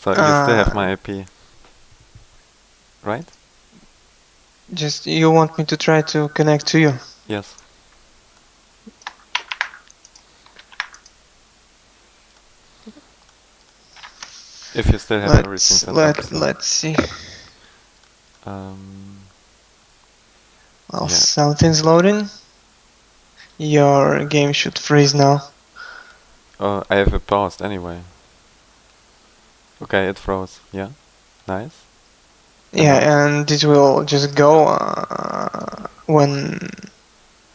So you still have my IP, right? Just you want me to try to connect to you? Yes. If you still have everything set up, so. Let's see. Um, Well, yeah. something's loading. Your game should freeze now. Oh, I have it paused anyway. Okay, it froze. Yeah. Nice. And Yeah, now? and it will just go when.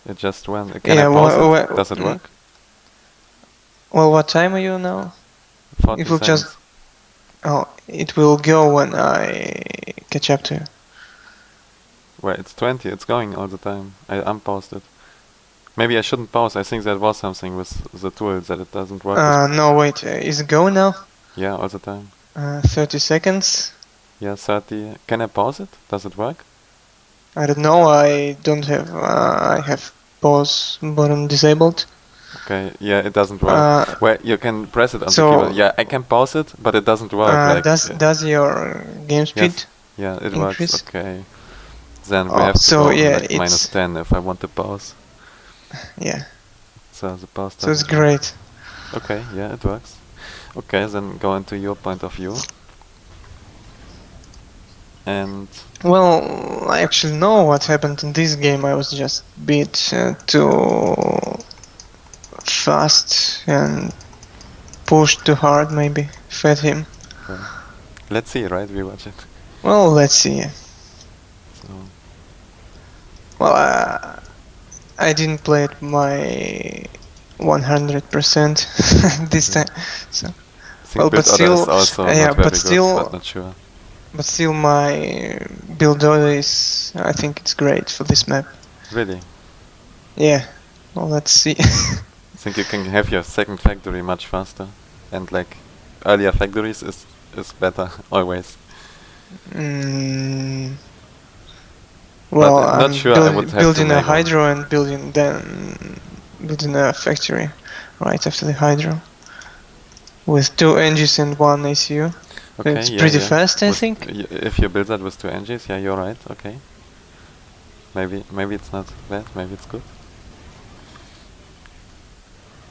It just went. Can I Yeah, pause it? Does it work? well, what time are you now? 40 It will just. seconds. Oh, it will go when I catch up to you. Wait, it's 20. It's going all the time. I unpaused it. Maybe I shouldn't pause. I think that was something with the tool that it doesn't work with. No, wait. Is it going now? Yeah, all the time. 30 seconds. Yeah, 30. Can I pause it? Does it work? I don't know. I don't have. I have pause button disabled. Okay, yeah, it doesn't work. Well, you can press it on the keyboard. Yeah, I can pause it, but it doesn't work. Like does your game speed yes, yeah, it increase? works. Okay, then we Oh, have to so go yeah, like it's -10 if I want to pause. yeah. So the pause So it's doesn't work. great. Okay, yeah, it works. Okay, then go into your point of view. And Well, I actually know what happened in this game. I was just a bit too fast and pushed too hard, maybe. Fed him. well, let's see, right? We watch it. Well, let's see. So Well, I didn't play it my 100% this yeah. time. So, I think well, but build order is still, also yeah, not very good, but not sure. but still, my build order is. I think it's great for this map. Really? Yeah. Well, let's see. I think you can have your second factory much faster, and like earlier factories is better always. Well, But I'm not sure I would have to building a make one. hydro and building a factory right after the hydro with 2 engines and 1 ACU. Okay, It's yeah, pretty yeah. fast, I think. If you build that with 2 engines, yeah, you're right. Okay. Maybe it's not bad. Maybe it's good.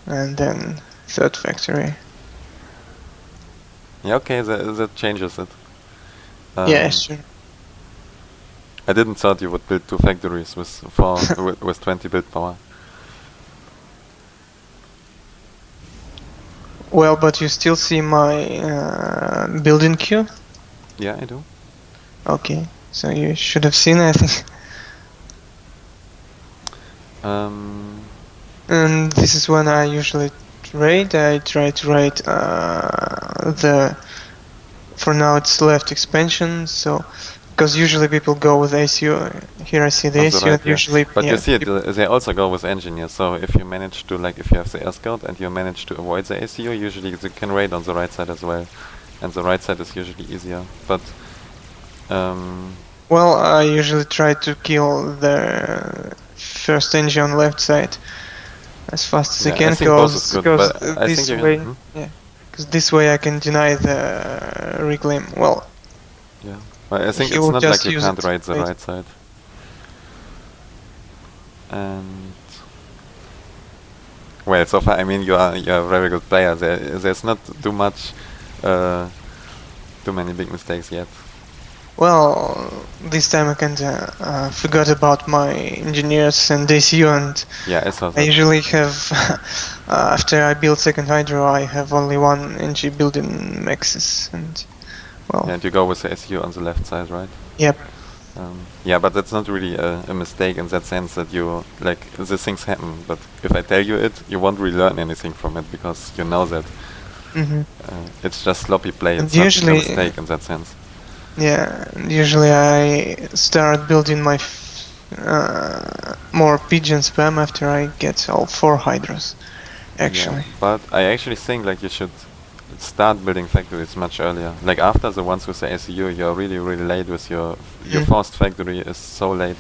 And then 3rd factory. Yeah, okay, that changes it. Yeah, sure. I didn't thought you would build 2 factories with 4 with 20 build power. Well, but you still see my building queue? Yeah, I do. Okay, so you should have seen, I think. And this is when I usually raid. I try to raid for now it's left expansion, so because usually people go with ACU. Here I see the ACU, right, and usually. But yeah, you see, they also go with engineers. So if you manage to, like, if you have the air scout and you manage to avoid the ACU, usually you can raid on the right side as well, and the right side is usually easier. But well, I usually try to kill the first engine on left side as fast as I can, I think both is good, because but I this think way, yeah, because this way I can deny the reclaim. Well, yeah, well, I think he it's will not just like you use can't it raid the later. right side. And well, so far, I mean, you're a very good player. There's not too much, too many big mistakes yet. Well, this time I kinda forgot about my engineers and ACU, and Yeah, I saw that. I usually have, after I build second hydro, I have only 1 NG building maxes, and well. Yeah, and you go with the SU on the left side, right? Yep. Yeah, but that's not really a mistake in that sense that you, like, these things happen, but if I tell you it, you won't really learn anything from it because you know that. It's just sloppy play, it's not a mistake in that sense. Yeah, usually I start building my more pigeon spam after I get all 4 hydros, actually. Yeah, but I actually think like you should start building factories much earlier. Like after the ones with the ACU, you're really late with your first factory is so late.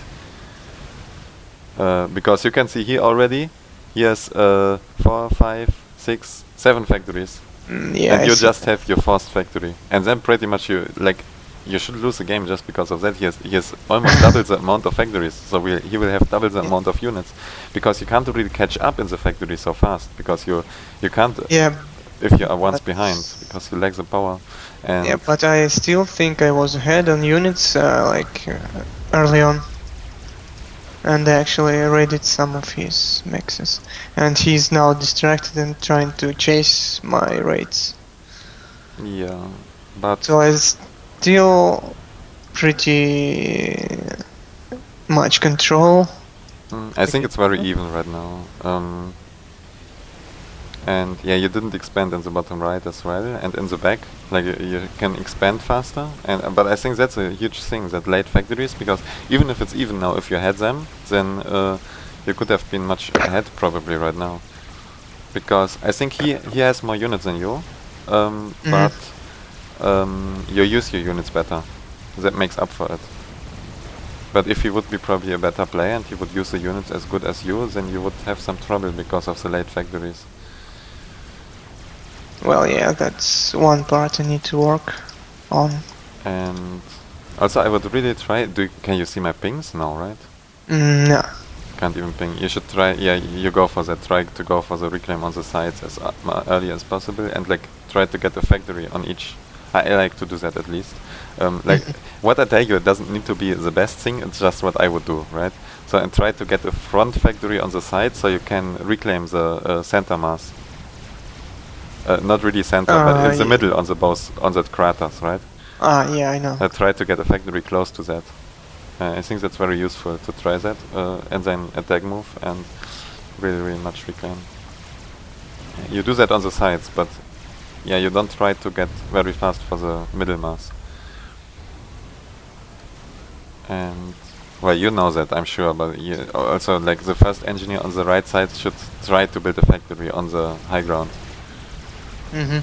Because you can see here already, he has 4, 5, 6, 7 factories. Yeah, And I you see. just have your forced factory, and then pretty much you should lose the game just because of that. He has almost double the amount of factories, so he will have double the Yeah. amount of units, because you can't really catch up in the factory so fast, because you can't Yeah, if you are once but behind, because you lack the power. yeah, And but I still think I was ahead on units early on, and I actually raided some of his mexes, and he's now distracted and trying to chase my raids. yeah, but So I still pretty much control. I think it's very even right now. And yeah, you didn't expand in the bottom right as well, and in the back, like you can expand faster. And but I think that's a huge thing, that late factories, because even if it's even now, if you had them, then you could have been much ahead probably right now. Because I think he has more units than you, Mhm. but you use your units better. That makes up for it. But if he would be probably a better player and he would use the units as good as you, then you would have some trouble because of the late factories. Well, yeah, that's one part I need to work on. And also, I would really try. Can you see my pings now, right? No. Can't even ping. You should try. Yeah, you go for that. Try to go for the reclaim on the sides as early as possible, and like try to get a factory on each. I like to do that at least. Like Mhm. what I tell you, it doesn't need to be the best thing. It's just what I would do, right? So and try to get a front factory on the side so you can reclaim the center mass. Not really center, but in the Yeah. middle on the both on that craters, right? Yeah, I know. Try to get a factory close to that. I think that's very useful to try that, and then attack move and really, really much reclaim. You do that on the sides, but yeah, you don't try to get very fast for the middle mass. And well, you know that, I'm sure, but you also like the first engineer on the right side should try to build a factory on the high ground. Mhm.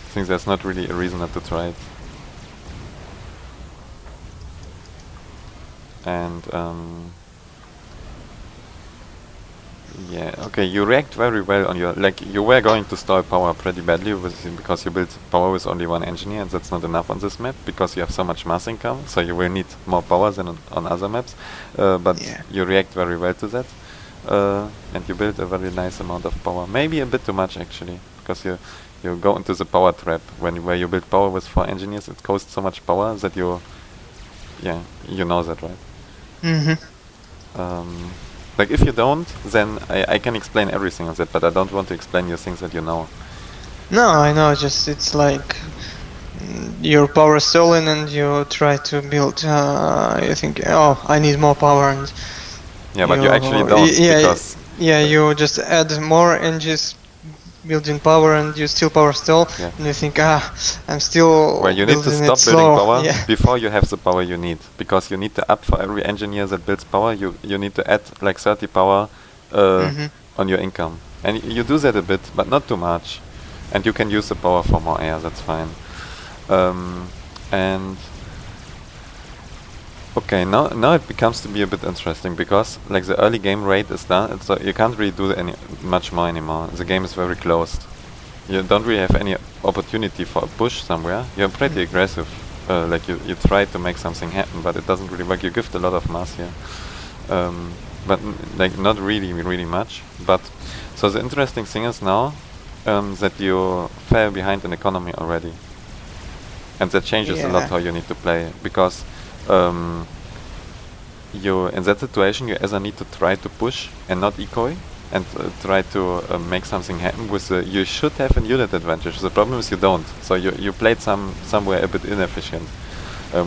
I think there's not really a reason not to try it. And yeah, okay, you react very well on your, like, you were going to stall power pretty badly because you built power with only one engineer, and that's not enough on this map because you have so much mass income, so you will need more power than on other maps. But Yeah. you react very well to that, and you build a very nice amount of power. Maybe a bit too much actually, because you go into the power trap where you build power with 4 engineers. It costs so much power that yeah, you know that, right? Mhm. Like if you don't, then I can explain everything on that, but I don't want to explain you things that you know. No, I know. Just it's like your power stolen, and you try to build. You think, oh, I need more power, and Yeah, but you actually don't, yeah, because yeah. uh, You just add more engines, building power, and you still power stall, yeah. and you think, I'm Well, still you need to building it stop building slow. power Yeah. before you have the power you need, because you need to up for every engineer that builds power. You need to add like 30 power Mhm. on your income, and you do that a bit, but not too much. And you can use the power for more air. That's fine. And okay, now it becomes to be a bit interesting, because like the early game rate is done, so you can't really do any much more anymore. The game is very closed. You don't really have any opportunity for a push somewhere. You're pretty aggressive. Like you try to make something happen, but it doesn't really work. You gift a lot of mass here, but like not really much. But so the interesting thing is now that you fell behind in economy already, and that changes a lot Yeah. how you need to play, because you in that situation you either need to try to push and not ecoy, and try to make something happen with you should have a unit advantage. The problem is you don't, so you played somewhere a bit inefficient.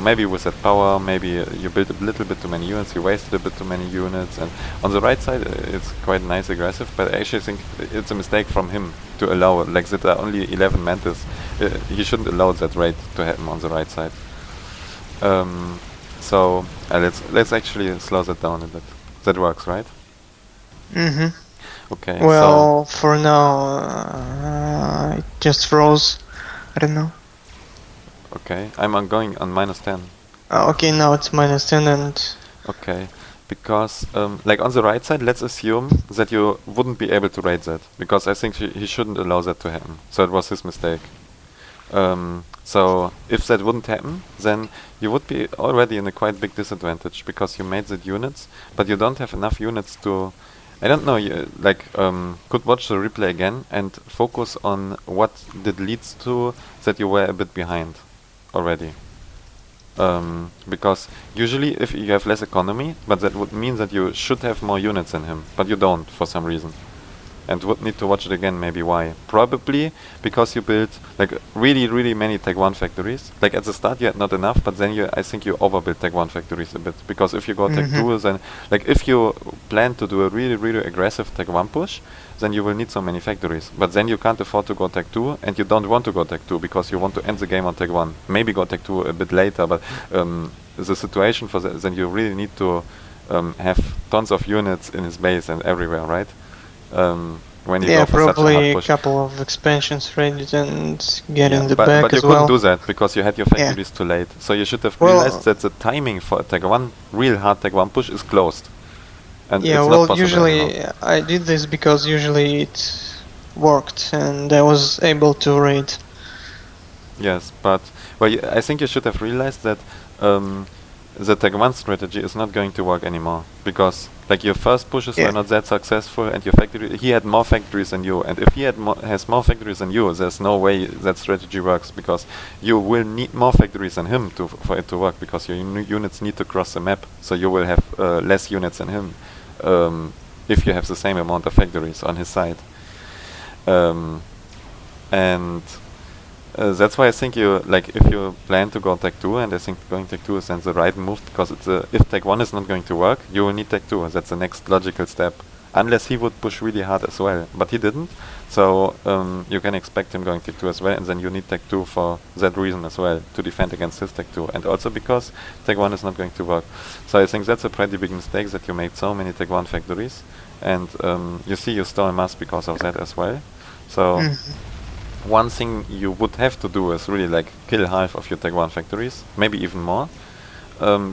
Maybe with that power, maybe you built a little bit too many units, you wasted a bit too many units, and on the right side it's quite nice aggressive, but I actually think it's a mistake from him to allow, like that are only 11 mantis. He shouldn't allow that rate to happen on the right side. So let's actually slow that down a bit. That works, right? Mhm. Okay, so Well, for now, it just froze. I don't know. okay, I'm on going on -10. Okay, now it's -10 and Okay, because like on the right side, let's assume that you wouldn't be able to raid that, because I think he shouldn't allow that to happen. So it was his mistake. So if that wouldn't happen, then you would be already in a quite big disadvantage, because you made the units, but you don't have enough units to, I don't know, you, like could watch the replay again and focus on what did leads to that you were a bit behind already. Because usually if you have less economy, but that would mean that you should have more units than him, but you don't for some reason. And would need to watch it again, maybe why. Probably because you built like really many Tech 1 factories. Like at the start you had not enough, but then I think you overbuilt Tech 1 factories a bit. Because if you go Tech 2, then like if you plan to do a really aggressive Tech 1 push, then you will need so many factories. But then you can't afford to go Tech 2, and you don't want to go Tech 2 because you want to end the game on Tech 1. Maybe go Tech 2 a bit later, but the situation for that, then you really need to have tons of units in his base and everywhere, right? When you go for such a probably hard a push. couple of expansions ready and get in the but back you as couldn't well. do that because you had your factories too late. So you should have realized that the timing for a Tech 1, real hard Tech 1 push is closed. And it's not possible usually anymore. I did this because usually it worked and I was able to raid. Yes, but well, I think you should have realized that the Tech 1 strategy is not going to work anymore, because like your first pushes were not that successful, and your factory, he had more factories than you, and if he has more factories than you, there's no way that strategy works, because you will need more factories than him for it to work, because your units need to cross the map, so you will have less units than him if you have the same amount of factories on his side. And that's why I think you, like, if you plan to go Tech 2, and I think going Tech 2 is then the right move, because it's if Tech 1 is not going to work, you will need Tech 2. That's the next logical step. Unless he would push really hard as well. But he didn't. So you can expect him going Tech 2 as well, and then you need Tech 2 for that reason as well, to defend against his Tech 2. And also because Tech 1 is not going to work. So I think that's a pretty big mistake, that you made so many Tech 1 factories. And you see you stole mass because of that as well. So one thing you would have to do is really like kill half of your Tech 1 factories, maybe even more,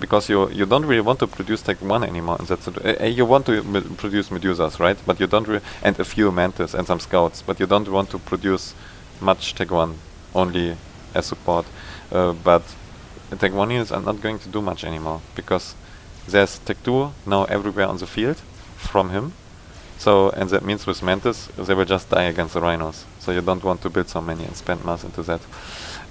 because you don't really want to produce Tech 1 anymore. And that's you want to produce Medusas, right? But you don't and a few Mantis and some Scouts, but you don't want to produce much Tech 1, only as support. But Tech 1 units are not going to do much anymore, because there's Tech 2 now everywhere on the field from him. So, and that means with Mantis, they will just die against the Rhinos. So you don't want to build so many and spend mass into that.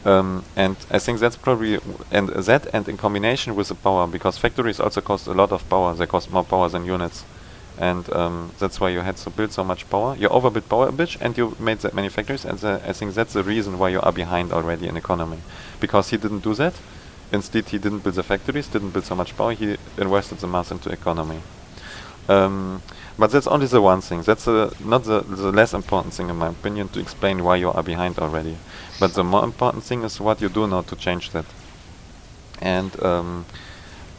And I think that's probably, and that and in combination with the power, because factories also cost a lot of power. They cost more power than units. And that's why you had to build so much power. You overbuilt power a bit, and you made that many factories. And I think that's the reason why you are behind already in economy. Because he didn't do that. Instead, he didn't build the factories, didn't build so much power. He invested the mass into economy. But that's only the one thing. That's not the less important thing, in my opinion, to explain why you are behind already. But the more important thing is what you do now to change that. And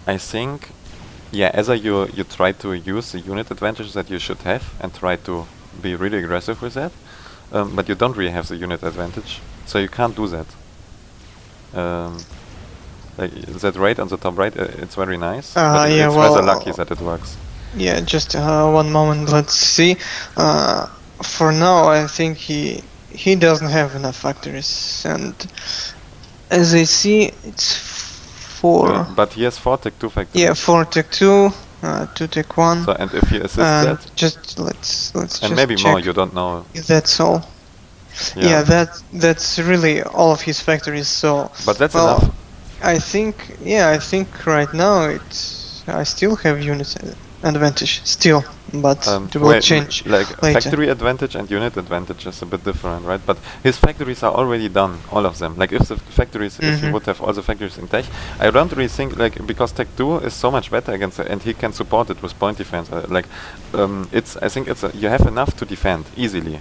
I think, yeah, either you try to use the unit advantage that you should have and try to be really aggressive with that, but you don't really have the unit advantage, so you can't do that. Like that raid on the top right, it's very nice, but it's rather lucky that it works. Yeah, just one moment, let's see. For now, I think he doesn't have enough factories, and as I see, it's 4. But he has 4 Tech 2 factories. Yeah, 4 Tech 2, 2 Tech 1. So, and if he assists that, just let's and just maybe check. more, you don't know. That's all. Yeah, that's really all of his factories. So, but that's enough. I think right now I still have unit advantage still, but it will change like later. Factory advantage and unit advantage is a bit different, right? But his factories are already done, all of them. Like if the factories, if you would have all the factories in Tech, I don't really think, like, because Tech 2 is so much better against it, and he can support it with point defense. I think you have enough to defend easily.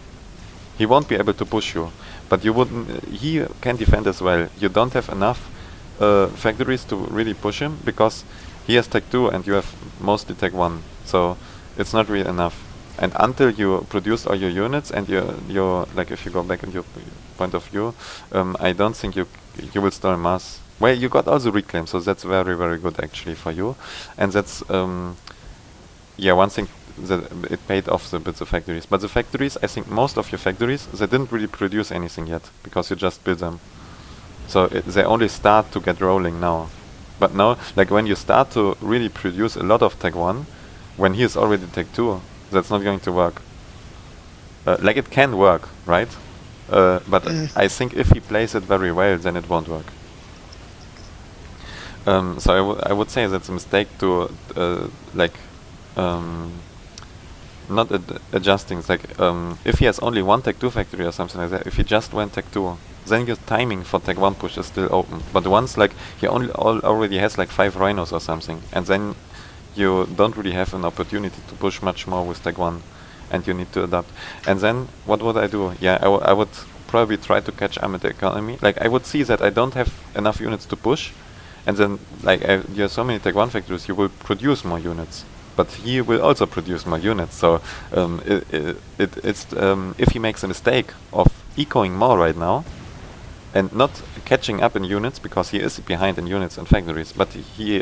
He won't be able to push you, but you wouldn't. He can defend as well. You don't have enough factories to really push him, because he has Tech 2 and you have mostly Tech 1, so it's not really enough. And until you produce all your units and your like, if you go back in your point of view, I don't think you will stall mass. Well, you got all the reclaims, so that's very good actually for you, and that's yeah, one thing that it paid off a bit the factories, but the factories, I think most of your factories, they didn't really produce anything yet because you just build them. So they only start to get rolling now. But now, like when you start to really produce a lot of Tech 1, when he is already Tech 2, that's not going to work. Like it can work, right? But I think if he plays it very well, then it won't work. So I would say that's a mistake to like not adjusting. It's like if he has only one Tech 2 factory or something like that, if he just went Tech 2, then your timing for Tech 1 push is still open. But once like he already has like 5 rhinos or something, and then you don't really have an opportunity to push much more with Tech 1, and you need to adapt. And then what would I do? Yeah, I would probably try to catch Ahmed the economy. Like I would see that I don't have enough units to push, and then like you have so many Tech 1 factories, you will produce more units. But he will also produce more units. So if he makes a mistake of ecoing more right now, and not catching up in units because he is behind in units and factories, but he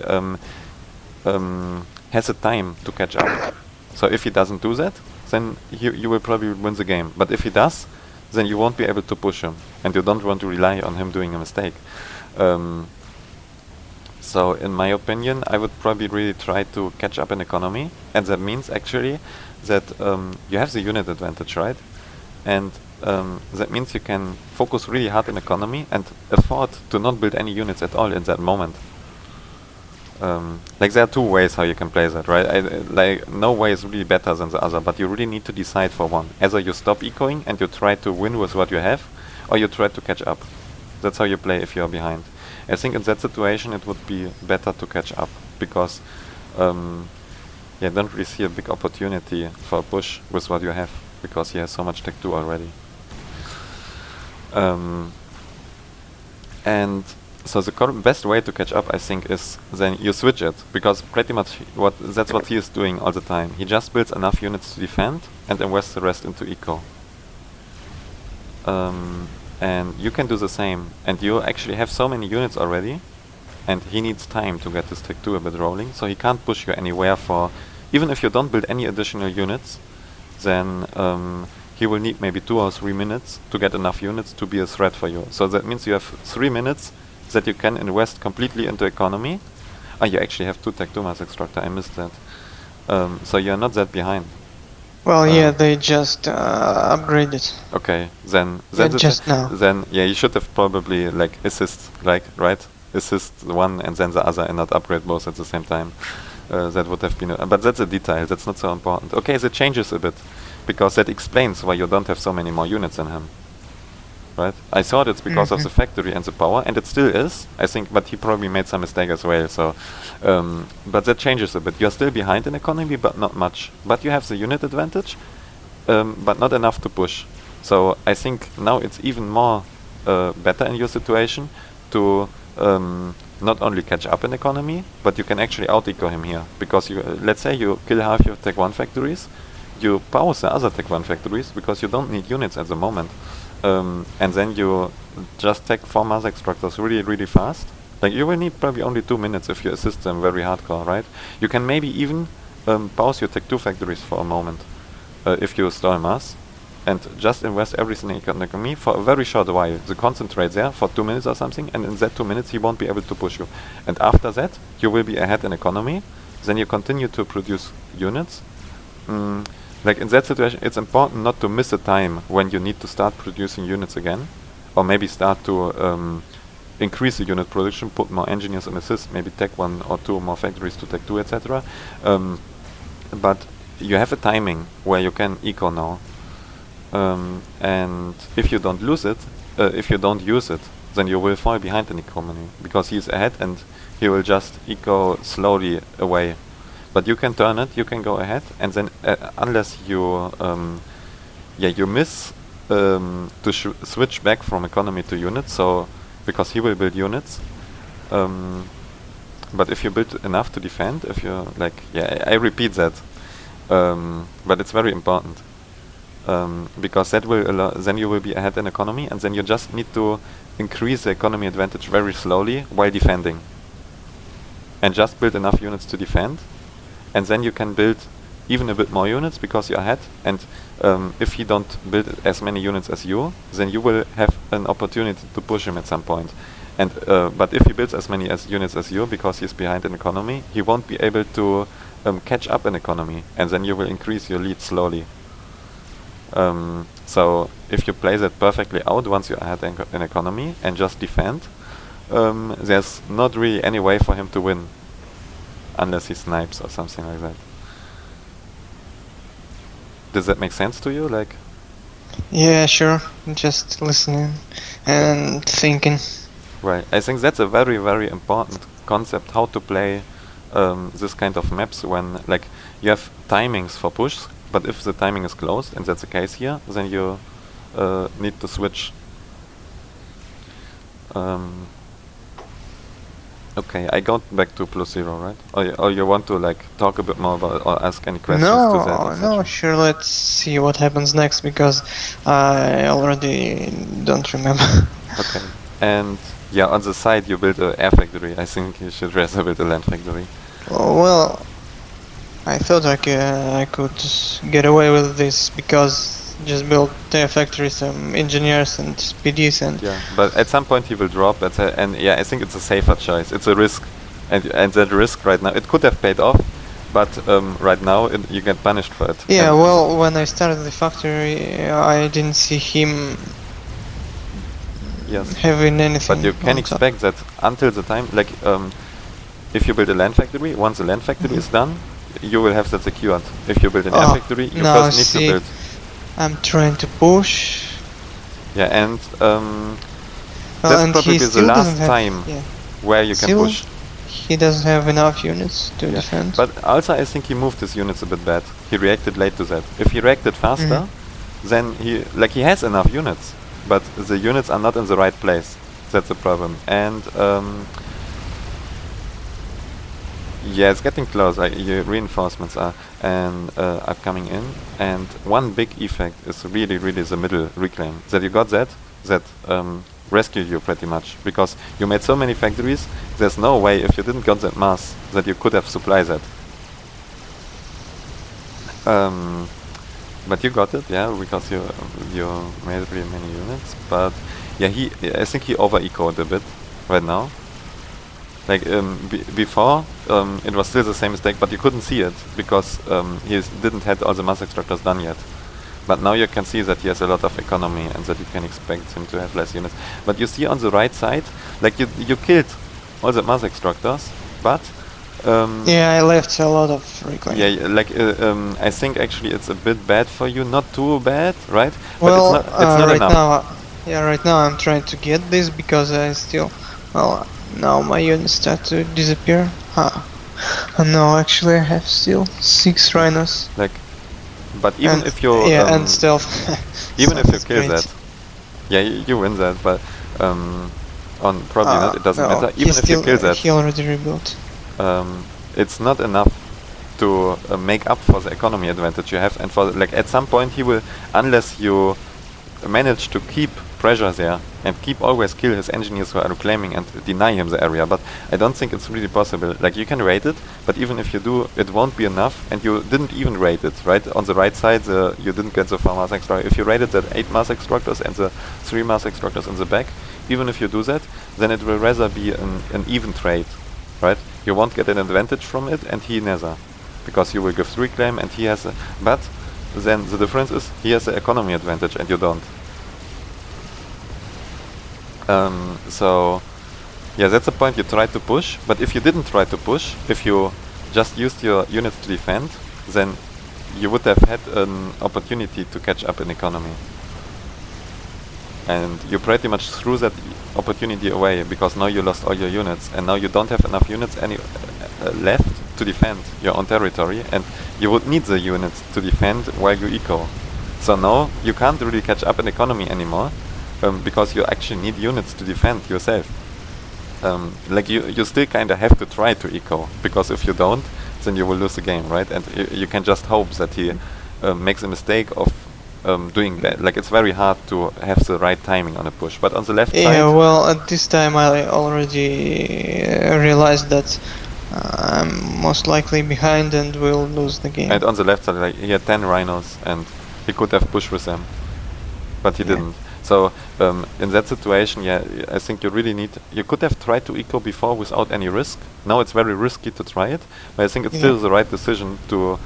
has a time to catch up. So if he doesn't do that, then you will probably win the game. But if he does, then you won't be able to push him, and you don't want to rely on him doing a mistake. So in my opinion, I would probably really try to catch up in economy, and that means actually that you have the unit advantage, right? And that means you can focus really hard in economy and afford to not build any units at all in that moment. Like there are two ways how you can play that, right? Like no way is really better than the other, but you really need to decide for one. Either you stop ecoing and you try to win with what you have, or you try to catch up. That's how you play if you're behind. I think in that situation it would be better to catch up, because yeah, don't really see a big opportunity for a push with what you have, because he has so much Tech 2 already. And so the best way to catch up, I think, is then you switch it, because pretty much that's what he is doing all the time. He just builds enough units to defend and invests the rest into eco. And you can do the same, and you actually have so many units already, and he needs time to get this Tech 2 a bit rolling, so he can't push you anywhere for, even if you don't build any additional units, then he will need maybe 2 or 3 minutes to get enough units to be a threat for you. So that means you have 3 minutes that you can invest completely into economy. Oh, you actually have 2 Tech 2 mass extractor, I missed that. So you're not that behind. Well, yeah, they just upgraded. Okay, then just now. Then yeah, you should have probably like assist, like right, assist one and then the other, and not upgrade both at the same time. That would have been, but that's a detail. That's not so important. Okay, that changes a bit, because that explains why you don't have so many more units than him. Right? I thought it's because of the factory and the power, and it still is, I think, but he probably made some mistake as well, so but that changes a bit. You're still behind in economy, but not much. But you have the unit advantage, but not enough to push. So I think now it's even more better in your situation to not only catch up in economy, but you can actually out-eco him here. Because you, let's say you kill half your Tech 1 factories, you pause the other Tech 1 factories, because you don't need units at the moment. And then you just take 4 mass extractors really, really fast. Like you will need probably only 2 minutes if you assist them very hardcore, right? You can maybe even pause your Tech 2 factories for a moment if you stall mass, and just invest everything in economy for a very short while. The concentrate there for 2 minutes or something, and in that 2 minutes he won't be able to push you. And after that you will be ahead in economy. Then you continue to produce units. Like in that situation, it's important not to miss a time when you need to start producing units again, or maybe start to increase the unit production, put more engineers on assist, maybe Tech 1 or 2 more factories to Tech 2, etc. But you have a timing where you can eco now, and if you don't lose it, if you don't use it, then you will fall behind in economy, because he's ahead and he will just eco slowly away. But you can turn it, you can go ahead, and then unless you you miss to switch back from economy to units, so because he will build units. But if you build enough to defend, if you like, yeah, I repeat that, but it's very important, because that will allow, then you will be ahead in economy, and then you just need to increase the economy advantage very slowly while defending, and just build enough units to defend. And then you can build even a bit more units because you're ahead, and if he don't build as many units as you, then you will have an opportunity to push him at some point. And but if he builds as many units as you, because he's behind in economy, he won't be able to catch up in economy, and then you will increase your lead slowly. So if you play that perfectly out once you're ahead in economy and just defend, there's not really any way for him to win, unless he snipes or something like that. Does that make sense to you? Like, Yeah, sure. Just listening and thinking. right. I think that's a very, very important concept, how to play this kind of maps when, like, you have timings for push, but if the timing is closed, and that's the case here, then you need to switch. Okay, I got back to +0, right? Or you want to like talk a bit more about or ask any questions to that? No, sure. Let's see what happens next because I already don't remember. Okay, and yeah, on the side you build an air factory. I think you should rather build a land factory. Well, I thought I could get away with this because just build their factory, some engineers and PDs and... Yeah, but at some point he will drop, and yeah, I think it's a safer choice. It's a risk, and that risk right now, it could have paid off, but right now you get punished for it. Yeah, and well, when I started the factory, I didn't see him yes, having anything. but you can expect that until the time, like, if you build a land factory, once the land factory is done, you will have that secured. If you build an air factory, you first need to build. I'm trying to push. Yeah, and Well, that's and probably he the still last doesn't have, time yeah. where you can Still push. He doesn't have enough units to defend. But also I think he moved his units a bit bad. He reacted late to that. If he reacted faster, then he has enough units, but the units are not in the right place. That's the problem. And yeah, it's getting close. Like, reinforcements are coming in, and one big effect is really the middle reclaim. That you got that rescued you pretty much, because you made so many factories. There's no way, if you didn't got that mass, that you could have supplied that. But you got it, yeah, because you made really many units. But yeah, I think he over-ecoed a bit right now. Like before, it was still the same mistake, but you couldn't see it because he didn't have all the mass extractors done yet. But now you can see that he has a lot of economy and that you can expect him to have less units. But you see on the right side, like you killed all the mass extractors, but yeah, I left a lot of reclaim. yeah, like I think actually it's a bit bad for you, not too bad, right? Well, but it's not right enough. right now I'm trying to get this because I still, well, now my units start to disappear. No, actually I have still 6 rhinos. Like, but even and, if you and stealth. even if you Stealth is kill great. that, yeah, you win that. But on probably not, it doesn't no, matter. Even if you kill that, he already rebuilt. it's not enough to make up for the economy advantage you have. And for like at some point he will, unless you manage to keep pressure there and keep always kill his engineers who are reclaiming and deny him the area. But I don't think it's really possible. Like, you can raid it, but even if you do, it won't be enough, and you didn't even raid it, right? On the right side, you didn't get the 4 mass extractors. If you raided the 8 mass extractors and the 3 mass extractors in the back, even if you do that, then it will rather be an even trade, right? You won't get an advantage from it, and he neither, because you will give 3 claim and he has a, but then the difference is he has the economy advantage and you don't. So yeah, that's the point. You try to push, but if you didn't try to push, if you just used your units to defend, then you would have had an opportunity to catch up in economy. And you pretty much threw that opportunity away, because now you lost all your units, and now you don't have enough units left to defend your own territory, and you would need the units to defend while you eco. So now you can't really catch up in economy anymore, because you actually need units to defend yourself. Like you still kind of have to try to eco, because if you don't, then you will lose the game, right? And you can just hope that he makes a mistake of doing that. Like, it's very hard to have the right timing on a push. But on the left side... Yeah, well, at this time I already realized that I'm most likely behind and will lose the game. And on the left side, like, he had 10 rhinos, and he could have pushed with them, but he Yeah. didn't. So in that situation, yeah, I think you really need. You could have tried to eco before without any risk. Now it's very risky to try it, but I think it's still the right decision to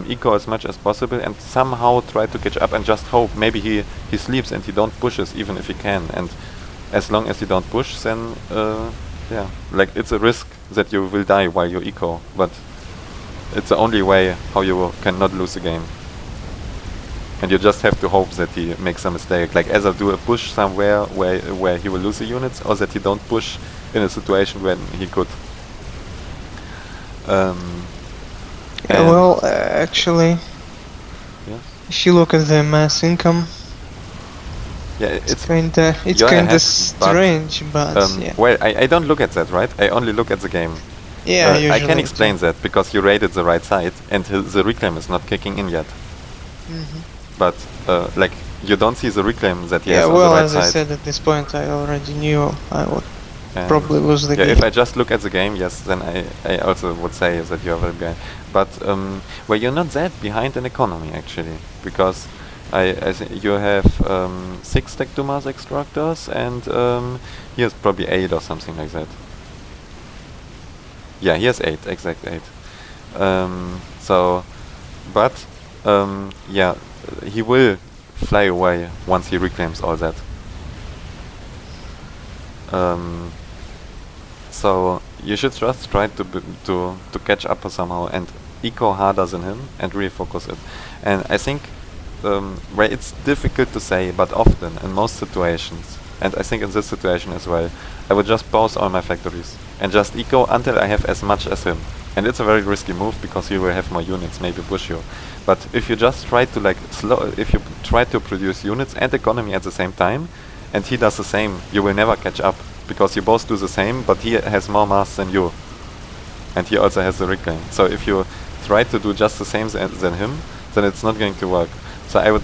eco as much as possible and somehow try to catch up and just hope maybe he sleeps and he don't pushes even if he can. And as long as you don't push, then yeah, like it's a risk that you will die while you eco, but it's the only way how you cannot lose the game. And you just have to hope that he makes a mistake, like either do a push somewhere where he will lose the units, or that he don't push in a situation when he could. Yeah, well, actually, yeah, if you look at the mass income, yeah, it's kinda you're ahead, strange, but yeah. well, I don't look at that, right? I only look at the game. Yeah, I can usually explain that because you raided the right side and the reclaim is not kicking in yet. But like you don't see the reclaim that he has Yeah, on well, the right as I side. said at this point, I already knew I would And probably lose the yeah, game. if I just look at the game, yes, then I also would say that you're very behind. But well, you're not that behind in economy actually, because I think you have 6 Tech Dumas extractors and he has probably 8 or something like that. Yeah, he has 8, exact 8. So, but yeah, he will fly away once he reclaims all that. So you should just try to catch up somehow and eco harder than him and really focus it. And I think where it's difficult to say, but often in most situations, and I think in this situation as well, I would just pause all my factories and just eco until I have as much as him. And it's a very risky move because he will have more units, maybe push you. But if you just try to if you try to produce units and economy at the same time, and he does the same, you will never catch up because you both do the same, but he has more mass than you, and he also has the reclaim. So if you try to do just the same than him, then it's not going to work. So I would,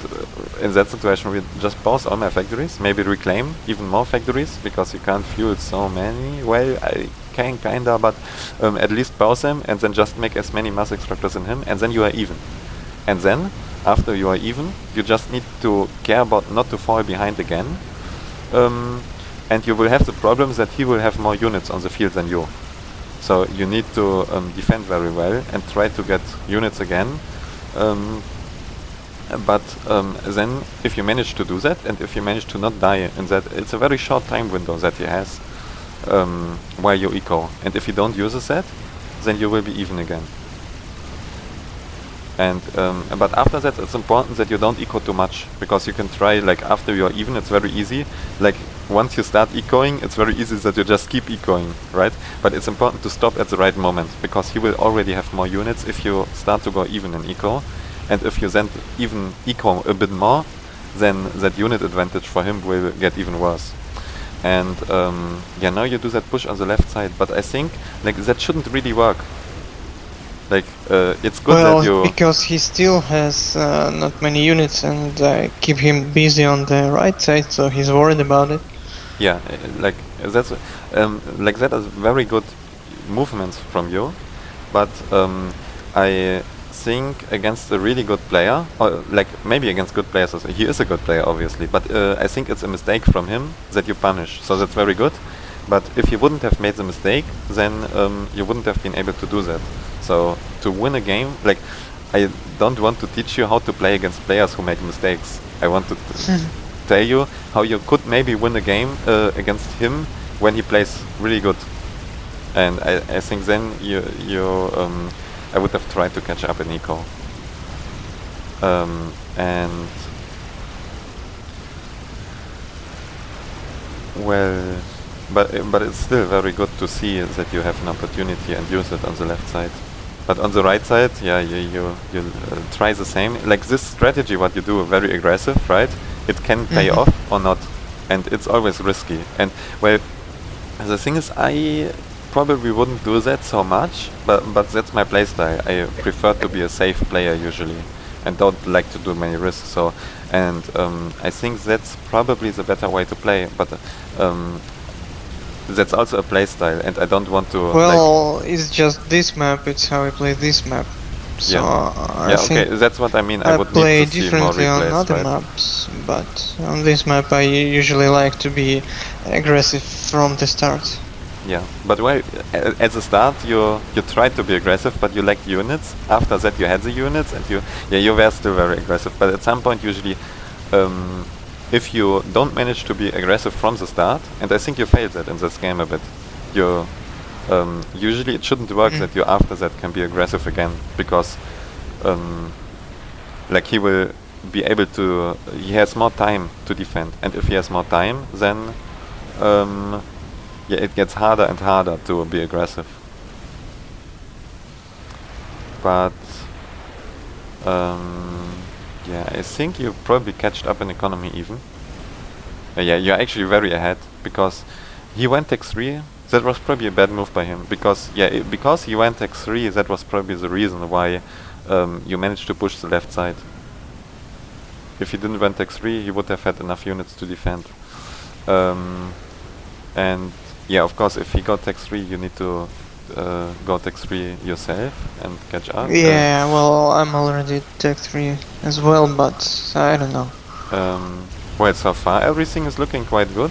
in that situation, we just pause all my factories, maybe reclaim even more factories because you can't fuel so many. Well, I can kinda, but at least pause them and then just make as many mass extractors in him, and then you are even. And then, after you are even, you just need to care about not to fall behind again. And you will have the problem that he will have more units on the field than you. So you need to defend very well and try to get units again. But then if you manage to do that, and if you manage to not die in that, it's a very short time window that he has while you eco. And if you don't use that, then you will be even again. And but after that, it's important that you don't eco too much, because you can try, like, after you're even, it's very easy. Like, once you start ecoing, it's very easy that you just keep ecoing, right? But it's important to stop at the right moment, because he will already have more units if you start to go even in eco. And if you then even eco a bit more, then that unit advantage for him will get even worse. And yeah, now you do that push on the left side, but I think, like, that shouldn't really work. Like, it's good that you... because he still has not many units, and I keep him busy on the right side, so he's worried about it. Yeah, like, that's like, that is very good movements from you, but I think against a really good player, or like maybe against good players also, he is a good player obviously, but I think it's a mistake from him that you punish, so that's very good. But if you wouldn't have made the mistake, then you wouldn't have been able to do that. So to win a game, like, I don't want to teach you how to play against players who make mistakes. I want to tell you how you could maybe win a game against him when he plays really good. And I think then I would have tried to catch up in eco. And well, but it's still very good to see that you have an opportunity and use it on the left side. But on the right side, yeah, you try the same. Like, this strategy, what you do, very aggressive, right? It can pay off or not, and it's always risky. And well, the thing is, I probably wouldn't do that so much, but that's my playstyle. I prefer to be a safe player usually, and don't like to do many risks. So, and I think that's probably the better way to play. But that's also a playstyle, and I don't want to Well, it's just this map. It's how I play this map. So yeah. I Yeah, okay, think that's what I mean. I I would need play to see more differently on replays, other right? maps, but on this map I usually like to be aggressive from the start. Yeah, but well, at the start you tried to be aggressive, but you lacked units. After that, you had the units, and you were still very aggressive. But at some point, usually, if you don't manage to be aggressive from the start, and I think you failed that in this game a bit, you usually it shouldn't work that you after that can be aggressive again, because like he will be able to. He has more time to defend, and if he has more time, then yeah, it gets harder and harder to be aggressive. But yeah, I think you probably catched up in economy even. Yeah, you're actually very ahead, because he went x3. That was probably a bad move by him, because because he went x3, that was probably the reason why you managed to push the left side. If he didn't went x3, he would have had enough units to defend. And yeah, of course, if he got x3, you need to go x3 yourself and catch up. Yeah, well, I'm already tech 3 as well, but I don't know. Well, so far everything is looking quite good.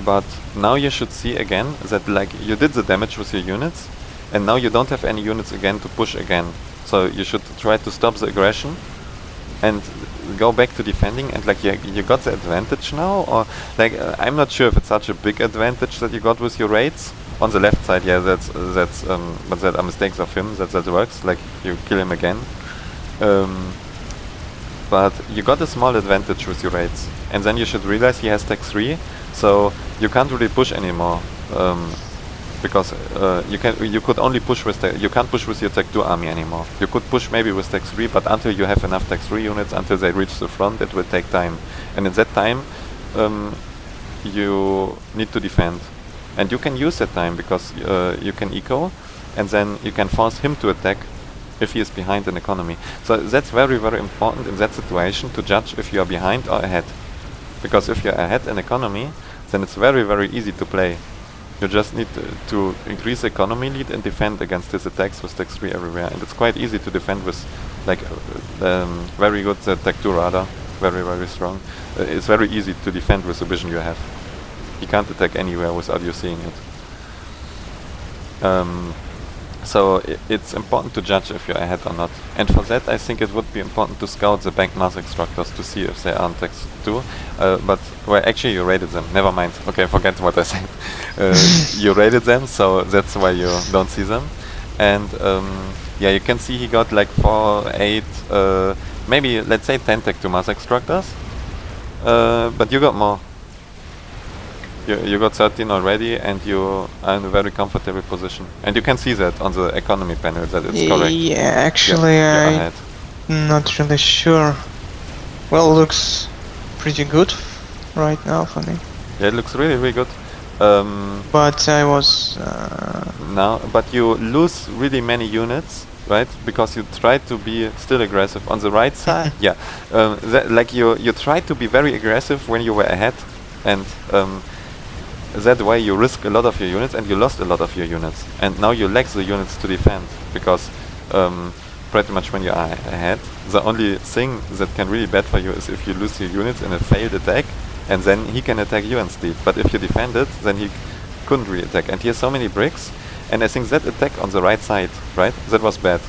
But now you should see again that like you did the damage with your units, and now you don't have any units again to push again. So you should try to stop the aggression and go back to defending, and like you got the advantage now, or like I'm not sure if it's such a big advantage that you got with your raids on the left side. Yeah, that's but that are mistakes of him. That works. Like you kill him again, but you got a small advantage with your raids, and then you should realize he has tech 3, so you can't really push anymore. Because you could only push with you can't push with your tech 2 army anymore. You could push maybe with tech 3, but until you have enough tech 3 units, until they reach the front, it will take time. And in that time, you need to defend. And you can use that time, because you can eco, and then you can force him to attack if he is behind in economy. So that's very, very important in that situation to judge if you are behind or ahead. Because if you're ahead in economy, then it's very, very easy to play. You just need to increase economy lead and defend against his attacks with tech 3 everywhere. And it's quite easy to defend with like very good tech 2 radar, very, very strong. It's very easy to defend with the vision you have. You can't attack anywhere without you seeing it. So it's important to judge if you're ahead or not. And for that, I think it would be important to scout the bank mass extractors to see if they are on tech 2. But well, actually you raided them. Never mind. Okay, forget what I said. You raided them, so that's why you don't see them. And yeah, you can see he got like 4, 8, maybe let's say 10 tech 2 mass extractors. But you got more. You got 13 already, and you are in a very comfortable position. And you can see that on the economy panel that it's correct. Yeah, actually I'm not really sure. Well, looks pretty good right now for me. Yeah, it looks really, really good. But I was... but you lose really many units, right? Because you try to be still aggressive. On the right side, yeah. Like you tried to be very aggressive when you were ahead, and that way you risk a lot of your units, and you lost a lot of your units. And now you lack the units to defend, because pretty much when you are ahead, the only thing that can really bad for you is if you lose your units in a failed attack, and then he can attack you instead. But if you defend it, then he couldn't re-attack. And he has so many bricks, and I think that attack on the right side, right, that was bad.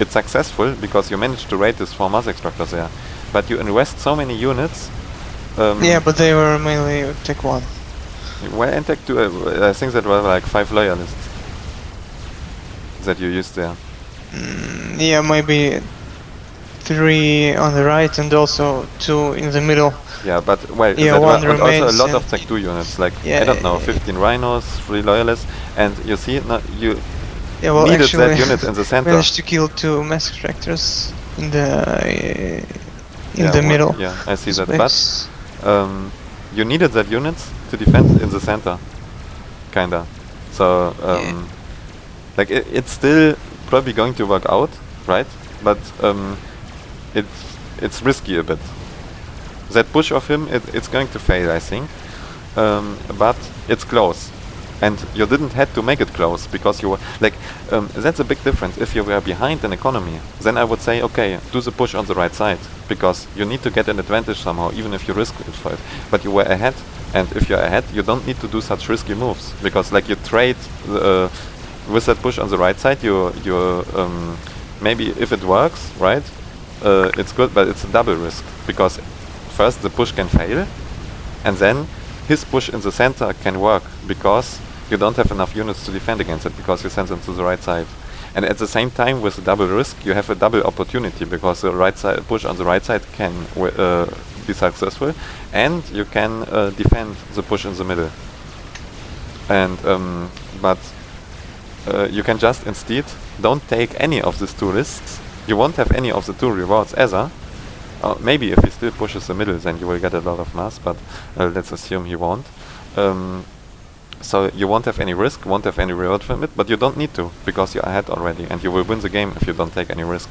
It's successful because you managed to raid this 4 mass extractors there, but you invest so many units. yeah, but they were mainly tech 1. Well, and tech 2, I think that were like 5 loyalists that you used there. Yeah, maybe 3 on the right and also 2 in the middle. Yeah, but well, yeah, that one were also a lot and of tech 2 units, like yeah, I don't know, 15 rhinos, 3 loyalists, and you see, you yeah, well, needed actually, that unit in the center. managed to kill 2 mass extractors in the middle. Yeah, I see that, space. but you needed that units to defend in the center, kinda. So like it's still probably going to work out, right? But it's risky a bit. That push of him, it's going to fail, I think. but it's close. And you didn't have to make it close because you were like, that's a big difference. If you were behind in economy, then I would say, okay, do the push on the right side because you need to get an advantage somehow, even if you risk it for it. But you were ahead, and if you're ahead, you don't need to do such risky moves because like you trade with that push on the right side. You maybe if it works, right, it's good, but it's a double risk because first the push can fail, and then his push in the center can work because you don't have enough units to defend against it because you send them to the right side. And at the same time, with the double risk, you have a double opportunity because the right side push on the right side can be successful, and you can defend the push in the middle. And but you can just instead don't take any of these two risks. You won't have any of the two rewards either. Maybe if he still pushes the middle, then you will get a lot of mass, but let's assume he won't. So you won't have any risk, won't have any reward from it, but you don't need to, because you're ahead already, and you will win the game if you don't take any risk.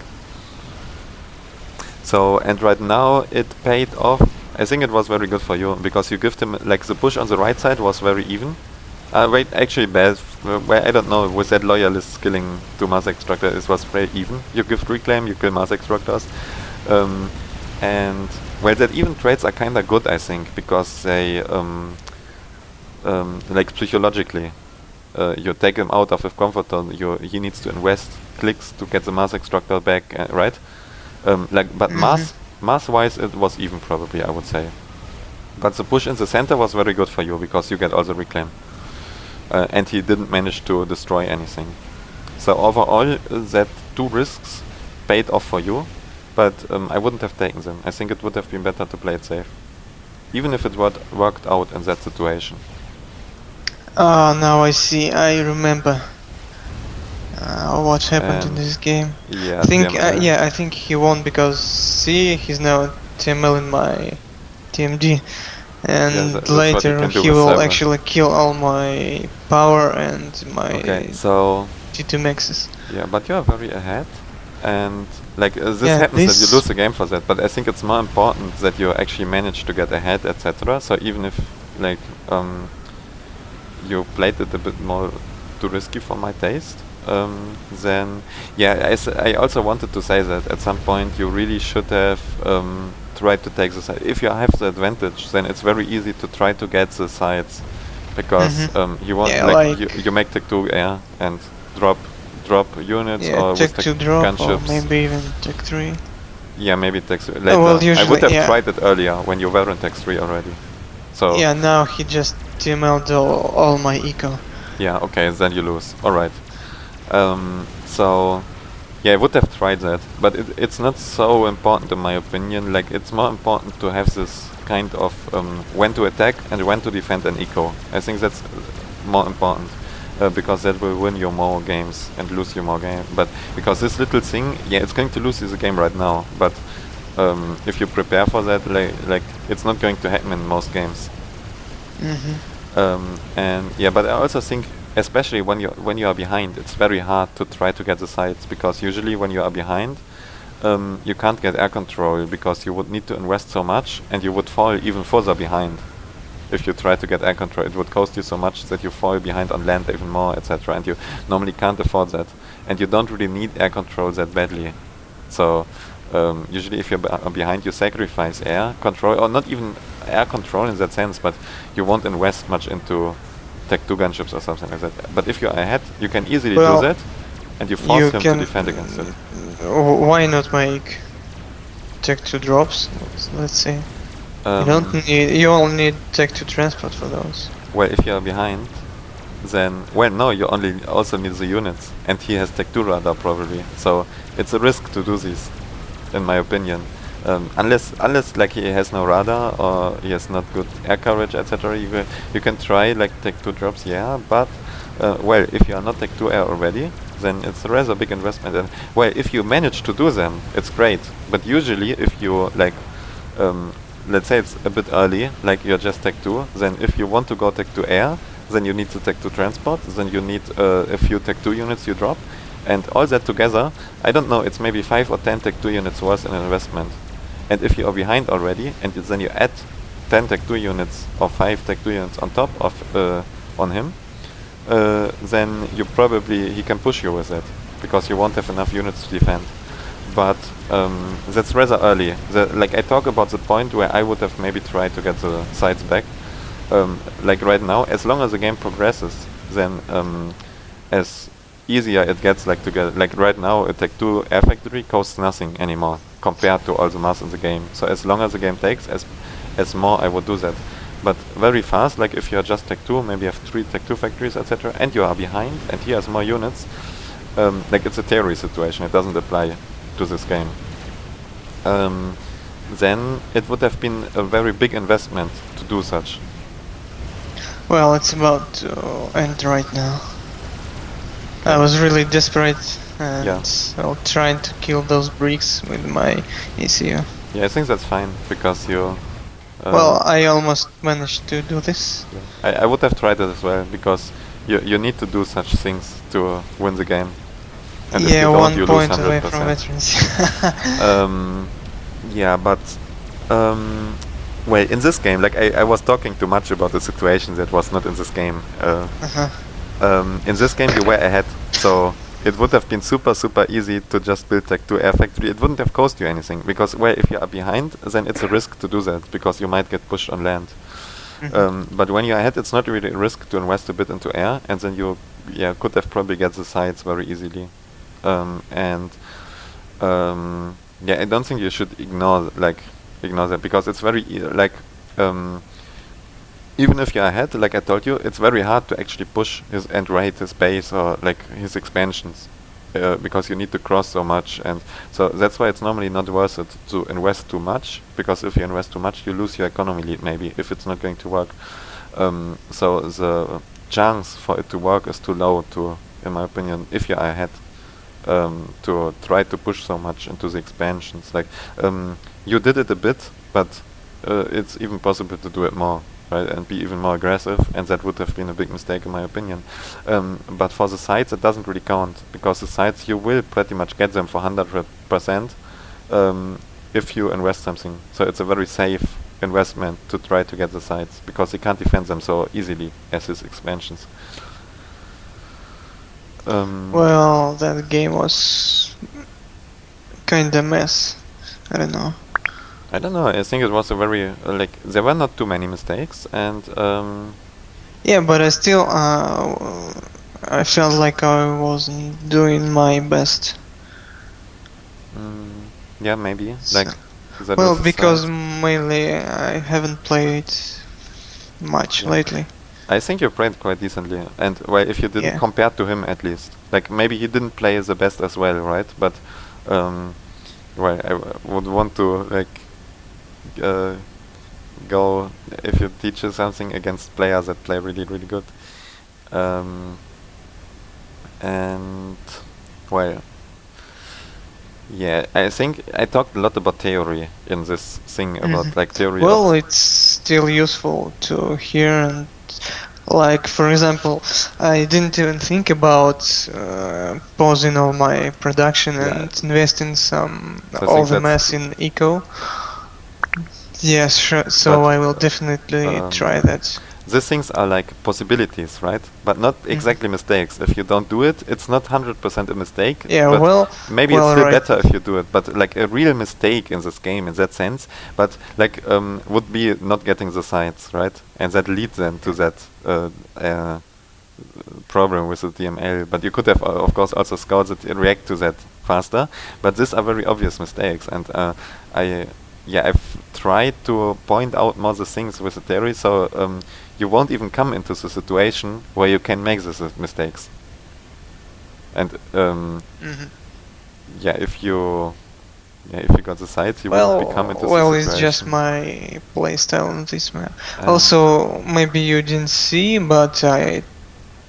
So, and right now it paid off. I think it was very good for you, because you gift him, like the push on the right side was very even. Wait, actually bad, I don't know, with that loyalist skilling to mass extractor, it was very even. You gift reclaim, you kill mass extractors. And well, that even trades are kinda good, I think, because they like psychologically, you take him out of his comfort zone. He needs to invest clicks to get the mass extractor back, right? Like, but mass-wise, it was even probably, I would say. But the push in the center was very good for you because you get all the reclaim, and he didn't manage to destroy anything. So overall, that two risks paid off for you. But I wouldn't have taken them. I think it would have been better to play it safe, even if it worked out in that situation. Now I see. I remember what happened in this game. Yeah, I think I think he won because see, he's now TML in my TMD, and later he will actually kill all my power and my T2 maxes. Yeah, but you are very ahead. And like this happens that you lose the game for that, but I think it's more important that you actually manage to get ahead, etc. So even if like you played it a bit more too risky for my taste, then yeah, I also wanted to say that at some point you really should have tried to take the side. If you have the advantage, then it's very easy to try to get the sides because you want you make tech 2 air and drop units or tech 2 drop gunships. Or maybe even tech 3. Yeah, maybe tech 3 later. Well, I would have tried it earlier when you were in tech 3 already. So yeah, now he just TML'd all my eco. Yeah, okay, then you lose. Alright. So yeah, I would have tried that, but it's not so important in my opinion. Like, it's more important to have this kind of when to attack and when to defend an eco. I think that's more important. Because that will win you more games and lose you more games. But because this little thing, yeah, it's going to lose you the game right now. But if you prepare for that, like it's not going to happen in most games. And yeah, but I also think, especially when you are behind, it's very hard to try to get the sides because usually when you are behind, you can't get air control because you would need to invest so much and you would fall even further behind. If you try to get air control, it would cost you so much that you fall behind on land even more, etc. And you normally can't afford that. And you don't really need air control that badly. So usually if you're behind, you sacrifice air control, or not even air control in that sense, but you won't invest much into tech 2 gunships or something like that. But if you're ahead, you can easily do that, and you force him to defend against it. Why not make tech 2 drops? Let's see. You only need tech 2 transport for those. Well, if you are behind, then no, you also need the units, and he has tech 2 radar probably. So it's a risk to do this, in my opinion. Unless like he has no radar or he has not good air coverage, etc. You can try like tech 2 drops, yeah. But well, if you are not tech 2 air already, then it's a rather big investment. And well, if you manage to do them, it's great. But usually, if you like. Let's say it's a bit early, like you're just tech 2, then if you want to go tech 2 air, then you need to tech 2 transport, then you need a few tech 2 units you drop, and all that together, I don't know, it's maybe 5 or 10 tech 2 units worth an investment. And if you are behind already, and then you add 10 Tech 2 units or 5 Tech 2 units on top of on him, then he can push you with it, because you won't have enough units to defend. But that's rather early. Like I talk about the point where I would have maybe tried to get the sides back. Like right now, as long as the game progresses, then as easier it gets, like to get, like right now, a Tech 2 air factory costs nothing anymore compared to all the mass in the game. So as long as the game takes, as more I would do that. But very fast, like if you are just Tech 2, maybe you have 3 Tech 2 factories, etc., and you are behind, and he has more units, like it's a theory situation, it doesn't apply to this game. Then it would have been a very big investment to do such. Well, it's about to end right now. I was really desperate, and so trying to kill those bricks with my ECU. Yeah, I think that's fine, because you... well, I almost managed to do this. Yeah. I would have tried it as well, because you need to do such things to win the game. And yeah, if you don't, 1 you point lose 100%. away from veterans. Yeah, but... well, in this game, like I was talking too much about the situation that was not in this game. In this game you were ahead, so it would have been super easy to just build Tech 2 air factory. It wouldn't have cost you anything, because if you are behind, then it's a risk to do that, because you might get pushed on land. But when you're ahead, it's not really a risk to invest a bit into air, and then you could have probably get the sides very easily. I don't think you should ignore that, because it's very even if you're ahead, like I told you, it's very hard to actually push his and raid his base or like his expansions, because you need to cross so much, and so that's why it's normally not worth it to invest too much, because if you invest too much, you lose your economy lead maybe if it's not going to work. So the chance for it to work is too low, in my opinion, if you are ahead, to try to push so much into the expansions. Like you did it a bit, but it's even possible to do it more. Right, and be even more aggressive, and that would have been a big mistake in my opinion. But for the sites, it doesn't really count, because the sites you will pretty much get them for 100% if you invest something. So it's a very safe investment to try to get the sites, because you can't defend them so easily as his expansions. Well, that game was kinda mess. I don't know. I don't know. I think it was a very there were not too many mistakes, and yeah, but I still I felt like I wasn't doing my best. Yeah, maybe. So That well, was because mainly I haven't played much lately. I think you played quite decently, and well, if you didn't compare to him at least, like maybe he didn't play the best as well, right? But well, I would want to go if you teach you something against players that play really good. And well, yeah, I think I talked a lot about theory in this thing about like theory. Well, it's still useful to hear, and like for example, I didn't even think about pausing all my production and investing all the mass in eco. Yes, sure. So I will definitely try that. These things are like possibilities, right? But not exactly mistakes. If you don't do it, it's not 100% a mistake. Yeah, but well, maybe it's still better if you do it. But like a real mistake in this game, in that sense, but like would be not getting the sides, right? And that leads then to that problem with the DML. But you could have, of course, also scouts that react to that faster. But these are very obvious mistakes, and I've tried to point out more the things with the theory, so you won't even come into the situation where you can make these mistakes. And if you got the sides, you won't become into the situation. Well, it's just my playstyle on this map. Also, maybe you didn't see, but I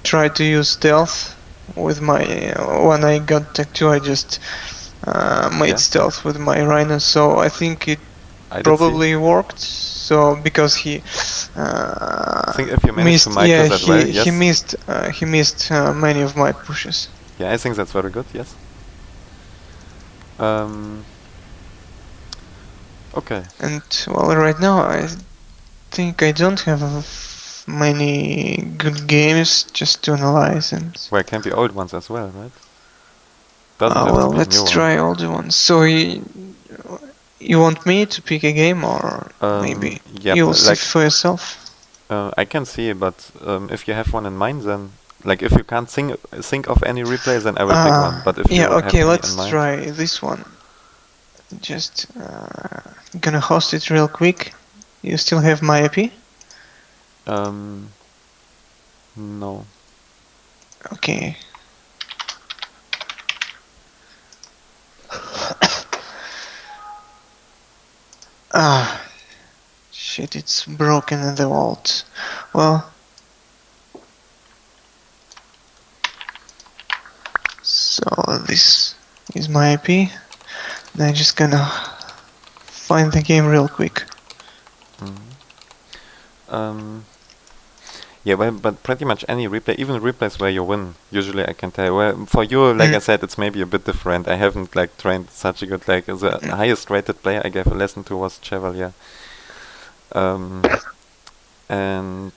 tried to use stealth with my when I got Tech 2, I just made stealth with my Rhino, so I think it probably worked. So because he I think if you managed to micro that well, yes. He missed many of my pushes. Yeah, I think that's very good. Yes. Okay. And well, right now think I don't have many good games just to analyze, and Well, it can be old ones as well, right? Doesn't have to well, be a new let's one. try all the ones. So you want me to pick a game, or maybe Yeah, you'll see like for yourself? I can see, but if you have one in mind, then like if you can't think of any replay, then I will pick one. But if Yeah, you have okay, any in let's mind, try this one. Just gonna host it real quick. You still have my IP? um, no. Okay. Ah, shit, it's broken in the vault. Well, so this is my IP. And I'm just gonna find the game real quick. Um, yeah, but pretty much any replay, even replays where you win, usually I can tell. Well, for you, like I said, it's maybe a bit different. I haven't like trained such a good like the highest rated player I gave a lesson to was Chevalier. And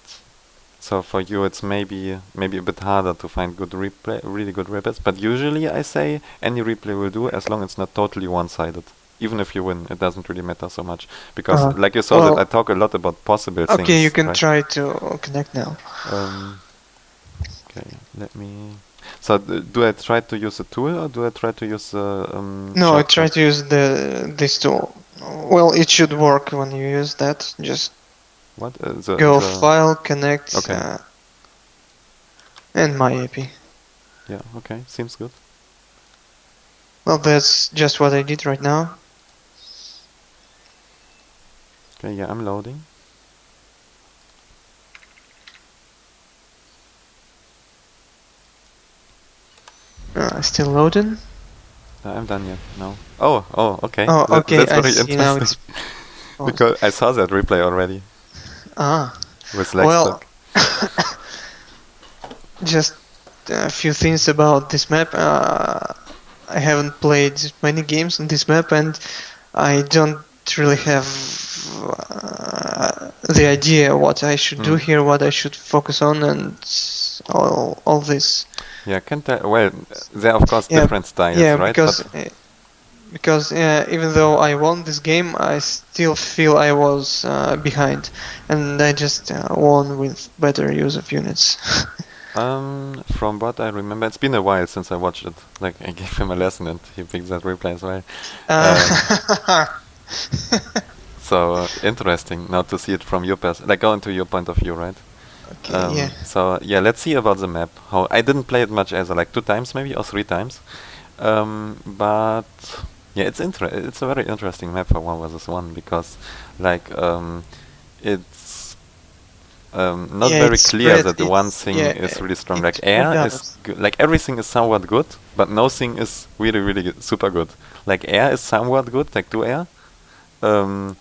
so for you, it's maybe a bit harder to find good really good replays. But usually, I say any replay will do as long as it's not totally one-sided. Even if you win, it doesn't really matter so much because, like you saw, that I Well, talk a lot about possible okay, you things, can right? try to connect now. Okay, let me. So do I try to use a tool or do I try to use a No, I try shortcut? to use this tool. Well, it should work when you use that. Just What go the? File, Connect, Okay, and my IP. yeah, okay, seems good. Well, that's just what I did right now. Okay, yeah, I'm loading. Still loading. I'm done yet. No. Oh, okay. Oh, okay, That's I very see now interesting it's paused. because I saw that replay already Ah, with well, Legstock. just a few things about this map. I haven't played many games on this map, and I don't really have the idea what I should do here, what I should focus on, and all this. Yeah, can tell. Well, there are of course Yeah, different styles, yeah, right? But because even though I won this game, I still feel I was behind, and I just won with better use of units. from what I remember, it's been a while since I watched it. Like I gave him a lesson and he picked that replay as well. So interesting now to see it from your like going to your point of view, right? Okay, yeah. So yeah, let's see about the map. How I didn't play it much either, like 2 times maybe or 3 times. But yeah, it's a very interesting map for 1 versus 1 because like it's not Yeah, very it's clear spread. that the one thing is really strong. Like It's air spread is out. like everything is somewhat good, but nothing is really good, super good. Like air is somewhat good, like 2 air. Um,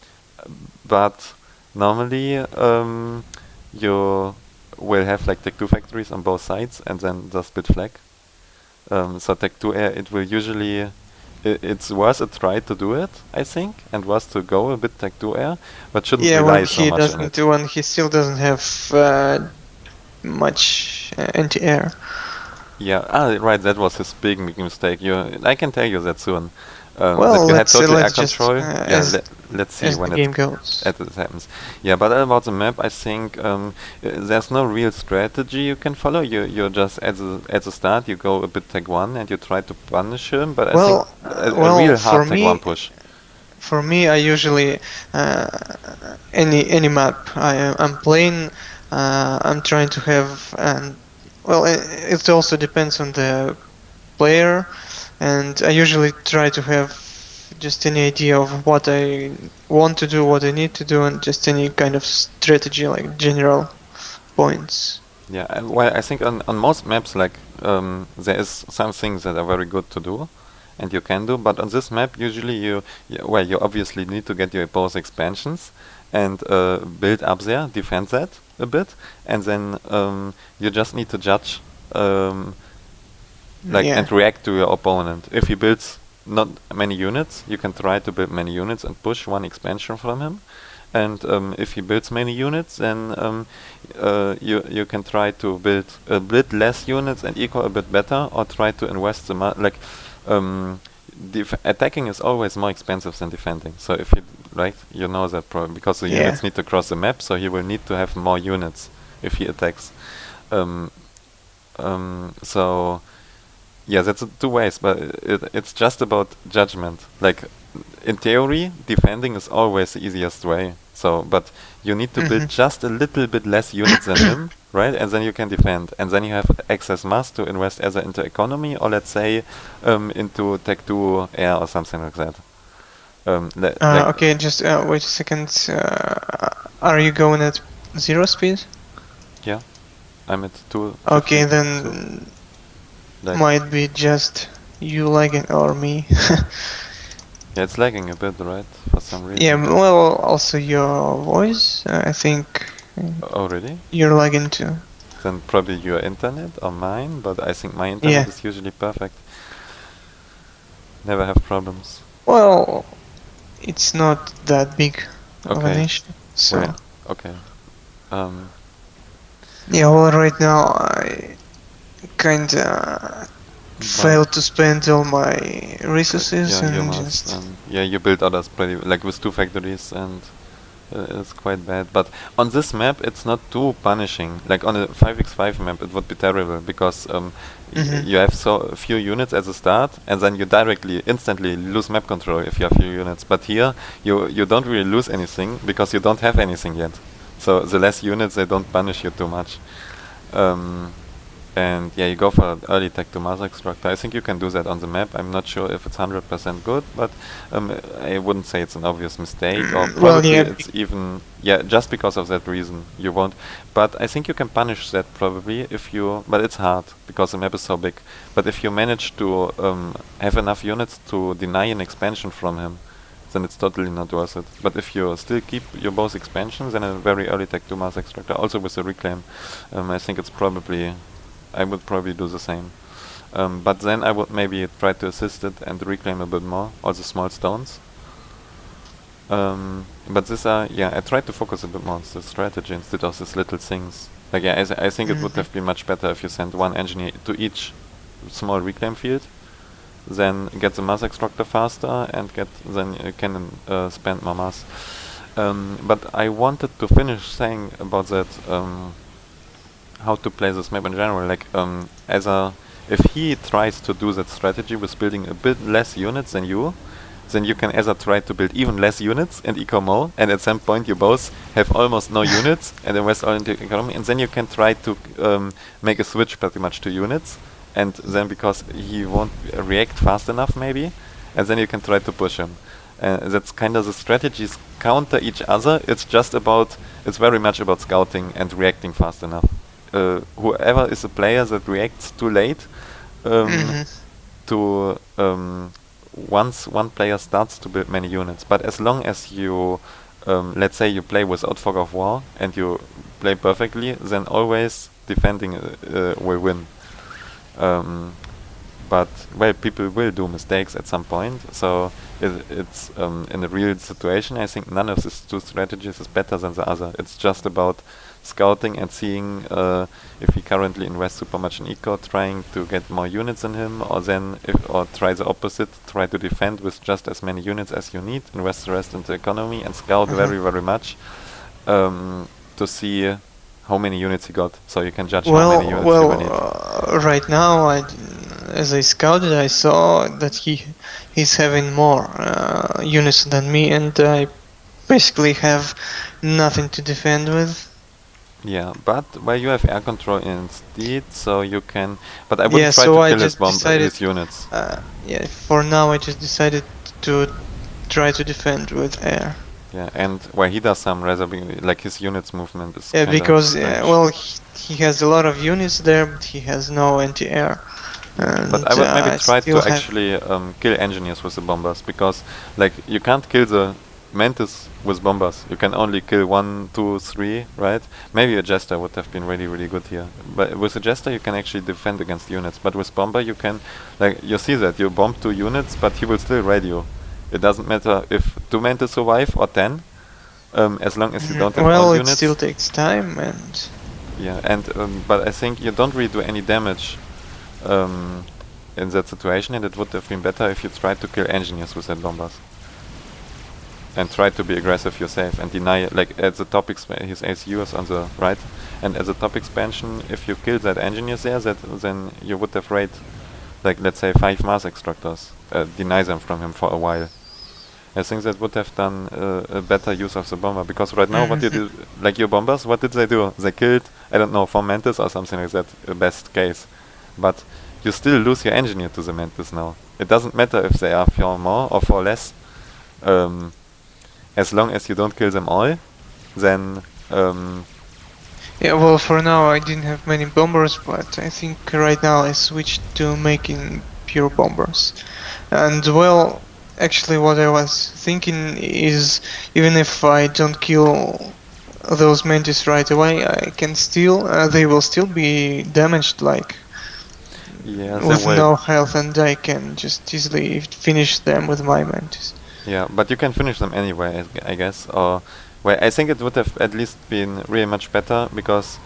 but normally you will have like Tech 2 factories on both sides and then the split flag. So Tech 2 air, it will usually, it's worth a try to do it, I think, and worth to go a bit Tech 2 air, but shouldn't Yeah, rely so much on it. when he still doesn't have much anti-air. Yeah, right, that was his big mistake. I can tell you that soon. That Well, you had total air let's just control. Yeah, let's see as the when game goes. it happens. Yeah, but about the map, I think there's no real strategy you can follow. You just at the start you go a bit tech 1 and you try to punish him. But I think a Well, real hard tech 1 push. for me, I usually any map I'm playing, I'm trying to have, and well, it also depends on the player, and I usually try to have just any idea of what I want to do, what I need to do, and just any kind of strategy, like general points. Yeah, well, I think on most maps, like there is some things that are very good to do, and you can do. But on this map, usually well, you obviously need to get your both expansions and build up there, defend that a bit, and then you just need to judge, like and react to your opponent. If he builds not many units, you can try to build many units and push one expansion from him. And if he builds many units, then you can try to build a bit less units and eco a bit better, or try to invest the um, attacking is always more expensive than defending. So if you you know that problem because the Yeah. units need to cross the map, so he will need to have more units if he attacks. Um, so yeah, that's two ways, but it's just about judgment. Like in theory, defending is always the easiest way. So, but you need to build just a little bit less units than him, right? And then you can defend, and then you have excess mass to invest either into economy or let's say into Tech 2 air or something like that. Okay, just wait a second. Are you going at 0 speed? Yeah, I'm at 2. Okay, 15, then like might be just you lagging or me. yeah, it's lagging a bit, right? For some reason. Yeah, well, also your voice. I think Oh, really? you're lagging too. Then probably your internet or mine, but I think my internet Yeah. is usually perfect. Never have problems. Well, it's not that big of an Okay. issue. So Wait, okay. yeah, well, right now I kinda failed to spend all my resources yeah, you and must. just Yeah, you build others pretty like with 2 factories, and it's quite bad. But on this map, it's not too punishing. Like on a 5x5 map, it would be terrible because you have so few units at the start, and then you instantly lose map control if you have few units. But here, you don't really lose anything because you don't have anything yet. So the less units, they don't punish you too much. And yeah, you go for early tech to mass extractor. I think you can do that on the map. I'm not sure if it's 100% good, but I wouldn't say it's an obvious mistake, or well, probably yeah, it's even, yeah, just because of that reason you won't. But I think you can punish that probably if you, but it's hard because the map is so big. But if you manage to have enough units to deny an expansion from him, then it's totally not worth it. But if you still keep your both expansions and a very early tech to mass extractor, also with the reclaim, I think it's probably, I would probably do the same. But then I would maybe try to assist it and reclaim a bit more, also small stones. But these are, yeah, I tried to focus a bit more on the strategy instead of these little things. Like, yeah, I think it would have been much better if you sent one engineer to each small reclaim field, then get the mass extractor faster and then you can spend more mass. But I wanted to finish saying about that, how to play this map in general. Like, if he tries to do that strategy with building a bit less units than you, then you can either try to build even less units and eco more, and at some point you both have almost no units and invest all into economy, and then you can try to make a switch pretty much to units, and then because he won't react fast enough maybe, and then you can try to push him. That's kind of the strategies counter each other. It's very much about scouting and reacting fast enough. Whoever is a player that reacts too late, to once one player starts to build many units. But as long as you, let's say you play without fog of war and you play perfectly, then always defending will win. But well, people will do mistakes at some point, so it's in a real situation. I think none of these two strategies is better than the other. It's just about scouting and seeing if he currently invests super much in eco, trying to get more units in him, or or try the opposite, try to defend with just as many units as you need, invest the rest into economy, and scout very, very much to see how many units he got, so you can judge how many units you will need. Right now, as I scouted, I saw that he's having more units than me, and I basically have nothing to defend with. Yeah, but you have air control instead, so you can. But I wouldn't Yeah, try so to I kill just decided, his units. Yeah, for now I just decided to try to defend with air. Yeah, and he does some rather big, like his units movement is. Yeah, because well, he has a lot of units there, but he has no anti-air. But I would maybe try to actually kill engineers with the bombers, because like you can't kill the Mantis with bombers. You can only kill 1, 2, 3, right? Maybe a Jester would have been really, really good here. But with a Jester you can actually defend against units. But with bomber you can, like, you see that you bomb 2 units, but he will still raid you. It doesn't matter if 2 Mantis survive or 10. as long as you don't have Well, all it units. still takes time, and Yeah, and but I think you don't really do any damage in that situation, and it would have been better if you tried to kill engineers with that bombers. And try to be aggressive yourself and deny, like at the top his ACU is on the right, and at the top expansion, if you kill that engineers there, then you would have raid, like let's say 5 Mars extractors, deny them from him for a while. I think that would have done a better use of the bomber, because right now what you do, like your bombers, what did they do? They killed, I don't know, 4 Mantis or something like that, best case. But you still lose your engineer to the Mantis now. It doesn't matter if they are 4 more or 4 less. As long as you don't kill them all, then yeah, well, for now I didn't have many bombers, but I think right now I switched to making pure bombers. And well, actually what I was thinking is, even if I don't kill those mantis right away, I can still, they will still be damaged, like, yeah, they with will. no health, and I can just easily finish them with my mantis. Yeah, but you can finish them anyway, I guess. Or, well, I think it would have at least been really much better because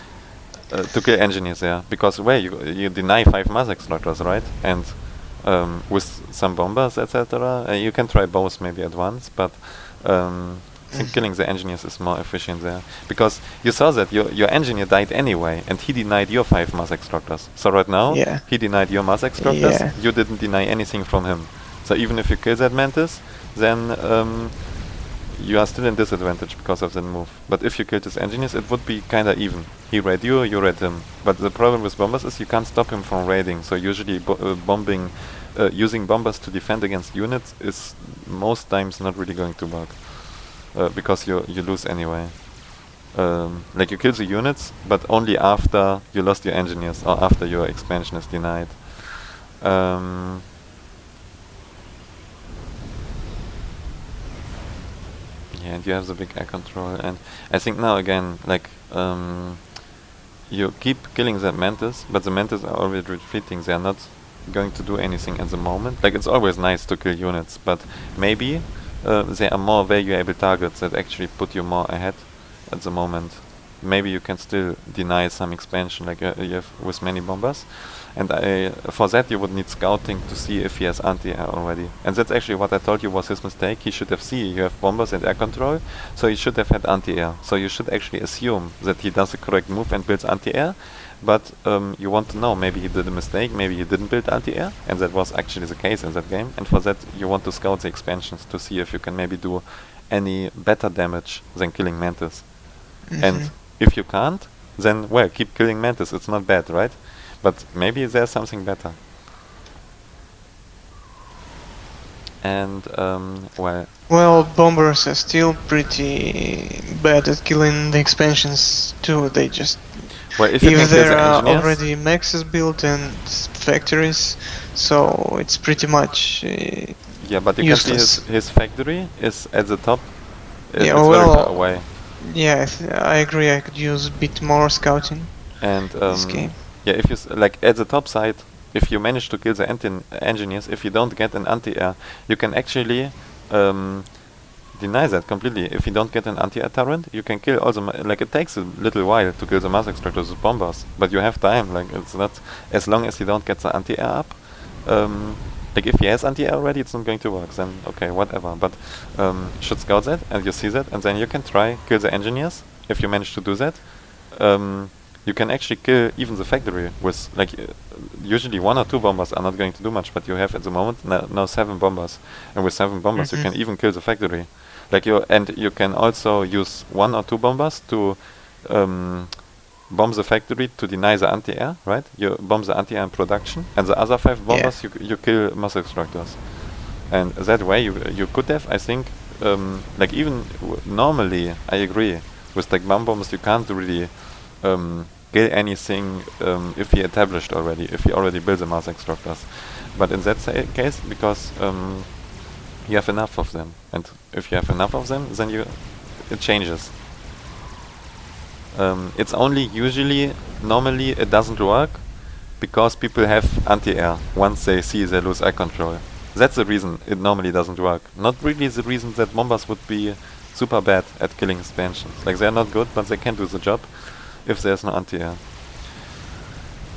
to kill engineers there, because well, you deny 5 mass extractors, right? And with some bombers, etc. You can try both maybe at once, but I think killing the engineers is more efficient there, because you saw that your engineer died anyway, and he denied your 5 mass extractors. So right now, Yeah. he denied your mass extractors. Yeah. You didn't deny anything from him. So even if you kill that mantis, then you are still in disadvantage because of that move. But if you killed his engineers, it would be kinda even. He raid you, you raid him. But the problem with bombers is you can't stop him from raiding. So usually bombing, using bombers to defend against units is most times not really going to work, because you lose anyway. Like you kill the units, but only after you lost your engineers or after your expansion is denied. Yeah, and you have the big air control, and I think now again, like, you keep killing that mantis, but the mantis are already retreating. They are not going to do anything at the moment. Like, it's always nice to kill units, but maybe there are more valuable targets that actually put you more ahead at the moment. Maybe you can still deny some expansion, like you have with many bombers. And for that you would need scouting to see if he has anti-air already. And that's actually what I told you was his mistake. He should have seen you have bombers and air control, so he should have had anti-air. So you should actually assume that he does the correct move and builds anti-air. But you want to know, maybe he did a mistake, maybe he didn't build anti-air, and that was actually the case in that game. And for that you want to scout the expansions to see if you can maybe do any better damage than killing Mantis. And if you can't, then well, keep killing Mantis, it's not bad, right? But maybe there's something better. And well, bombers are still pretty bad at killing the expansions too. They just, well, if you can if kill there the are engineers, already maxes built and factories, so it's pretty much yeah, but you useless. can see his factory is at the top. Yeah, It's very well, far away. Yeah, I agree. I could use a bit more scouting And this game. yeah, if you like at the top side, if you manage to kill the engineers, if you don't get an anti-air, you can actually deny that completely. If you don't get an anti-air turret, you can kill all the like it takes a little while to kill the mass extractors with bombers, but you have time. Like it's not as long as you don't get the anti-air up. Like if he has anti-air already, it's not going to work. Then okay, whatever. But you should scout that, and you see that, and then you can try kill the engineers. If you manage to do that, you can actually kill even the factory with like usually 1 or 2 bombers are not going to do much, but you have at the moment now 7 bombers, and with 7 bombers you can even kill the factory. Like you can also use 1 or 2 bombers to bomb the factory to deny the anti-air, right? You bomb the anti-air in production, and the other 5 bombers you kill mass extractors. And that way you could have, I think, like even normally I agree with like bomb bombs you can't really kill anything if he established already, if he already built the mass extractors. But in that case, because you have enough of them, and if you have enough of them, then it changes. It's only usually, normally it doesn't work because people have anti-air once they see they lose air control. That's the reason it normally doesn't work. Not really the reason that bombers would be super bad at killing expansions. Like, they're not good, but they can do the job if there's no anti-air.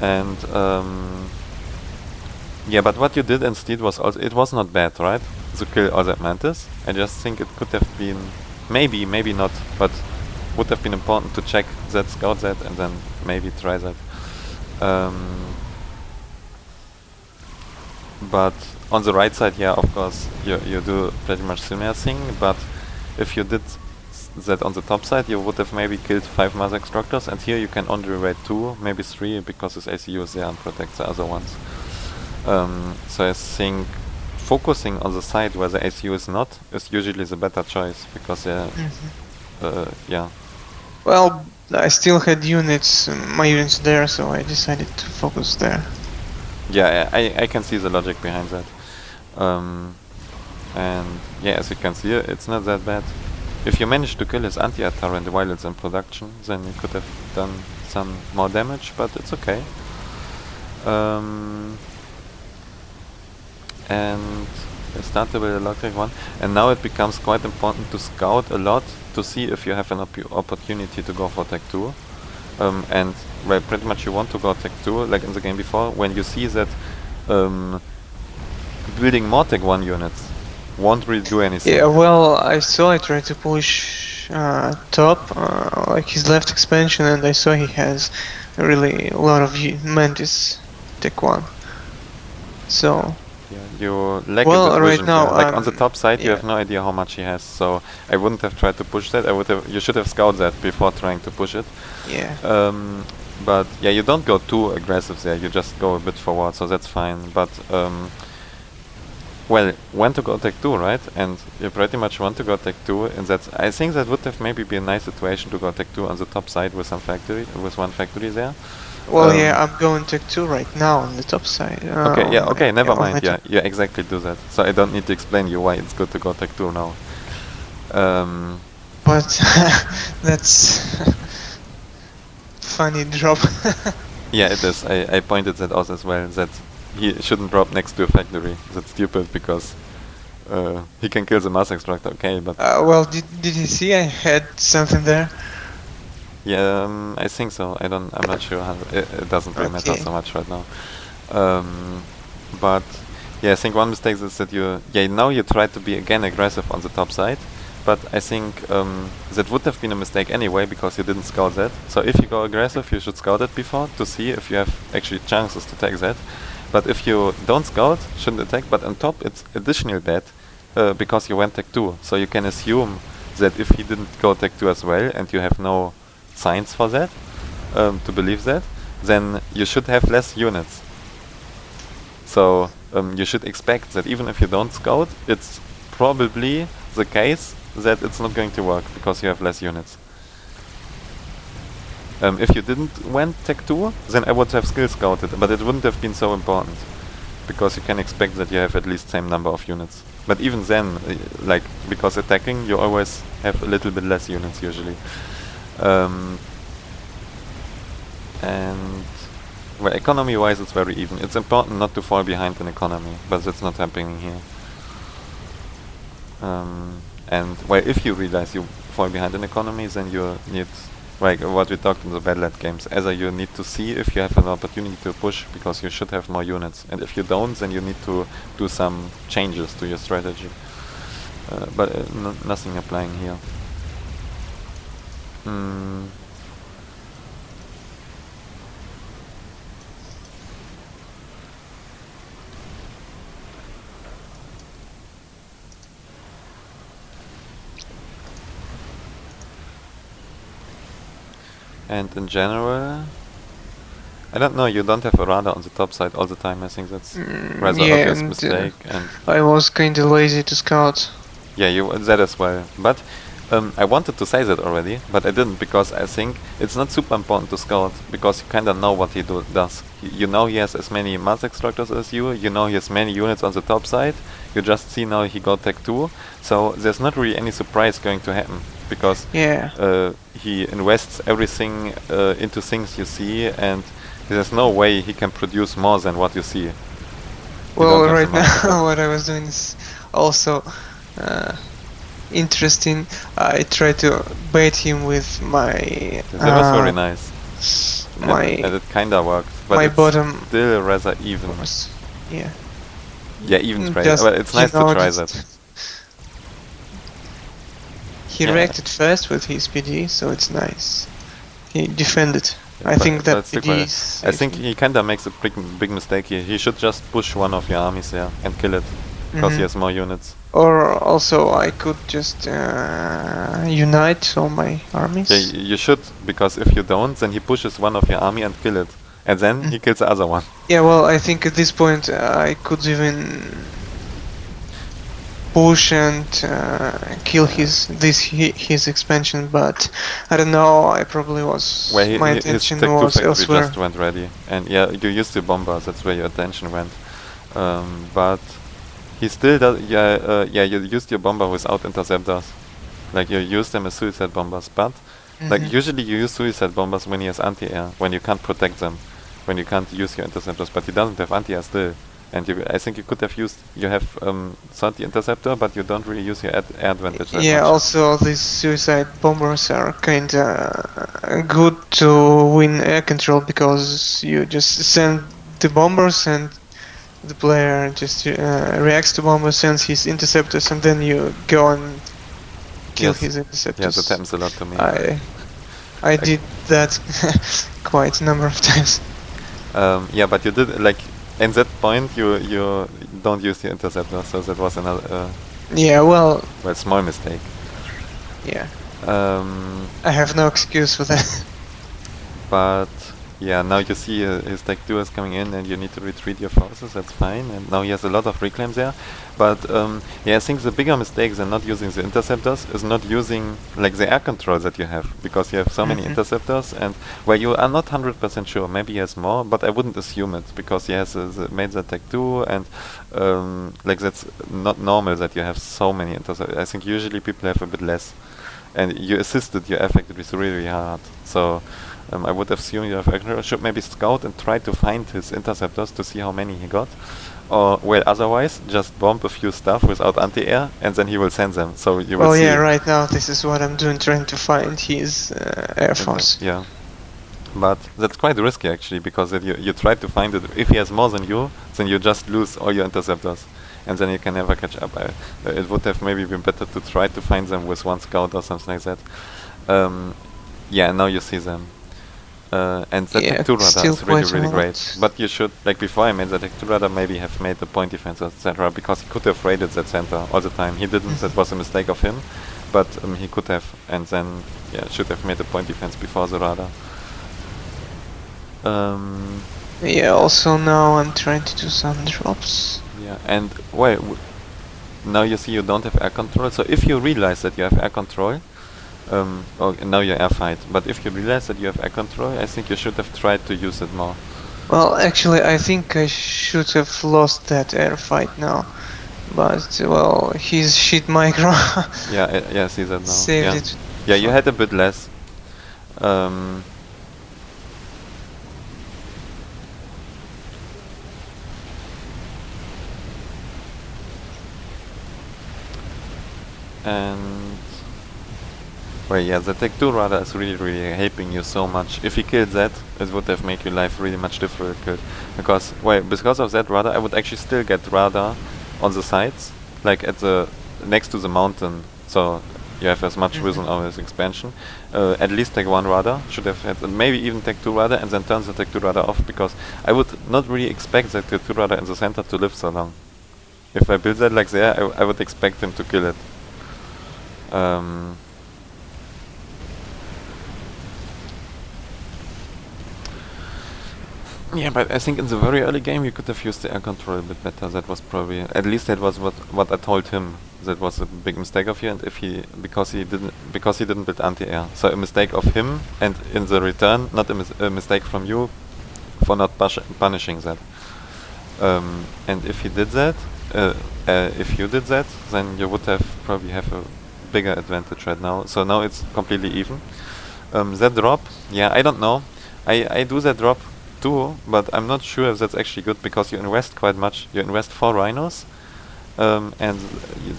And yeah, but what you did instead was also, it was not bad, right? To kill all that mantis. I just think it could have been, maybe not, but would have been important to check that, scout that, and then maybe try that. But on the right side, yeah, of course, you do pretty much similar thing, but if you did that on the top side, you would have maybe killed 5 mass extractors, and here you can only raid 2, maybe 3, because this ACU is there and protects the other ones. So I think focusing on the side where the ACU is not is usually the better choice, because yeah. Well, I still had units, my units there, so I decided to focus there. Yeah, I can see the logic behind that. And yeah, as you can see, it's not that bad. If you manage to kill his anti-air turret while it's in production, then you could have done some more damage, but it's okay. And I started with a logic one, and now it becomes quite important to scout a lot to see if you have an opportunity to go for Tech 2. And well, pretty much you want to go Tech 2, like in the game before, when you see that building more Tech 1 units won't really do anything. Yeah, well, I tried to push top, like his left expansion, and I saw he has really a lot of mantis Tech 1. So... yeah, you lack well, a bit right vision now, here. Like on the top side, you yeah. have no idea how much he has, so I wouldn't have tried to push that. You should have scouted that before trying to push it. Yeah. But yeah, you don't go too aggressive there. You just go a bit forward, so that's fine. But well, when to go Tech 2, right? And you pretty much want to go Tech 2, and that's, I think that would have maybe been a nice situation to go Tech 2 on the top side with one factory there. Well, yeah, I'm going Tech 2 right now on the top side. Okay, yeah, okay, never mind. Yeah, Yeah, exactly, do that. So I don't need to explain you why it's good to go Tech 2 now. But that's funny drop. Yeah, it is. I pointed that out as well, that he shouldn't drop next to a factory. That's stupid, because he can kill the mass extractor, okay, but... well, did you see I had something there? Yeah, I think so. I'm not sure how... It doesn't really matter so much right now. But yeah, I think one mistake is that now you try to be again aggressive on the top side, but I think that would have been a mistake anyway, because you didn't scout that. So if you go aggressive, you should scout it before to see if you have actually chances to take that. But if you don't scout, shouldn't attack, but on top it's additional bad, because you went Tech 2. So you can assume that if he didn't go Tech 2 as well, and you have no signs for that, to believe that, then you should have less units. So you should expect that even if you don't scout, it's probably the case that it's not going to work, because you have less units. If you didn't went Tech 2, then I would have skill scouted, but it wouldn't have been so important, because you can expect that you have at least same number of units. But even then, like, because attacking, you always have a little bit less units usually. And well, economy-wise, it's very even. It's important not to fall behind in economy, but that's not happening here. And well, if you realize you fall behind in economy, then you need, like what we talked in the Battle Net games, either you need to see if you have an opportunity to push, because you should have more units, and if you don't, then you need to do some changes to your strategy. But nothing applying here. And in general, I don't know, you don't have a radar on the top side all the time. I think that's rather obvious mistake. And I was kinda lazy to scout. yeah, that as well. But I wanted to say that already, but I didn't, because I think it's not super important to scout, because you kinda know what he does. You know he has as many mass extractors as you know he has many units on the top side, you just see now he got Tech 2, so there's not really any surprise going to happen, because he invests everything into things you see, and there's no way he can produce more than what you see. Well, right now what I was doing is also interesting. I tried to bait him with my That was very nice. And my it kinda worked, but my it's bottom still rather even. course. Yeah. Yeah, even try. Just But it's nice to try that. He Yeah. reacted fast with his PD, so it's nice. He defended. Yeah, I think that but still PD quite- is I think he kinda makes a big mistake here. He should just push one of your armies there and kill it, because he has more units. Or also I could just unite all my armies. Yeah, you should, because if you don't, then he pushes one of your army and kill it, and then he kills the other one. Yeah, well, I think at this point I could even push and kill his expansion, but I don't know. I probably was Where my his attention Tech 2 was factory elsewhere. just went ready, and yeah, you used the bomber. That's where your attention went. But he still does. Yeah, you used your bomber without interceptors. Like you use them as suicide bombers, but like usually you use suicide bombers when he has anti-air, when you can't protect them, when you can't use your interceptors. But he doesn't have anti-air still, and I think you could have used. You have 30 interceptor, but you don't really use your air advantage that Yeah, much. also these suicide bombers are kinda good to win air control because you just send the bombers and the player just reacts to bombers, sends his interceptors, and then you go and kill Yes. his interceptors. Yeah, that happens a lot to me. I did that quite a number of times. Yeah, but you did like in that point you don't use the interceptor, so that was another Yeah, well, small mistake. yeah. I have no excuse for that. But yeah, now you see his Tech 2 is coming in and you need to retreat your forces, that's fine. And now he has a lot of reclaims there. But yeah, I think the bigger mistake than not using the interceptors is not using like the air control that you have, because you have so many interceptors and where you are not 100% sure, maybe he has more, but I wouldn't assume it because he has made the Tech 2 and like that's not normal that you have so many interceptors. I think usually people have a bit less. And you assisted your effect with really hard. So I would assume you have actually should maybe scout and try to find his interceptors to see how many he got. Or well, otherwise just bomb a few stuff without anti-air, and then he will send them. So you will see. Oh yeah, right now this is what I'm doing, trying to find his air force. Yeah, but that's quite risky actually, because if you try to find it, if he has more than you, then you just lose all your interceptors, and then you can never catch up. It would have maybe been better to try to find them with one scout or something like that. Yeah, now you see them. And the Yeah, Tech 2 radar still is really, quite a really lot. great. But you should, like before I made the Tech 2 radar, maybe have made the point defense, etc. Because he could have raided that center all the time. He didn't, that was a mistake of him. But he could have, and then, yeah, should have made the point defense before the radar. Yeah, also now I'm trying to do some drops. Yeah, and well, now you see you don't have air control. So if you realize that you have air control, now you air fight. But if you realize that you have air control, I think you should have tried to use it more. Well, actually, I think I should have lost that air fight now. But, well, his shit micro Yeah, I see that now. saved Yeah. it. Yeah, you had a bit less. And well, yeah, the Tech 2 radar is really, really helping you so much. If he killed that, it would have made your life really much difficult. Because, well, because of that radar, I would actually still get radar on the sides, like at the next to the mountain. So you have as much vision on his expansion. At least Tech 1 radar should have had, maybe even Tech 2 radar, and then turn the Tech 2 radar off, because I would not really expect the Tech 2 radar in the center to live so long. If I build that like there, I would expect him to kill it. Yeah, but I think in the very early game you could have used the air control a bit better. That was probably, at least that was what I told him. That was a big mistake of you, and if he because he didn't build anti-air, so a mistake of him, and in the return, not a mistake from you for not punishing that. And if he did that, if you did that, then you would have probably have a bigger advantage right now. So now it's completely even. That drop, yeah, I don't know. I do that drop too, but I'm not sure if that's actually good, because you invest quite much. You invest 4 rhinos, and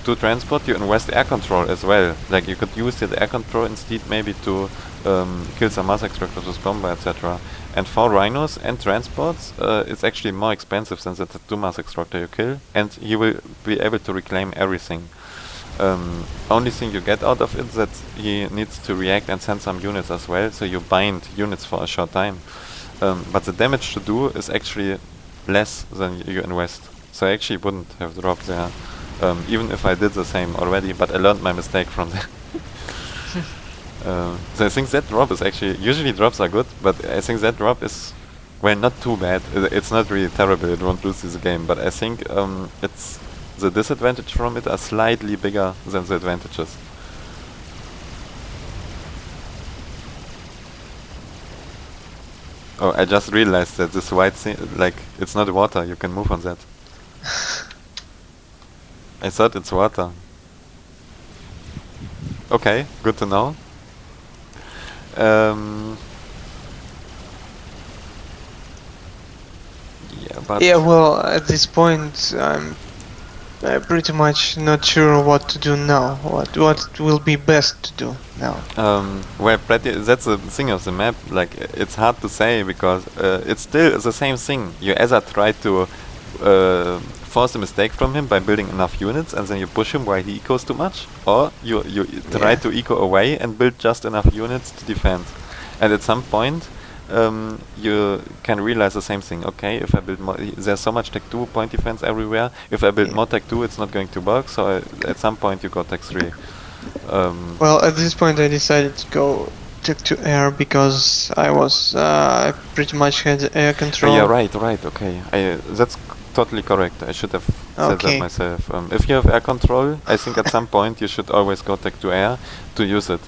to transport you invest air control as well. Like you could use the air control instead maybe to kill some mass extractors with bomber, etc. And for rhinos and transports, it's actually more expensive than the tattoo mass extractor you kill, and you will be able to reclaim everything. Only thing you get out of it is that he needs to react and send some units as well, so you bind units for a short time. But the damage to do is actually less than you invest. So I actually wouldn't have dropped there, even if I did the same already, but I learned my mistake from there. So I think that drop is actually, usually drops are good, but I think that drop is, well, not too bad. It's not really terrible, it won't lose this game, but I think it's the disadvantage from it are slightly bigger than the advantages. Oh, I just realized that this white thing, like, it's not water, you can move on that. I thought it's water. Okay, good to know. Yeah, but... Yeah, well, at this point, I'm pretty much not sure what to do now. What will be best to do now? Well, that's the thing of the map. Like, it's hard to say because it's still the same thing. You either try to force a mistake from him by building enough units, and then you push him while he ecos too much, or you try to eco away and build just enough units to defend. And at some point, you can realize the same thing. Okay, if I build more, there's so much Tech 2 point defense everywhere. If I build more Tech 2, it's not going to work. So at some point, you go Tech 3. Well, at this point, I decided to go Tech 2 air because I was pretty much had air control. Yeah, right. Okay, that's totally correct. I should have said that myself. If you have air control, I think at some point you should always go Tech 2 air to use it.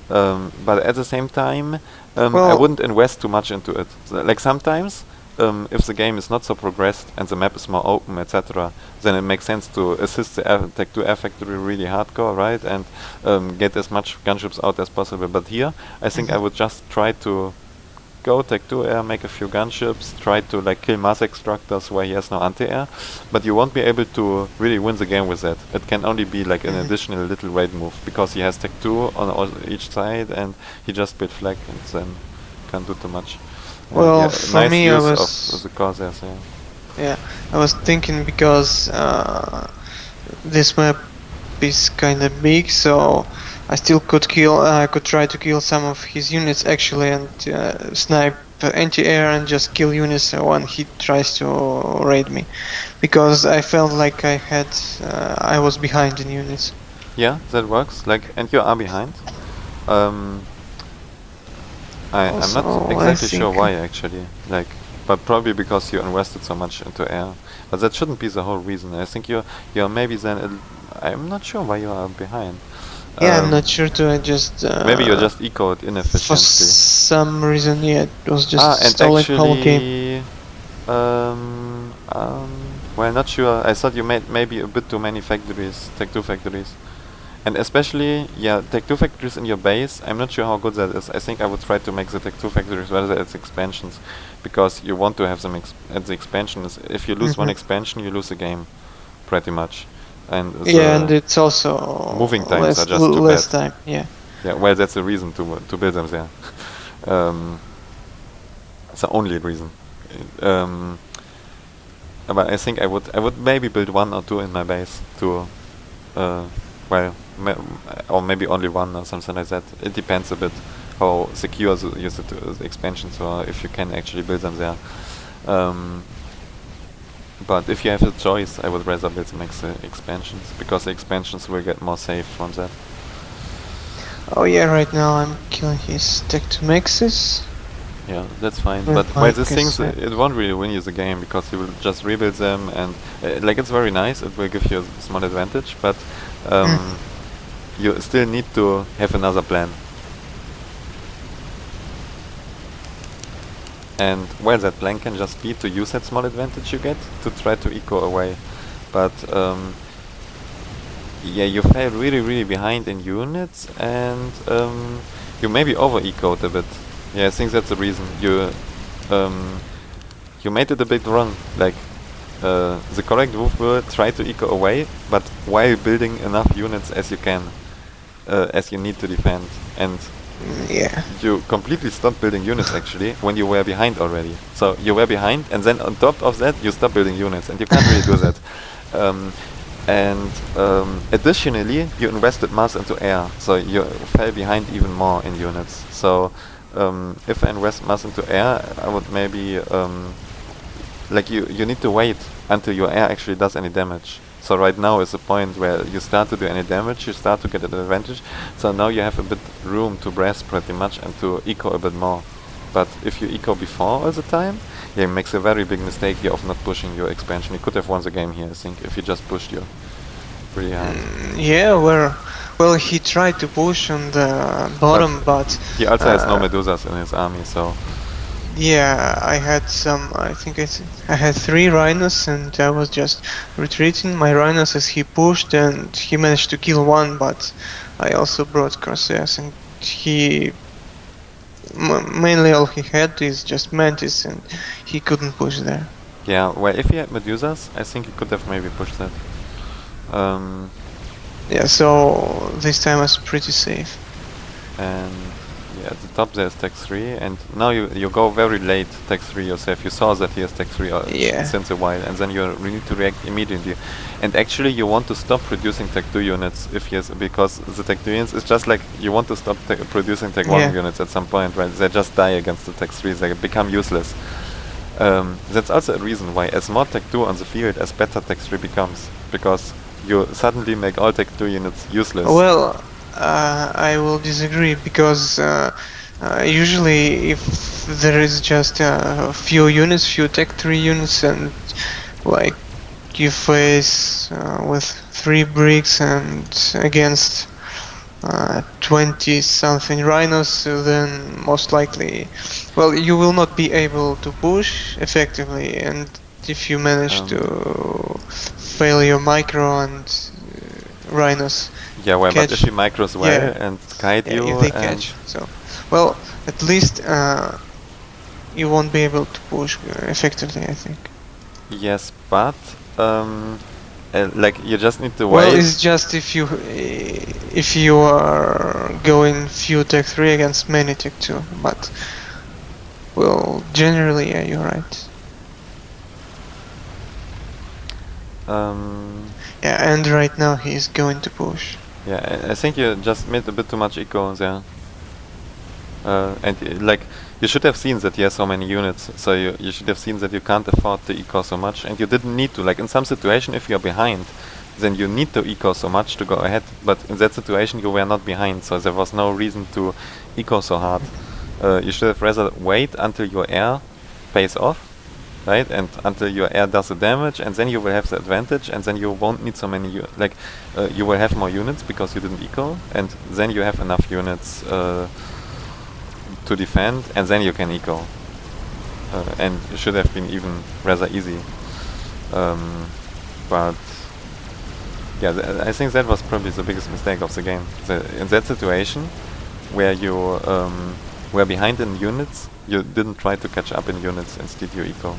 But at the same time, I wouldn't invest too much into it. So, like sometimes, if the game is not so progressed and the map is more open, etc., then it makes sense to assist the Tech 2 Air Factory really hardcore, right? And get as much gunships out as possible. But here, I think I would just try to go Tech 2 Air, make a few gunships, try to like kill mass extractors where he has no anti-air, but you won't be able to really win the game with that. It can only be like an additional little raid move, because he has Tech 2 on each side and he just built flag and then can't do too much. Well, yeah, for nice me, use I was of the Corsairs, yeah. Yeah, I was thinking because this map is kind of big, so I still could kill. I could try to kill some of his units actually, and snipe anti-air and just kill units when he tries to raid me, because I felt like I was behind in units. Yeah, that works. Like, and you are behind. I'm not exactly sure why actually. Like, but probably because you invested so much into air. But that shouldn't be the whole reason. I think you're maybe then. I'm not sure why you are behind. Yeah, I'm not sure too. I just maybe you just ecoed inefficiently. For some reason, yeah, it was just and stalling actually, whole game. Well, not sure. I thought you made maybe a bit too many factories, Tech 2 factories. And especially, yeah, Tech 2 factories in your base, I'm not sure how good that is. I think I would try to make the Tech 2 factories rather as expansions, because you want to have them at the expansions. If you lose one expansion, you lose the game, pretty much. And yeah, and it's also moving times are just too less bad. time. Yeah. Yeah, well, that's the reason to build them there. It's the only reason. But I think I would maybe build 1 or 2 in my base to, well, or maybe only 1 or something like that. It depends a bit how secure the expansions are, if you can actually build them there. But if you have the choice, I would rather build some expansions, because the expansions will get more safe from that. Oh yeah, right now I'm killing his Tech 2 maxes. Yeah, that's fine. But by these things, it won't really win you the game, because you will just rebuild them, and like, it's very nice. It will give you a small advantage, but you still need to have another plan. And well, that plan can just be to use that small advantage you get to try to eco away. But yeah, you fell really behind in units, and you maybe over-ecoed a bit. Yeah, I think that's the reason. You made it a bit wrong. Like, the correct move will try to eco away, but while building enough units as you can, as you need to defend. And Yeah. you completely stopped building units actually when you were behind already. So you were behind, and then on top of that you stop building units, and you can't really do that. Additionally, you invested mass into air, so you fell behind even more in units. So if I invest mass into air, I would maybe like you need to wait until your air actually does any damage. So right now is the point where you start to do any damage, you start to get an advantage. So now you have a bit room to brass pretty much and to eco a bit more. But if you eco before all the time, yeah, it makes a very big mistake here of not pushing your expansion. You could have won the game here, I think, if you just pushed you really hard. Yeah, well, he tried to push on the bottom, but he also has no Medusas in his army, so yeah, I had some. I think I had 3 rhinos, and I was just retreating my rhinos as he pushed, and he managed to kill one. But I also brought crosshairs, and he mainly all he had is just mantis, and he couldn't push there. yeah. Well, if he had Medusas, I think he could have maybe pushed that. Yeah, so this time I was pretty safe. And yeah, at the top there's tech 3, and now you go very late tech 3 yourself. You saw that he has tech 3 Yeah. since a while, and then you need to react immediately. And actually you want to stop producing tech 2 units if he has, because the tech 2 units is just like you want to stop producing tech 1 units at some point, right? They just die against the tech 3s, they become useless. That's also a reason why as more tech 2 on the field, as better tech 3 becomes, because you suddenly make all tech 2 units useless. Well, I will disagree, because usually if there is just a few units, few tech 3 units, and like you face with 3 bricks and against 20 something rhinos, then most likely, well, you will not be able to push effectively, and if you manage to fail your micro and rhinos. Yeah, well, but if he micros well and guide you, if they catch, so well, at least you won't be able to push effectively, I think. Yes, but like you just need to wait. Well, it's just if you are going few tech 3 against many tech 2, but well, generally, yeah, you're right. Yeah, and right now he's going to push. Yeah, I think you just made a bit too much eco there. And like you should have seen that he has so many units, so you should have seen that you can't afford to eco so much, and you didn't need to. Like in some situation, if you're behind, then you need to eco so much to go ahead. But in that situation, you were not behind, so there was no reason to eco so hard. You should have rather wait until your air pays off, right? And until your air does the damage, and then you will have the advantage, and then you won't need so many you will have more units because you didn't eco, and then you have enough units to defend, and then you can eco. And it should have been even rather easy. But yeah, I think that was probably the biggest mistake of the game. In that situation, where you were behind in units, you didn't try to catch up in units, instead you eco.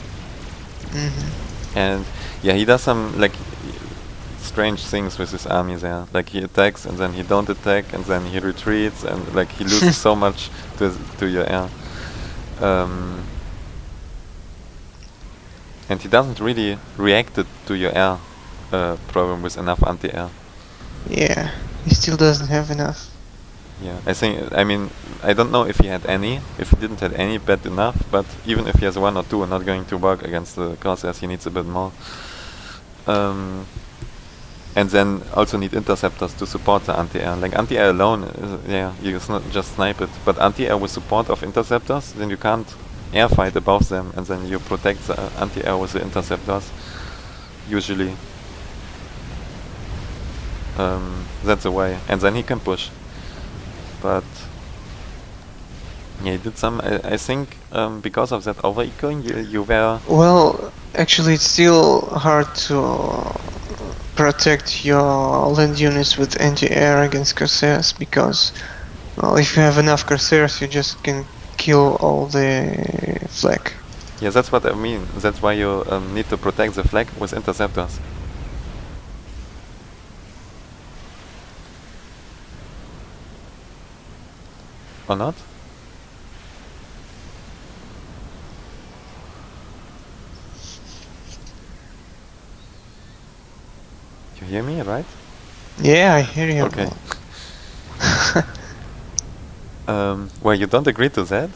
And yeah, he does some like strange things with his army there. Like he attacks and then he don't attack, and then he retreats, and like he loses so much to your air. And he doesn't really react to your air problem with enough anti-air. Yeah, he still doesn't have enough. Yeah, I mean, I don't know if he had any. If he didn't have any, bad enough. But even if he has 1 or 2, not going to work against the crosshairs, he needs a bit more. And then also need interceptors to support the anti-air. Like anti-air alone, you just snipe it. But anti-air with support of interceptors, then you can't air fight above them, and then you protect the anti-air with the interceptors. Usually, that's the way. And then he can push. But yeah, he did some. I think because of that over-ecoing, you were. Well, actually, it's still hard to protect your land units with anti-air against crosshairs, because, well, if you have enough crosshairs, you just can kill all the flak. Yeah, that's what I mean. That's why you need to protect the flag with interceptors. Or not? You hear me, right? Yeah, I hear you. Okay. Well, you don't agree to that?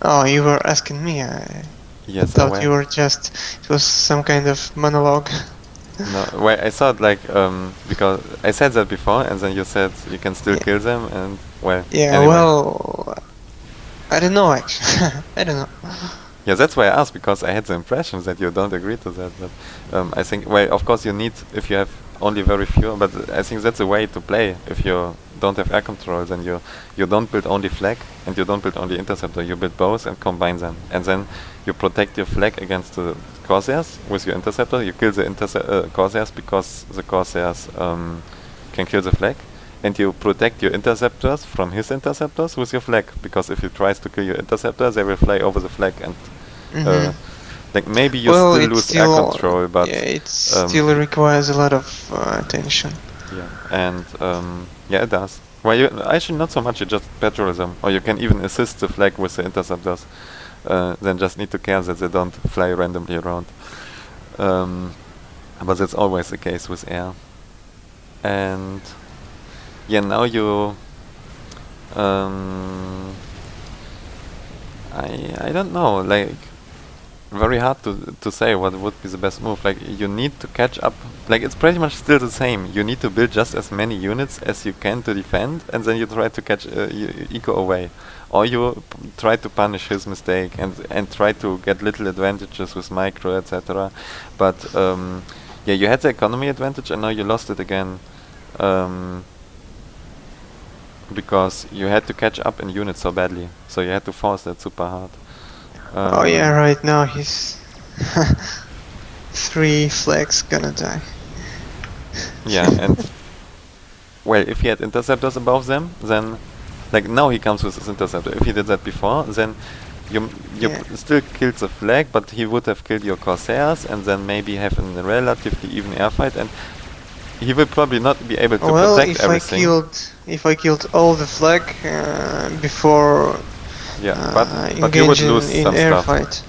Oh, you were asking me. I Yes, I thought will. you were just. It was some kind of monologue. No, well, I thought like because I said that before, and then you said you can still Yeah, kill them, and well, yeah, anyway. well, I don't know actually. I don't know. Yeah, that's why I asked, because I had the impression that you don't agree to that. But I think, well, of course you need, if you have only very few, but I think that's a way to play. If you don't have air control, then you don't build only flag and you don't build only interceptor. You build both and combine them, and then you protect your flag against the corsairs with your interceptor. You kill the corsairs because the corsairs can kill the flag. And you protect your interceptors from his interceptors with your flag, because if he tries to kill your interceptor, they will fly over the flag, and uh, Mm-hmm. like maybe you Well, still it lose air still, control, yeah, but it still requires a lot of attention. yeah, and yeah, it does. Well, you actually not so much. You just patrol them, or you can even assist the flag with the interceptors. Then just need to care that they don't fly randomly around. Um, but that's always the case with air. And yeah, now you. Um, I don't know. Like, very hard to say what would be the best move. Like, you need to catch up. Like, it's pretty much still the same. You need to build just as many units as you can to defend, and then you try to catch eco away, or you try to punish his mistake and try to get little advantages with micro, etc. But yeah, you had the economy advantage, and now you lost it again. Um, because you had to catch up in units so badly, so you had to force that super hard. Oh yeah, Um, right now he's 3 flags gonna die. yeah, and well, if he had interceptors above them, then like now he comes with his interceptor. If he did that before, then you Yeah. still killed the flag, but he would have killed your corsairs, and then maybe have a relatively even airfight, and he will probably not be able to Well, protect everything. if I killed all the flag before Yeah, but you would lose engaging in some stuff. air fight.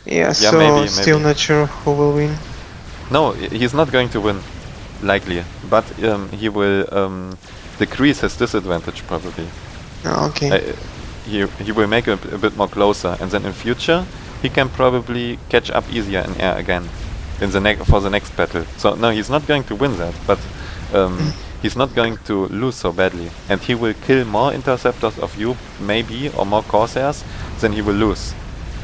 Yeah, Yeah, so still maybe. not sure who will win. No, he's not going to win, likely, but he will decrease his disadvantage probably. Oh, okay. Uh, he will make it a bit more closer, and then in future he can probably catch up easier in air again in the for the next battle. So no, he's not going to win that, but he's not going to lose so badly, and he will kill more interceptors of you maybe, or more corsairs, than he will lose,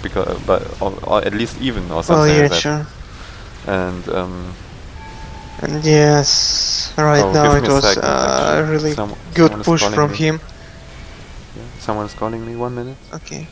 because or at least even or Well, something yeah, like that. sure. And And yes, right oh, now give it me a was second. Actually, a really someone good is push calling from me. him. Yeah, someone is calling me. 1 minute. Okay.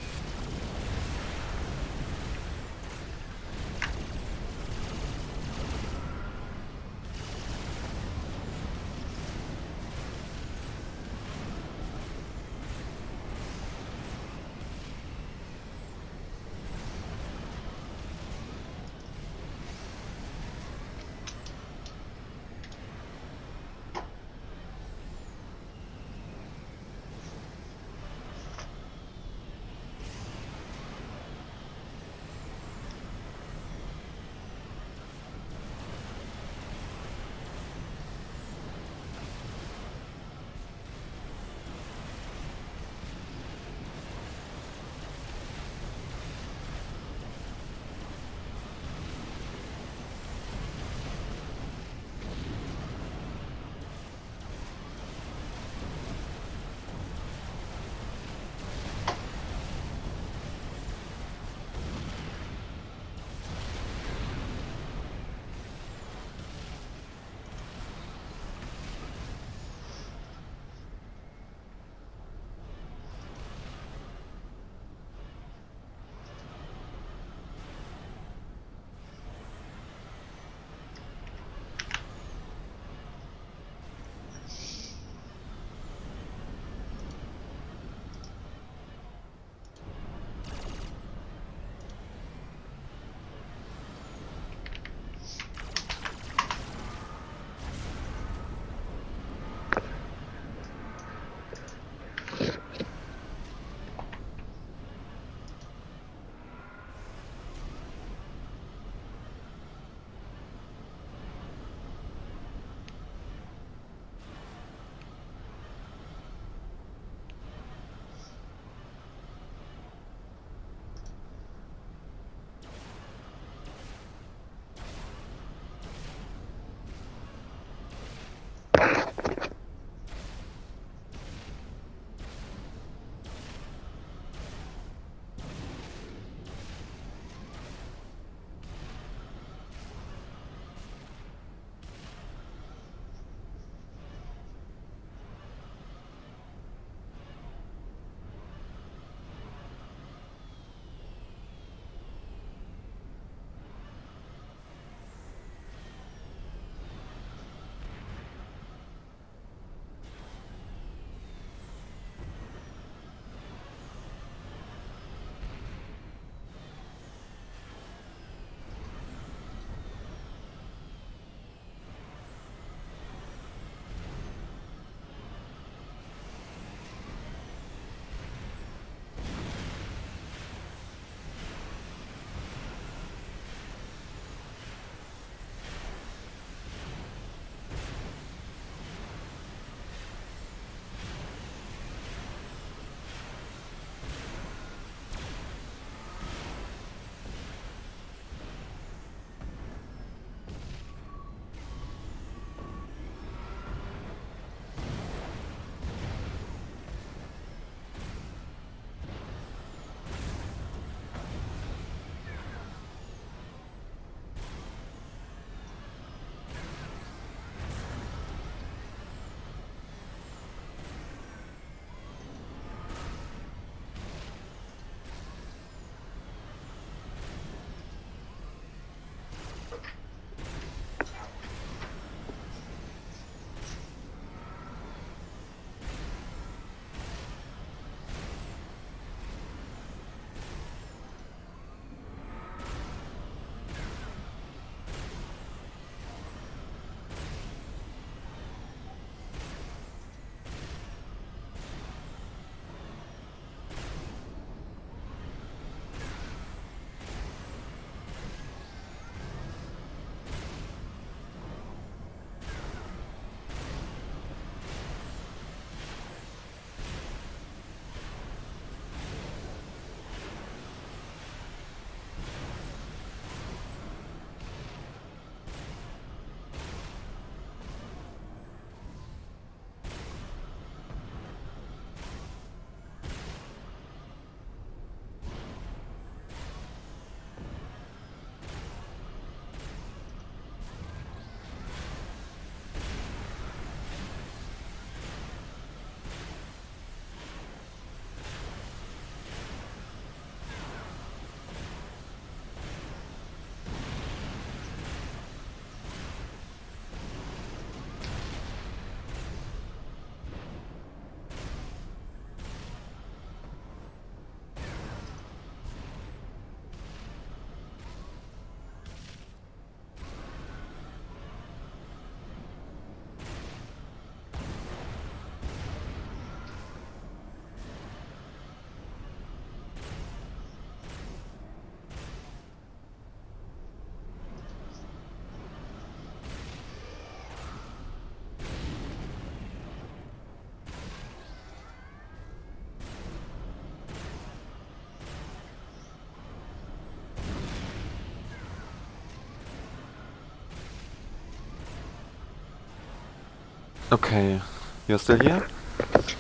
Okay, you're still here?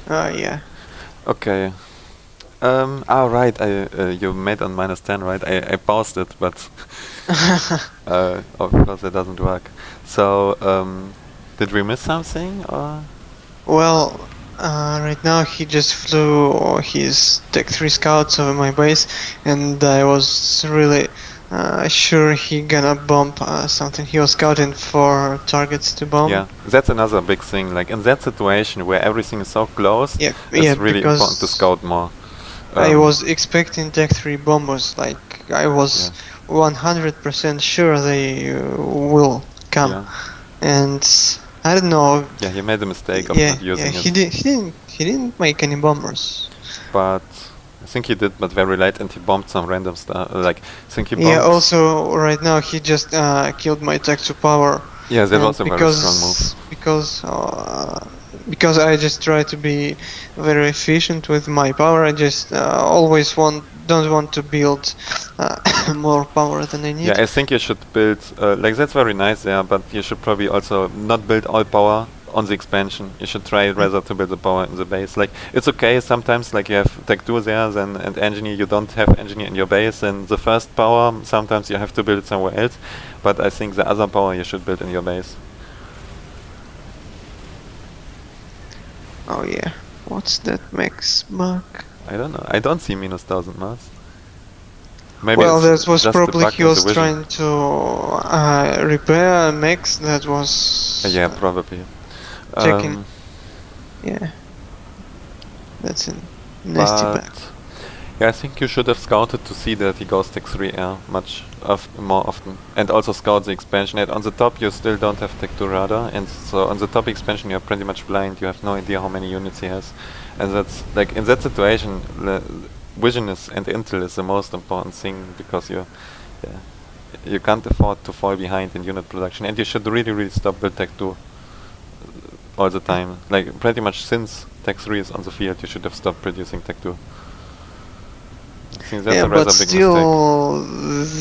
Yeah. Okay. Right. You made on -10, right? I paused it, but of course it doesn't work. So, did we miss something, or? Well, right now he just flew his Tech 3 scouts over my base, and I was really sure he gonna bomb something. He was scouting for targets to bomb. Yeah, that's another big thing. Like in that situation where everything is so close, Yeah, it's really important to because scout more. I was expecting Tech 3 bombers. Like I was Yeah, 100% sure they will come, yeah, and I don't know. yeah. He made the mistake of Yeah, not yeah, using he his, did. He didn't make any bombers. but I think he did, but very late, and he bombed some random stuff. Like I think he Yeah. bombed. Also, right now he just killed my tech to power, Yeah, that and was a very strong move. because I just try to be very efficient with my power. I just always don't want to build more power than I Yeah, need. I think you should build, like that's very nice, yeah, but you should probably also not build all power on the expansion. You should try rather to build the power in the base. Like, it's okay sometimes, like you have Tech 2 there, then, and engineer, you don't have engineer in your base, and the first power, sometimes you have to build it somewhere else, but I think the other power you should build in your base. Oh yeah, what's that max bug? I don't know, I don't see -1000 mass. Maybe Well, it's that was just the probably bug he in the was vision. trying to repair a max that was Yeah, probably. checking. Um, Yeah, that's a nasty but bug. yeah, I think you should have scouted to see that he goes Tech 3 air much more often, and also scout the expansion. And on the top, you still don't have Tech 2 radar, and so on the top expansion, you're pretty much blind. You have no idea how many units he has, and that's like in that situation, vision is and intel is the most important thing because yeah, you can't afford to fall behind in unit production, and you should really stop build Tech 2 all the time. Like pretty much since Tech 3 is on the field, you should have stopped producing Tech 2. I think that's Yeah, a rather but big mistake. still,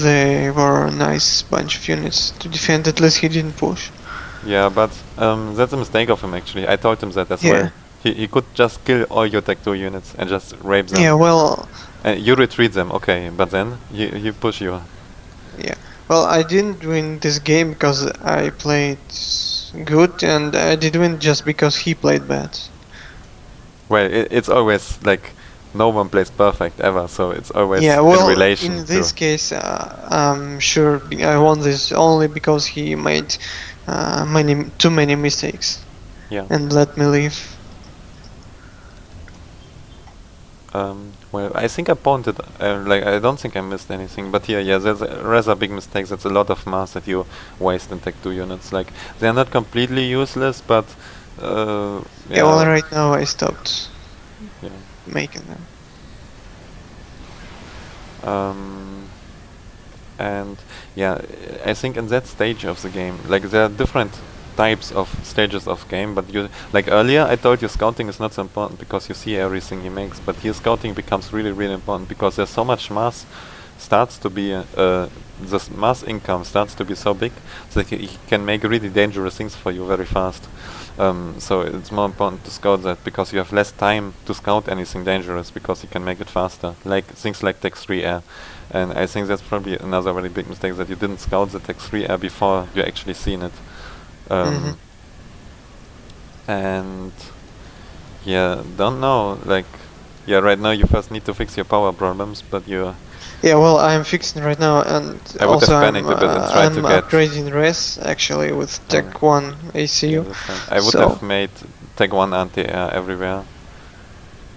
they were a nice bunch of units to defend. At least he didn't push. Yeah, but that's a mistake of him actually. I told him that as Yeah. well. He could just kill all your Tech 2 units and just rape them. Yeah, well, You retreat them, okay, but then you push you. yeah. Well, I didn't win this game because I played good, and I did win just because he played bad. Well, it's always like no one plays perfect ever, so it's always Yeah, in well, relation in this to. case, I'm sure I won this only because he made too many mistakes Yeah. and let me leave. Well, I think I pointed, like, I don't think I missed anything, but yeah, there's a rather big mistake. That's a lot of mass that you waste in Tech 2 units. Like, they're not completely useless, but, Yeah, well, right now I stopped yeah. making them. And yeah, I think in that stage of the game, like, there are different types of stages of game, but you, like earlier I told you scouting is not so important because you see everything he makes, but here scouting becomes really important because there's so much mass starts to be this mass income starts to be so big that he can make really dangerous things for you very fast. So it's more important to scout that because you have less time to scout anything dangerous because you can make it faster, like things like Tech 3 air. And I think that's probably another very big mistake, that you didn't scout the Tech 3 air before you actually seen it. And yeah, don't know, like, yeah, right now you first need to fix your power problems, but you... Yeah, well, I'm fixing right now, and I would also have panicked a bit and tried I'm to get... upgrading res actually with Tech 1 ACU. Yeah, I would have made Tech 1 anti-air everywhere.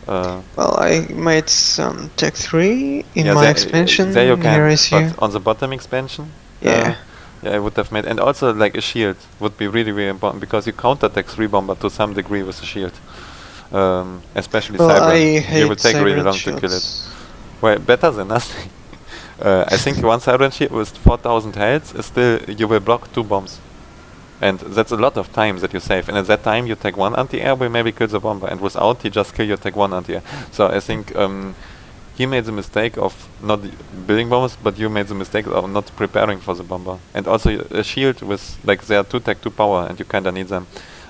Well, I made some Tech 3 in yeah, my expansion there you near can, ACU. but on the bottom expansion, Yeah. yeah, I would have made, and also like a shield would be really important because you counter Tech 3 bomber to some degree with a shield. Especially Well, I Cybran. hate You will take really Cybran long to kill it. shields. Well, better than nothing. I think one Cybran shield with 4000 health is still, you will block 2 bombs. And that's a lot of time that you save. And at that time you take 1 anti-air, will maybe kill the bomber. And without, he just kill your Tech 1 anti-air. So I think he made the mistake of not building bombers, but you made the mistake of not preparing for the bomber. And also a shield with, like, there are 2 Tech 2 power and you kinda need them.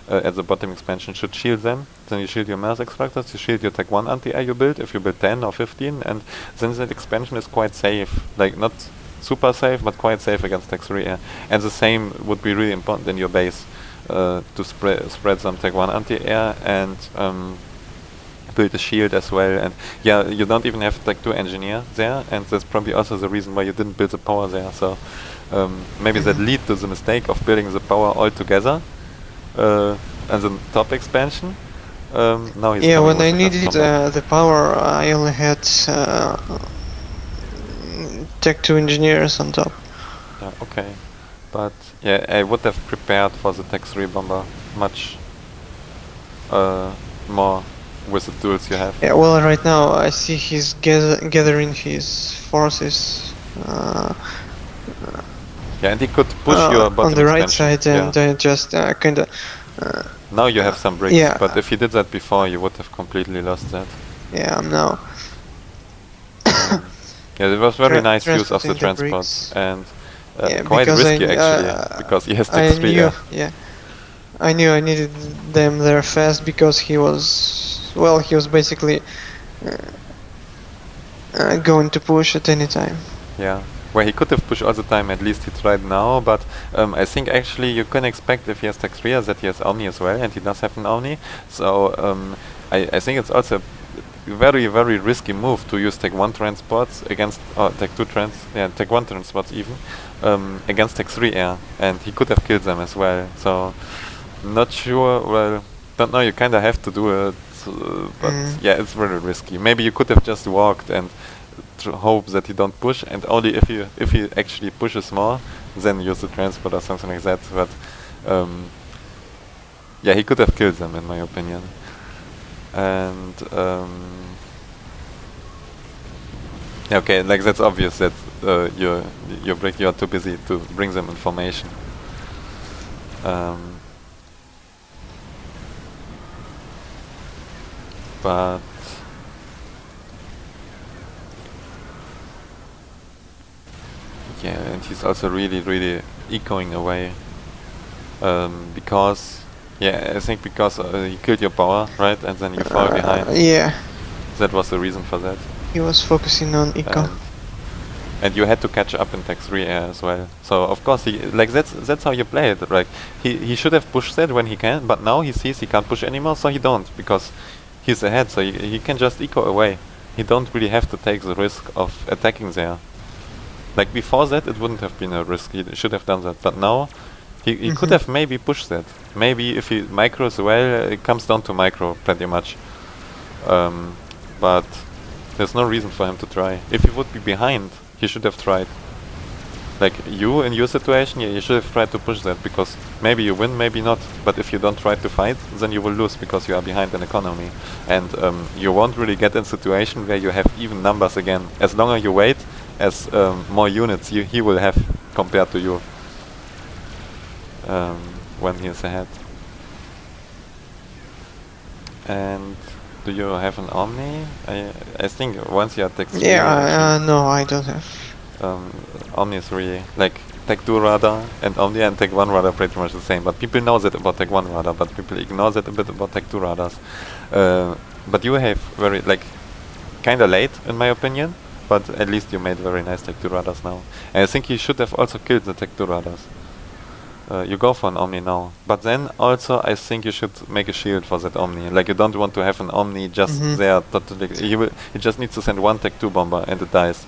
at the bottom expansion should shield them. Then you shield your Mass Extractors, you shield your Tech 1 anti-air you build, if you build 10 or 15, and then that expansion is quite safe. Like, not super safe, but quite safe against Tech 3 air. And the same would be really important in your base, to spread some Tech 1 anti-air and build a shield as well. And yeah, you don't even have Tech 2 engineer there, and that's probably also the reason why you didn't build the power there. So maybe that lead to the mistake of building the power all together and the top expansion. Now he's Yeah, coming when with I the needed first combo. the power, I only had Tech 2 engineers on top. Yeah, okay. But yeah, I would have prepared for the Tech 3 bomber much more with the tools you have. Yeah, well, right now I see he's gathering his forces Yeah, and he could push your bottom on the right expansion. side, and I just kinda. Now you have some bricks, Yeah. but if you did that before, you would have completely lost that. Yeah, I'm now. Yeah, it was very nice use of the transporting the transports, bricks. and Yeah, quite because risky actually, because he has I Tech 3 knew, air. yeah, I knew I needed them there fast because he was, well, he was basically going to push at any time. Yeah. Well, he could have pushed all the time, at least he tried now, but I think actually you can expect if he has Tech 3 air that he has Omni as well, and he does have an Omni, so I think it's also very, very risky move to use Tech 1 transports against, Tech 2 Tech 1 transports even, against Tech 3 air, and he could have killed them as well, so not sure, well, don't know, you kinda have to do it, but yeah, it's very risky. Maybe you could have just walked and hope that he don't push, and only if he actually pushes more, then use the transport or something like that, but yeah, he could have killed them in my opinion. And yeah, okay, like that's obvious that you're too busy to bring them information. But yeah, and he's also really, really ecoing away, because yeah, I think because he killed your power, right, and then you fall behind. Yeah, That was the reason for that. he was focusing on eco. And you had to catch up in Tech 3 air as well. So of course he that's how you play it. Like he should have pushed that when he can, but now he sees he can't push anymore, so he don't, because he's ahead, so he can just eco away. He don't really have to take the risk of attacking there. Like before that it wouldn't have been a risk, he should have done that, but now he could have maybe pushed that. Maybe if he micros well, it comes down to micro pretty much. But there's no reason for him to try. If he would be behind, he should have tried. Like you, in your situation, yeah, you should have tried to push that, because maybe you win, maybe not. But if you don't try to fight, then you will lose because you are behind in economy. And you won't really get in a situation where you have even numbers again. As long as you wait, as more units he will have compared to you when he is ahead. And do you have an Omni? I think once you are Tech 3, Yeah, no, I don't have. Omni is really like Tech 2 radar and Omni and Tech 1 radar pretty much the same, but people know that about Tech 1 radar, but people ignore that a bit about Tech 2 radars. But you have very, like, kinda late in my opinion, but at least you made very nice Tech 2 radars now. And I think you should have also killed the Tech 2 radars. You go for an Omni now, but then also I think you should make a shield for that Omni. Like, you don't want to have an Omni just there. You just need to send one Tech 2 bomber and it dies.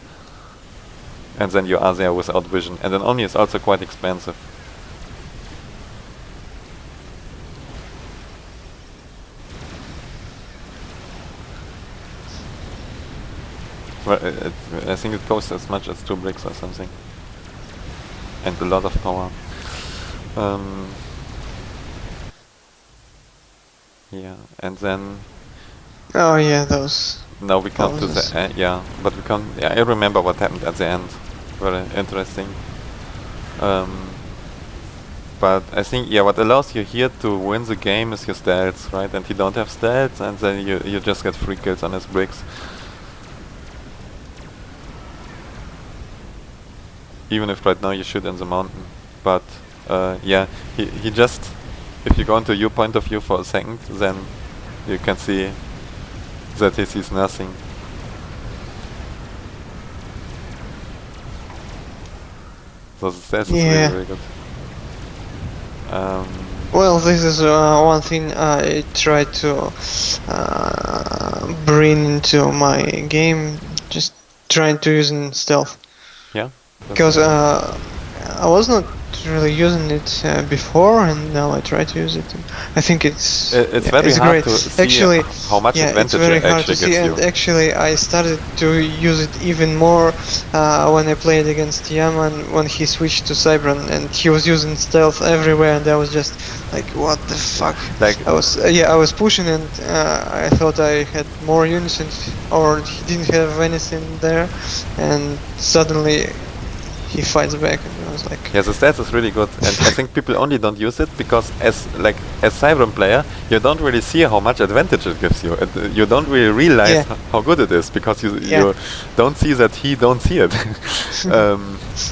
And then you are there without vision. And an Omni is also quite expensive. Well, I think it costs as much as 2 bricks or something. And a lot of power. Yeah, and then Oh yeah, those. now we come to Houses. the end. Yeah, but we come. Yeah, I remember what happened at the end. Very interesting. But I think, yeah, what allows you here to win the game is your stats, right? And you don't have stats, and then you just get free kills on his bricks. Even if right now you shoot in the mountain. But yeah, he just if you go into your point of view for a second, then you can see that he sees nothing. So the stairs is really, really good. Well, this is one thing I try to bring into my game, just trying to use in stealth. Yeah. Because I was not really using it before, and now I try to use it. I think it's very it's hard great. to see Actually, how much it's advantage very it hard actually to see. gives And you. actually, I started to use it even more when I played against Yaman when he switched to Cybran, and he was using stealth everywhere, and I was just like, what the fuck? Like I was pushing, and I thought I had more units, or he didn't have anything there, and suddenly he fights back, and I was like, yeah, the stats is really good, and I think people only don't use it because as Cybran player, you don't really see how much advantage it gives you. And, you don't really realize how good it is because you don't see that he don't see it.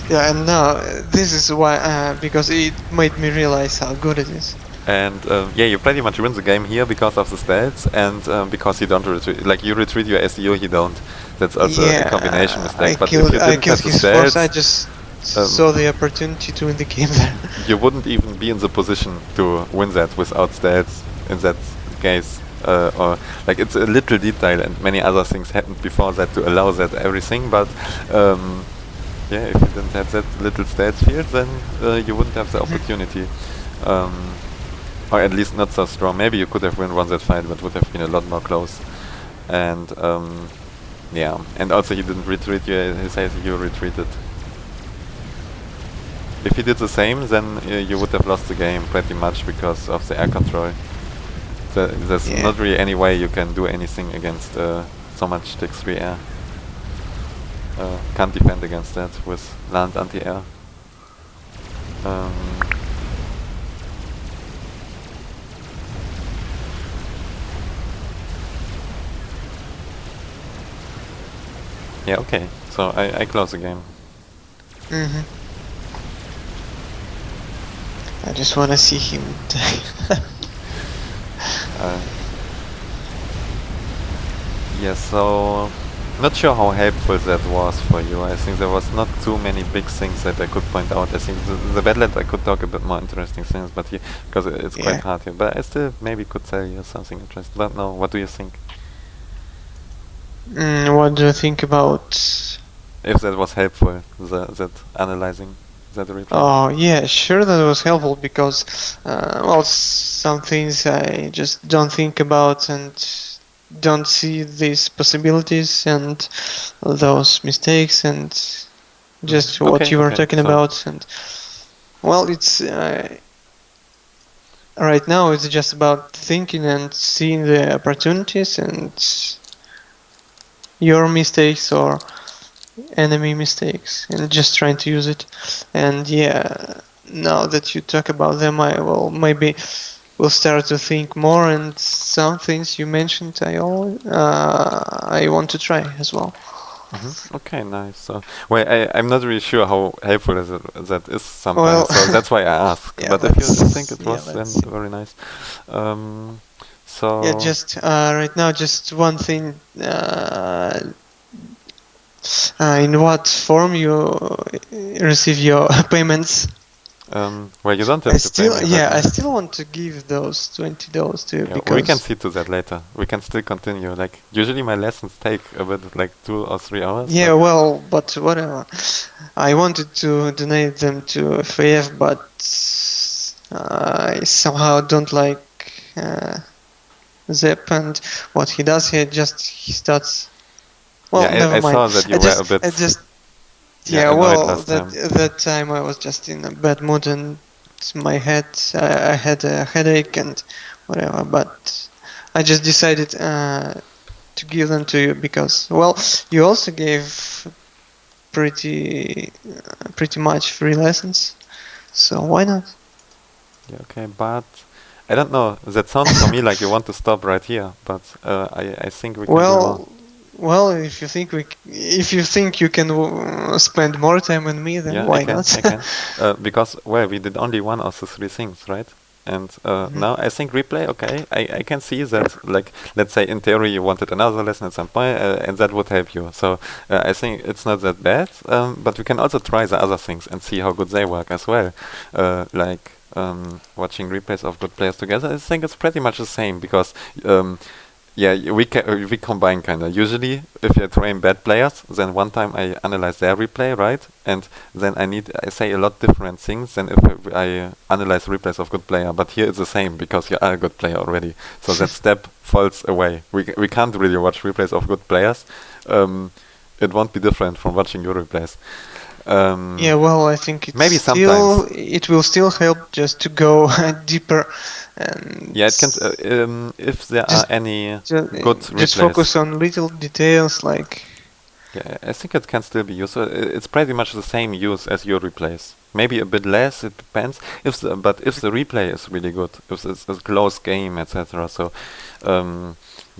Yeah, and now this is why because it made me realize how good it is. And yeah, you pretty much win the game here because of the stats and because you don't retreat. Like you retreat your SEO, he don't. That's also a combination mistake. But if you didn't have the stats, I just saw the opportunity to win the game there. You wouldn't even be in the position to win that without stats in that case. Or like it's a little detail, and many other things happened before that to allow that everything. But yeah, if you didn't have that little stats field, then you wouldn't have the opportunity. Or at least not so strong. Maybe you could have won that fight, but would have been a lot more close. And yeah, and also he didn't retreat. He says you retreated. If he did the same, then you would have lost the game pretty much because of the air control. There's not really any way you can do anything against so much Tech 3 air. Can't defend against that with land anti-air. Yeah, okay. So I close the game. I just wanna see him die. Yeah, so not sure how helpful that was for you. I think there was not too many big things that I could point out. I think the Badland I could talk a bit more interesting things, but because it's quite hard here. But I still maybe could tell you something interesting. But no, what do you think? What do you think about? If that was helpful, that analyzing that replay. Oh yeah, sure, that was helpful because well, some things I just don't think about and don't see these possibilities and those mistakes and just what you were talking about. And well, it's right now it's just about thinking and seeing the opportunities and your mistakes or enemy mistakes and just trying to use it. And yeah, now that you talk about them, I will start to think more, and some things you mentioned I want to try as well. Okay, nice. So, well, I'm not really sure how helpful that is sometimes, so that's why I ask. But if you think it was, then very nice. So yeah, just right now, just one thing. In what form you receive your payments? Well, you don't have to pay me. Yeah, I still want to give those $20 to you because we can see to that later. We can still continue. Like usually, my lessons take a bit like 2 or 3 hours. Yeah, well, but whatever. I wanted to donate them to FAF, but I somehow don't like Zep and what he does. He starts. Well, yeah, never I mind. saw that you were a bit. Well, that time I was just in a bad mood and I had a headache and whatever. But I just decided to give them to you because, well, you also gave pretty much free lessons, so why not? Yeah, okay, but I don't know. That sounds for me like you want to stop right here, but I think we can do more. Well, if you think you can spend more time with me, then why not? I can. Because well, we did only one of the 3 things, right? And now I think replay, okay, I can see that, like, let's say in theory you wanted another lesson at some point, and that would help you. So I think it's not that bad, but we can also try the other things and see how good they work as well. Like watching replays of good players together, I think it's pretty much the same because yeah, we combine kinda. Usually, if you train bad players, then one time I analyze their replay, right? And then I say a lot different things than if I analyze replays of good player. But here it's the same because you are a good player already. So that step falls away. We can't really watch replays of good players. It won't be different from watching your replays. Yeah, well, I think Maybe sometimes. it will still help just to go deeper and Yeah, it can. If there are just any just, good just replays. focus on little details like. Yeah, I think it can still be used. So it's pretty much the same use as your replays. Maybe a bit less. It depends. But if the replay is really good, if it's a close game, etc. So,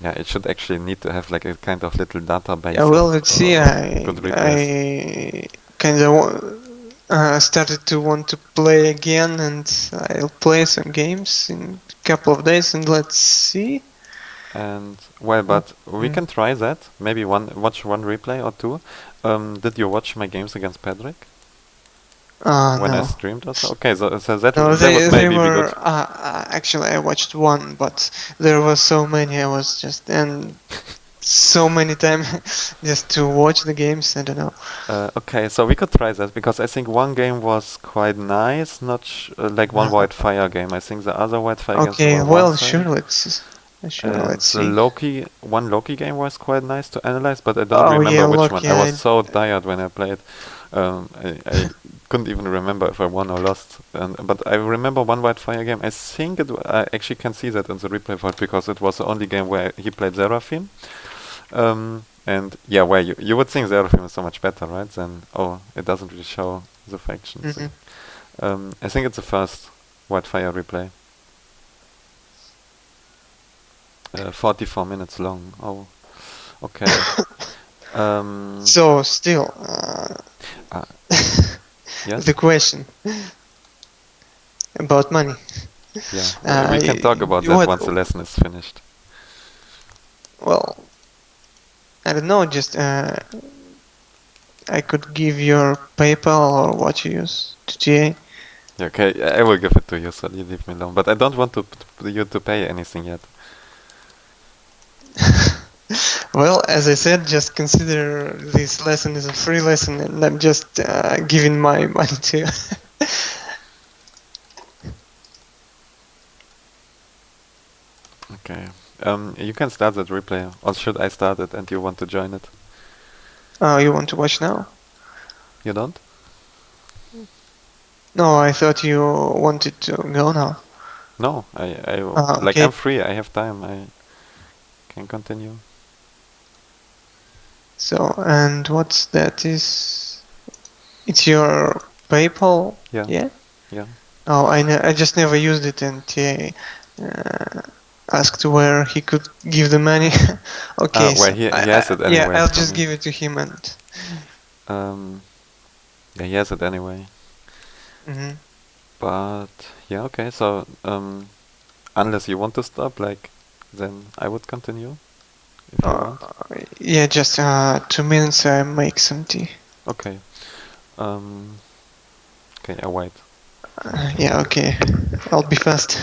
yeah, it should actually need to have like a kind of little database Yeah, well, let's see. of good replays. I kind of started to want to play again, and I'll play some games in a couple of days, and let's see. And well, but we can try that. Maybe watch one replay or two. Did you watch my games against Patrick when I No. streamed also? Okay, so that No, that would they maybe be were good. actually I watched one, but there were so many. I was just and so many time just to watch the games. I don't know. Okay, so we could try that because I think one game was quite nice, not like one Uh, white fire game. I think the other white fire games okay, were well, sure. one-sided. And Let's the see. Loki game was quite nice to analyze, but I don't Oh yeah, remember which one. look, I was yeah. so tired when I played. I couldn't even remember if I won or lost. But I remember one white fire game. I think I actually can see that in the replay for it because it was the only game where he played Seraphim. And yeah, where you would think Seraphim is so much better, right? Then it doesn't really show the factions. Mhm. I think it's the first Whitefire replay. 44 minutes long. Oh, okay. So still, Uh, yes, the question about money. yeah. We can talk about that What? once the lesson is finished. Well, I don't know. Just I could give your PayPal or what you use to TA. Yeah, okay, I will give it to you, so you leave me alone. But I don't want you to pay anything yet. Well, as I said, just consider this lesson is a free lesson, and I'm just giving my money to you. Okay. You can start that replay, or should I start it and you want to join it? Oh, you want to watch now? You don't? No, I thought you wanted to go now. No, like Okay. I'm free. I have time. I can continue. So, and what's that is? It's your PayPal? Yeah, Yeah? yeah. Oh, I just never used it, and he asked where he could give the money. Okay, Well, so he has it yeah, anyway I'll from just me. give it to him and. Um, yeah, he has it anyway. Mhm. But yeah, okay. So unless you want to stop, like, then I would continue if you Uh, want. yeah, just 2 minutes. I make some tea. Okay. Um, okay, I wait. Yeah, okay. I'll be fast.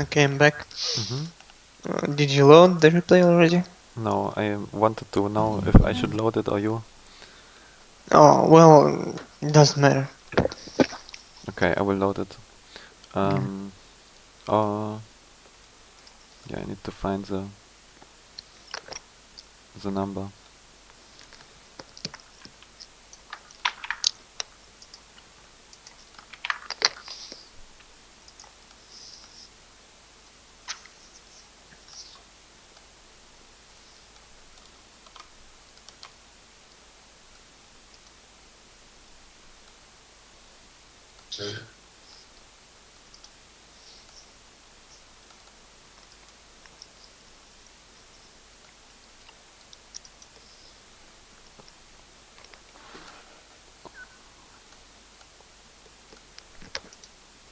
Okay, I'm back. Mm-hmm. Did you load the replay already? No, I wanted to know if I should load it or you. Oh, well, it doesn't matter. Okay, I will load it. Oh, yeah, I need to find the number.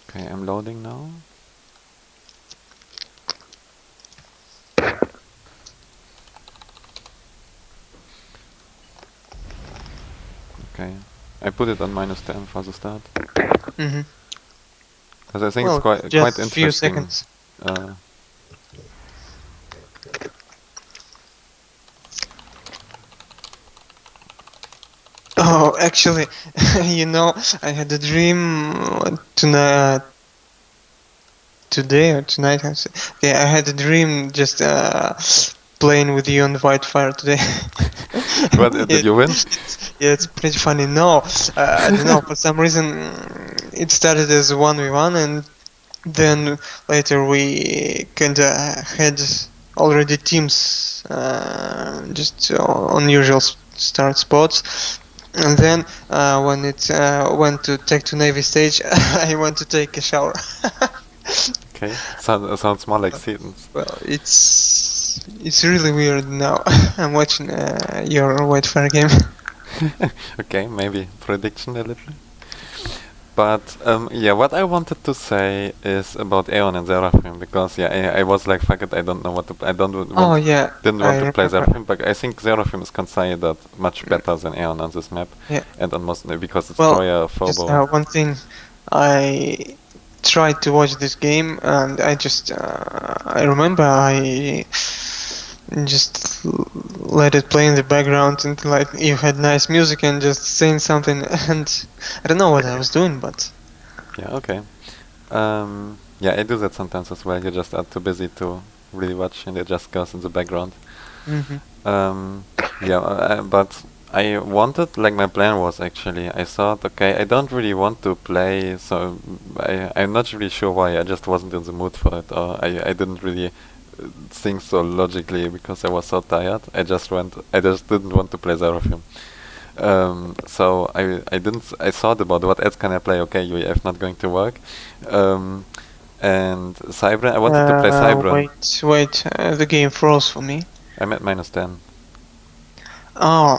Okay, I'm loading now. Okay, I put it on -10 for the start. Mm-hmm. Because I think it's Well, quite just a few interesting. seconds. Oh, actually, I had a dream tonight, today or tonight. Yeah, I had a dream just playing with you on Whitefire today. What did you win? It's pretty funny. No, I don't know. For some reason, it started as a 1v1, and then later we kinda had already teams, just on usual start spots. And then when it went to Tech to Navy stage, I went to take a shower. Okay, sounds more like Satan's. Well, it's really weird now. I'm watching your Whitefire game. Okay, maybe prediction a little. But yeah, what I wanted to say is about Aeon and Seraphim, because yeah, I was like, fuck it, I don't know what to. I don't want, Oh yeah, didn't I want to play remember. Seraphim, but I think Seraphim is considered much better than Aeon on this map, Yeah. and on most because it's Well, Troya, just Phobo. one thing. I tried to watch this game, and I remember I just let it play in the background, and like you had nice music and just saying something, and I don't know what I was doing, but Yeah, okay. Yeah, I do that sometimes as well. You just are too busy to really watch, and it just goes in the background. hmm Yeah, but I wanted, like, my plan was actually, I thought, okay, I don't really want to play, so I'm not really sure why, I just wasn't in the mood for it, or I didn't really think so logically because I was so tired. I just didn't want to play Seraphim. So I thought about what else can I play. Okay, UEF not going to work. And Cybran, I wanted to play Cybran. wait, the game froze for me. I'm at -10. Oh,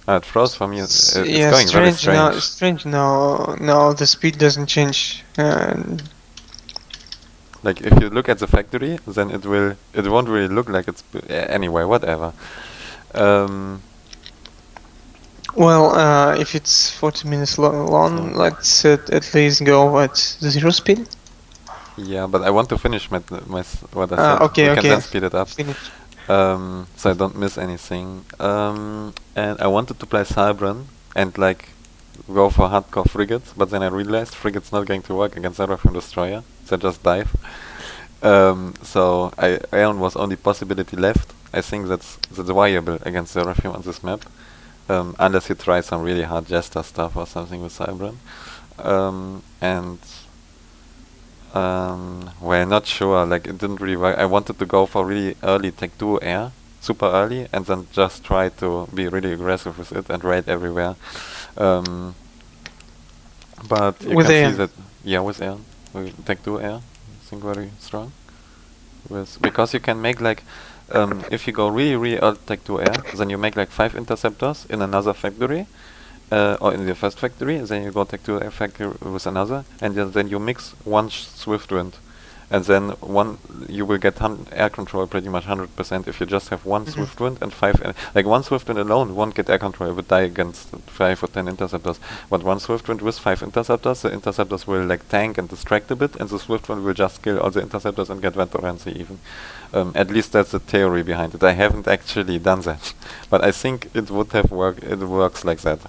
It froze for me. It's yeah, going very strange. No, strange. strange. No, the speed doesn't change. Like if you look at the factory, then it won't really look like it's anyway. Whatever. Um, Well, if it's 40 minutes long, So- let's at least go at 0 speed. yeah, but I want to finish what I said. Okay, We can okay. then speed it up. Finish. So I don't miss anything. And I wanted to play Cybran and like go for hardcore frigates, but then I realized frigate's not going to work against Seraphim Destroyer, so I just dive. So Aeon was only possibility left. I think that's viable against Seraphim on this map, unless you try some really hard Jester stuff or something with Cybran. And well, not sure. Like it didn't really work. I wanted to go for really early Tech 2 air, super early, and then just try to be really aggressive with it and raid everywhere. Um, but you With can see Aeon. that, yeah, with air, with Tech 2 air, I think very strong. Because you can make like, if you go really early Tech 2 air, then you make like 5 interceptors in another factory. Or in the first factory, then you go Tech 2 air factory with another, and then you mix one Swift Wind. and then you will get air control pretty much 100% if you just have one swift wind and 5 like one swift wind alone won't get air control. It would die against 5 or 10 interceptors. But one swift wind with 5 interceptors, the interceptors will like tank and distract a bit, and the swift wind will just kill all the interceptors and get Venturency even. At least that's the theory behind it. I haven't actually done that, but I think it would have worked. It works like that.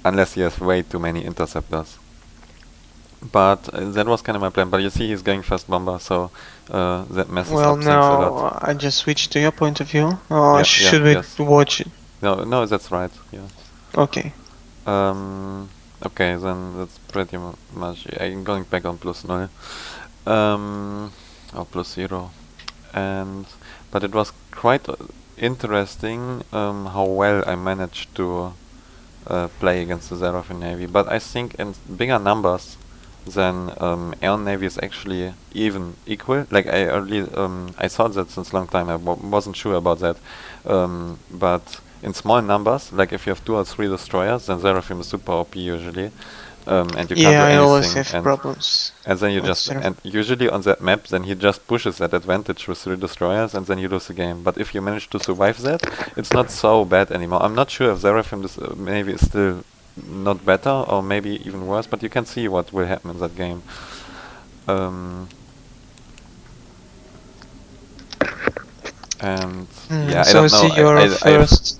Unless he has way too many interceptors. But that was kind of my plan. But you see, he's going first bomber, so that messes up things a lot. Now I just switched to your point of view. Or should we watch it? No, that's right. Yeah. Okay. Okay, then that's pretty much. I'm going back on +0. Or +0, but it was quite interesting how well I managed to play against the Seraphim Navy. But I think in bigger numbers than Aeon Navy is actually equal. Like I thought that since long time. I wasn't sure about that. But in small numbers, like if you have 2 or 3 destroyers, then Seraphim is super OP usually. And you can't do anything. I always have problems. And then you and usually on that map, then he just pushes that advantage with 3 destroyers, and then you lose the game. But if you manage to survive that, it's not so bad anymore. I'm not sure if Seraphim maybe is still not better, or maybe even worse, but you can see what will happen in that game. And yeah, so I don't know. See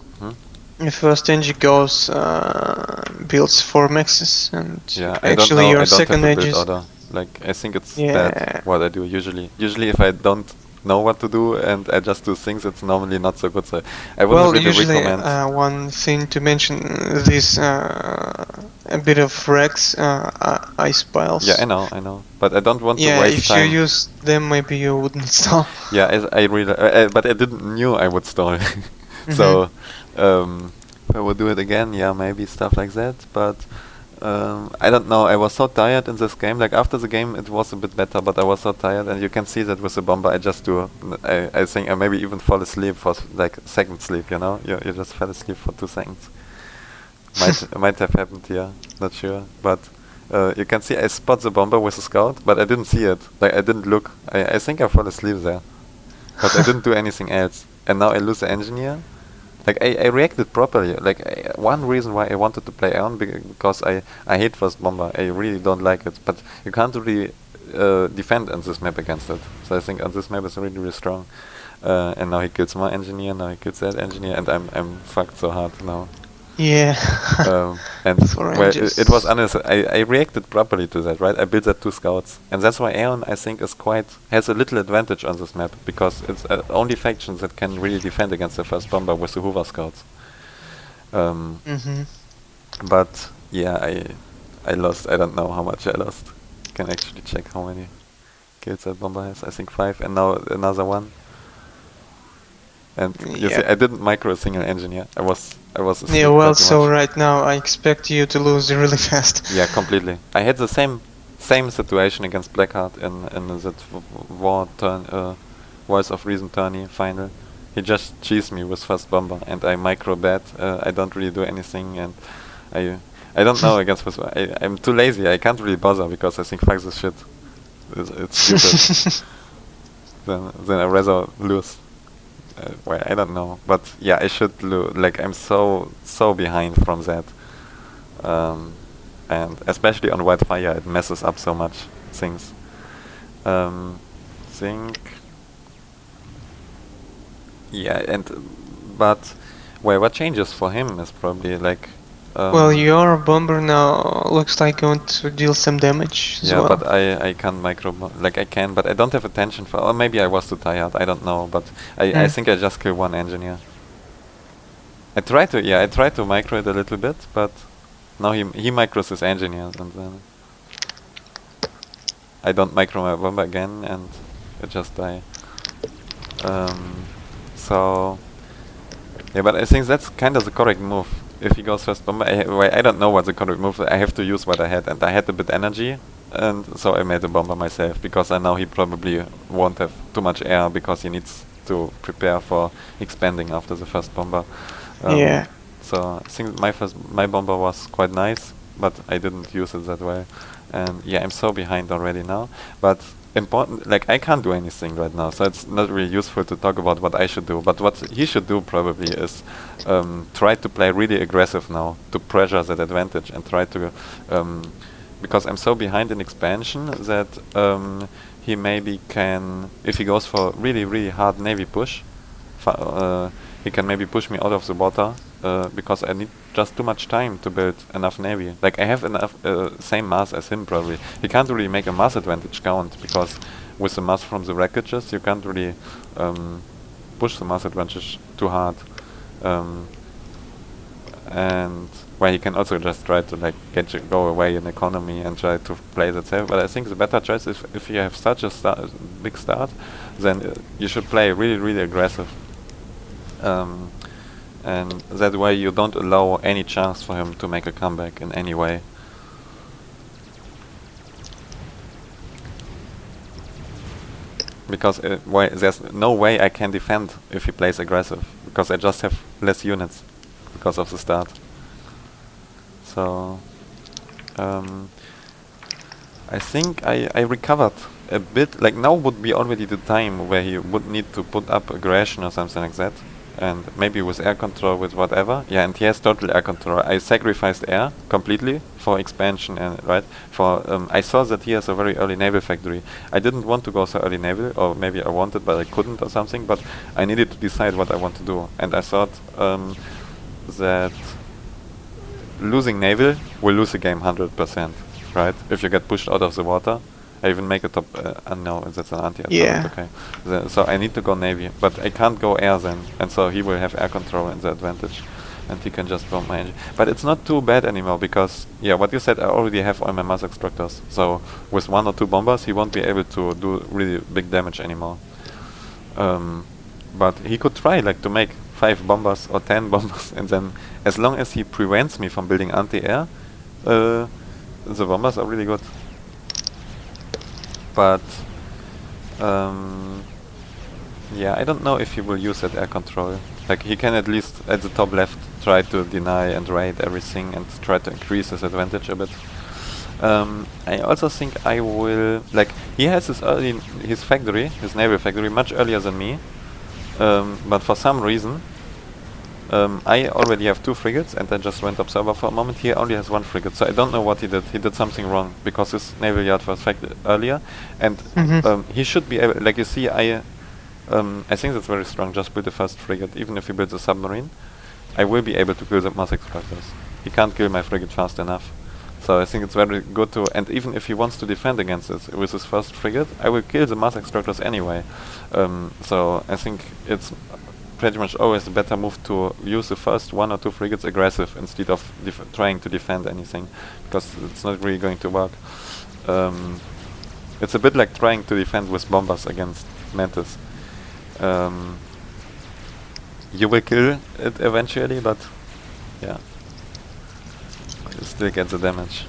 your first NG goes builds 4 maxes, and actually your second NG is like I think it's bad what I do usually. Usually if I don't know what to do and I just do things, it's normally not so good. So I wouldn't really recommend. One thing to mention, this a bit of Rex ice piles. Yeah, I know, but I don't want to waste time. If you use them, maybe you wouldn't stall. Yeah, I really, but I didn't knew I would stall. So if I would do it again, yeah, maybe stuff like that. But I don't know. I was so tired in this game. Like after the game, it was a bit better, but I was so tired, and you can see that with the bomber. I just do. I think I maybe even fall asleep for like second sleep. You know, you just fell asleep for 2 seconds. Might have happened here. Not sure, but you can see I spot the bomber with the scout, but I didn't see it. Like I didn't look. I think I fell asleep there, but I didn't do anything else. And now I lose the engineer. Like I reacted properly. Like one reason why I wanted to play Aeon because I hate first bomber. I really don't like it. But you can't really defend on this map against it. So I think on this map is really really strong. And now he kills my engineer. Now he kills that engineer, and I'm fucked so hard now. Yeah. And well, it was honest. I reacted properly to that, right? I built that 2 scouts, and that's why Aeon I think has a little advantage on this map, because it's only factions that can really defend against the first bomber with the Hoover scouts. But yeah, I lost. I don't know how much I lost. Can actually check how many kills that bomber has. I think 5, and now another 1. And you see, I didn't micro a single engineer. I was asleep. Yeah, well, so right now I expect you to lose really fast. Yeah, completely. I had the same situation against Blackheart in that Voice of Reason tourney final. He just cheesed me with first bomber, and I micro bet. I don't really do anything, and I don't know against first. I'm too lazy. I can't really bother because I think fuck this shit. It's stupid. then I rather lose. Well, I don't know, but yeah, I should like I'm so behind from that, and especially on Wildfire, it messes up so much things. But what changes for him is probably like. Well, your bomber now looks like going to deal some damage as well. Yeah, but I can't like I can, but I don't have attention for. Or maybe I was too tired. I don't know, but I think I just killed 1 engineer. I try to micro it a little bit, but now he micros his engineers, and then I don't micro my bomber again, and it just die. So yeah, but I think that's kind of the correct move. If he goes first bomber, I don't know what the correct move. I have to use what I had, and I had a bit energy, and so I made a bomber myself, because I know he probably won't have too much air because he needs to prepare for expanding after the first bomber. Yeah. So I think my bomber was quite nice. but I didn't use it that well. And yeah, I'm so behind already now. But important, like I can't do anything right now, so it's not really useful to talk about what I should do. But what he should do probably is try to play really aggressive now to pressure that advantage and try to because I'm so behind in expansion that he maybe can, if he goes for really hard navy push, he can maybe push me out of the water because I need just too much time to build enough navy. Like I have enough same mass as him probably. He can't really make a mass advantage count because with the mass from the wreckages you can't really push the mass advantage too hard. And where he can also just try to like go away in economy and try to play that safe. But I think the better choice is if you have such a big start, then you should play really aggressive. And that way you don't allow any chance for him to make a comeback in any way. Because there's no way I can defend if he plays aggressive, because I just have less units because of the start. So I think I recovered a bit. Like now would be already the time where he would need to put up aggression or something like that. And maybe with air control, with whatever. Yeah, and he has total air control. I sacrificed air completely for expansion, and I saw that he has a very early naval factory. I didn't want to go so early naval, or maybe I wanted but I couldn't or something, but I needed to decide what I want to do. And I thought that losing naval will lose the game 100%, right? If you get pushed out of the water. I even make a top, no, that's an anti-air. Yeah. Okay. So I need to go navy, but I can't go air then, and so he will have air control and the advantage, and he can just bomb my engine. But it's not too bad anymore, because, yeah, what you said, I already have all my mass extractors, so with 1 or 2 bombers he won't be able to do really big damage anymore. But he could try, like, to make 5 bombers or 10 bombers, and then, as long as he prevents me from building anti-air, the bombers are really good. But yeah, I don't know if he will use that air control. Like he can at least at the top left try to deny and raid everything and try to increase his advantage a bit. I also think I will, like, he has his factory, his naval factory, much earlier than me. But for some reason, I already have 2 frigates, and I just went observer for a moment. He only has 1 frigate, so I don't know what he did. He did something wrong, because his naval yard was earlier, and he should be able, like you see, I think that's very strong. Just build the first frigate, even if he builds a submarine, I will be able to kill the mass extractors. He can't kill my frigate fast enough. So I think it's very good to, and even if he wants to defend against it with his first frigate, I will kill the mass extractors anyway. So I think it's pretty much always the better move to use the first 1 or 2 frigates aggressive instead of trying to defend anything, because it's not really going to work. It's a bit like trying to defend with bombers against Mantis. You will kill it eventually, but yeah, you still get the damage.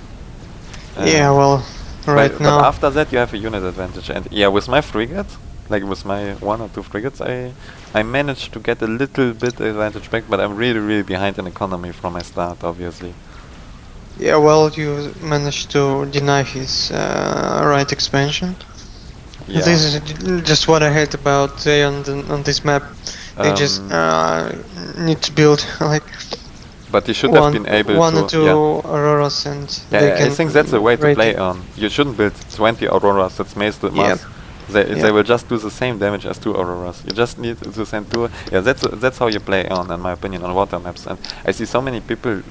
Yeah, well, right now. But after that you have a unit advantage, and yeah, with my frigate, like with my 1 or 2 frigates, I managed to get a little bit advantage back, but I'm really behind in economy from my start, obviously. Yeah, well, you managed to deny his right expansion. Yeah. This is just what I hate about on this map. They just need to build like. But you should have been able 1 to. 1 or 2 Auroras, and they can I think that's the way to play on. You shouldn't build 20 Auroras. That's mass. They will just do the same damage as 2 Auroras. You just need to send 2. Yeah, that's how you play on, in my opinion, on water maps. And I see so many people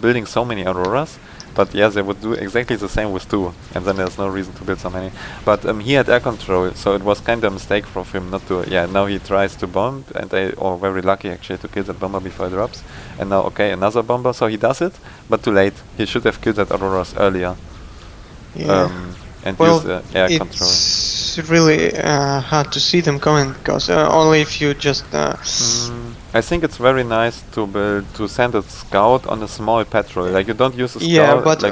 building so many Auroras, but yeah, they would do exactly the same with 2, and then there's no reason to build so many. But he had air control, so it was kind of a mistake for him not to. Yeah, now he tries to bomb, and or very lucky actually to kill that bomber before it drops. And now, okay, another bomber, so he does it, but too late. He should have killed that Auroras earlier. Yeah. And well, use air control. It's really hard to see them coming, because only if you just. I think it's very nice to send a scout on a small patrol. Like you don't use a scout. Yeah, but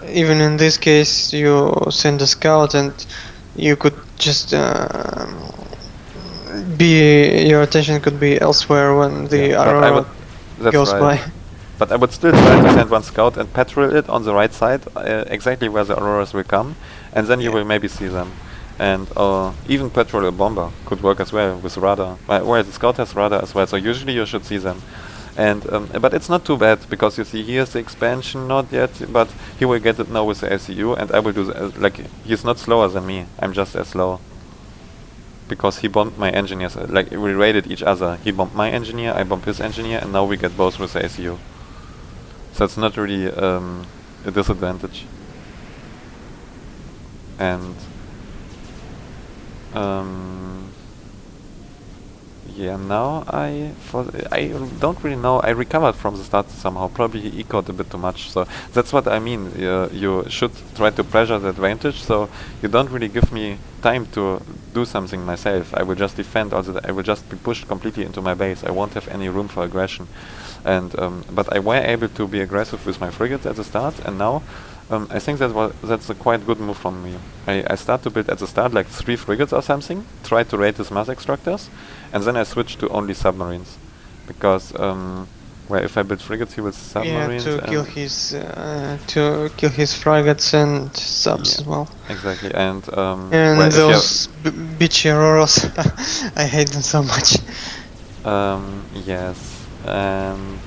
even in this case, you send a scout, and you could just your attention could be elsewhere when the Aurora goes by. But I would still try to send one scout and patrol it on the right side, exactly where the auroras will come, and then you will maybe see them. And even patrol a bomber could work as well with radar. Well, the scout has radar as well, so usually you should see them. And but it's not too bad, because you see here's the expansion, not yet, but he will get it now with the LCU, and I will do like, he's not slower than me. I'm just as slow. Because he bombed my engineers, like we raided each other. He bombed my engineer, I bombed his engineer, and now we get both with the ACU. So it's not really a disadvantage. And yeah, now I don't really know. I recovered from the start somehow. Probably he ecoed a bit too much. So that's what I mean. You should try to pressure the advantage. So you don't really give me time to do something myself. I will just defend. Also, I will just be pushed completely into my base. I won't have any room for aggression. And but I were able to be aggressive with my frigates at the start, and now I think that's a quite good move from me. I start to build at the start like 3 frigates or something, try to raid his mass extractors, and then I switch to only submarines, because well, if I build frigates, he will submarines. Yeah, to kill his frigates and subs as well. Exactly, and well, those bitchy auroras, I hate them so much. Yes, and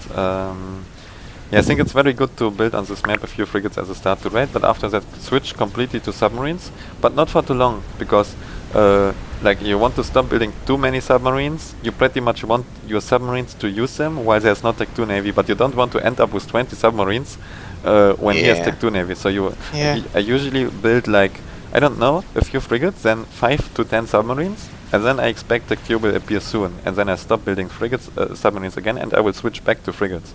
yeah, I think it's very good to build on this map a few frigates as a start to raid, but after that switch completely to submarines, but not for too long, because like you want to stop building too many submarines. You pretty much want your submarines to use them while there's not Tech 2 Navy, but you don't want to end up with 20 submarines when he has Tech 2 Navy. So I usually build like, I don't know, a few frigates, then 5 to 10 submarines, and then I expect Tech 2 will appear soon, and then I stop building frigates, submarines again, and I will switch back to frigates.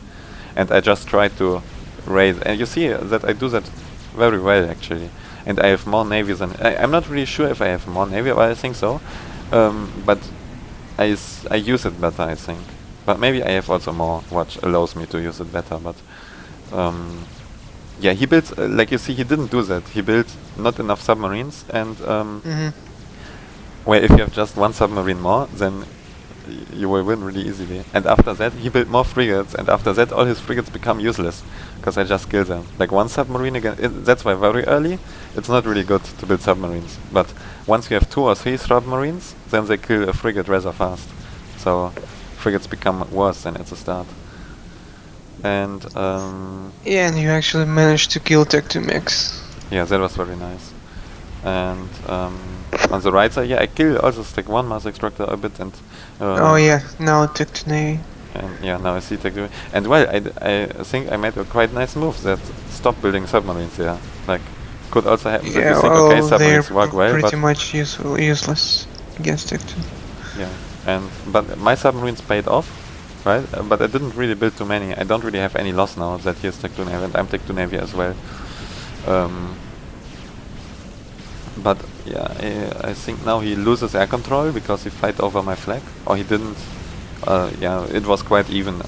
And I just try to raid, and you see that I do that very well actually. And I have more navies than I'm not really sure if I have more navy, but I think so. But I use it better, I think. But maybe I have also more, which allows me to use it better. But yeah, he built like you see, he didn't do that. He built not enough submarines, and well, if you have just 1 submarine more, then you will win really easily. And after that, he built more frigates, and after that, all his frigates become useless, because I just kill them. Like 1 submarine again, that's why very early, it's not really good to build submarines. But once you have 2 or 3 submarines, then they kill a frigate rather fast. So frigates become worse than at the start. And yeah, and you actually managed to kill Tech 2 Max. Yeah, that was very nice. And on the right side, yeah, I kill also Tech 1 mass extractor a bit, and oh yeah, now Tech 2 Navy. And yeah, now I see Tech 2. And well, I think I made a quite nice move that stopped building submarines. Yeah, like could also happen that you think, okay, submarines work well, pretty but much useless against Tech 2. Yeah, but my submarines paid off, right? But I didn't really build too many. I don't really have any loss now that here's Tech 2 Navy, and I'm Tech 2 Navy as well. But yeah, I think now he loses air control because he fight over my flag, or he didn't. Yeah, it was quite even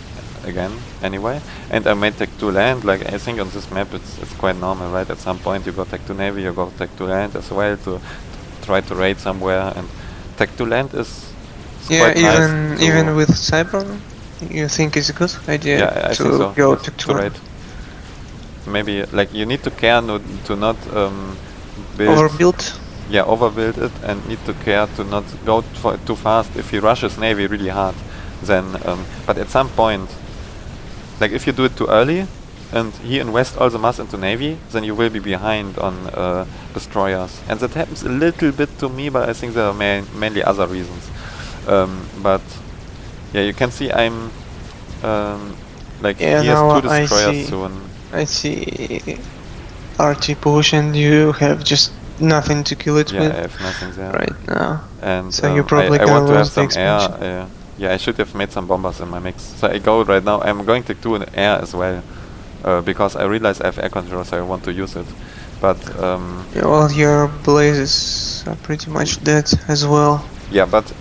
again anyway. And I made Tech 2 land. Like I think on this map it's quite normal, right? At some point you go Tech 2 Navy, you go Tech 2 land as well to try to raid somewhere. And Tech 2 land is quite nice. Even with Cyber, you think it's a good idea? Yeah, I to think so. Go Tech 2 raid. Maybe like you need to care to not build. Overbuild. Yeah, overbuild it, and need to care to not go too fast. If he rushes Navy really hard, then but at some point, like if you do it too early and he invests all the mass into Navy, then you will be behind on destroyers, and that happens a little bit to me, but I think there are mainly other reasons. But yeah, you can see I'm like he has 2 destroyers soon. I see RT push, and you have just nothing to kill it with. Yeah, I have nothing there right now. And so you probably I want to have lose the some air. Yeah, I should have made some bombers in my mix. So I go right now. I'm going to do an air as well, because I realize I have air control, so I want to use it. But yeah, well, your blazes are pretty much dead as well. Yeah, but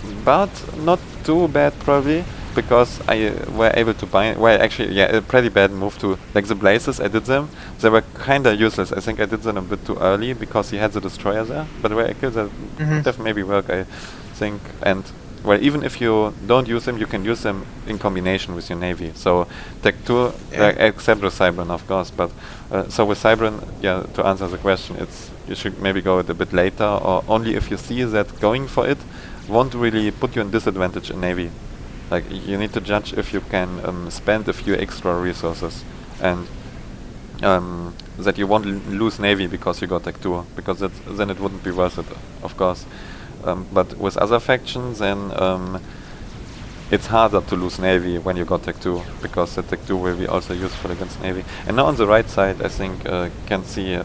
not too bad probably, because I were able to buy. Well, actually, yeah, a pretty bad move to like the blazes. I did them. They were kinda useless. I think I did them a bit too early because he had the destroyer there. But where I killed them, would have maybe work, I think. And well, even if you don't use them, you can use them in combination with your navy. So Tech 2, except with Cybran, of course, but so with Cybran, yeah, to answer the question, it's you should maybe go it a bit later, or only if you see that going for it won't really put you in disadvantage in navy. Like, you need to judge if you can spend a few extra resources, and that you won't lose navy because you got Tech 2, because then it wouldn't be worth it, of course. But with other factions, then it's harder to lose navy when you got Tech 2, because the Tech 2 will be also useful against navy. And now on the right side, I think can see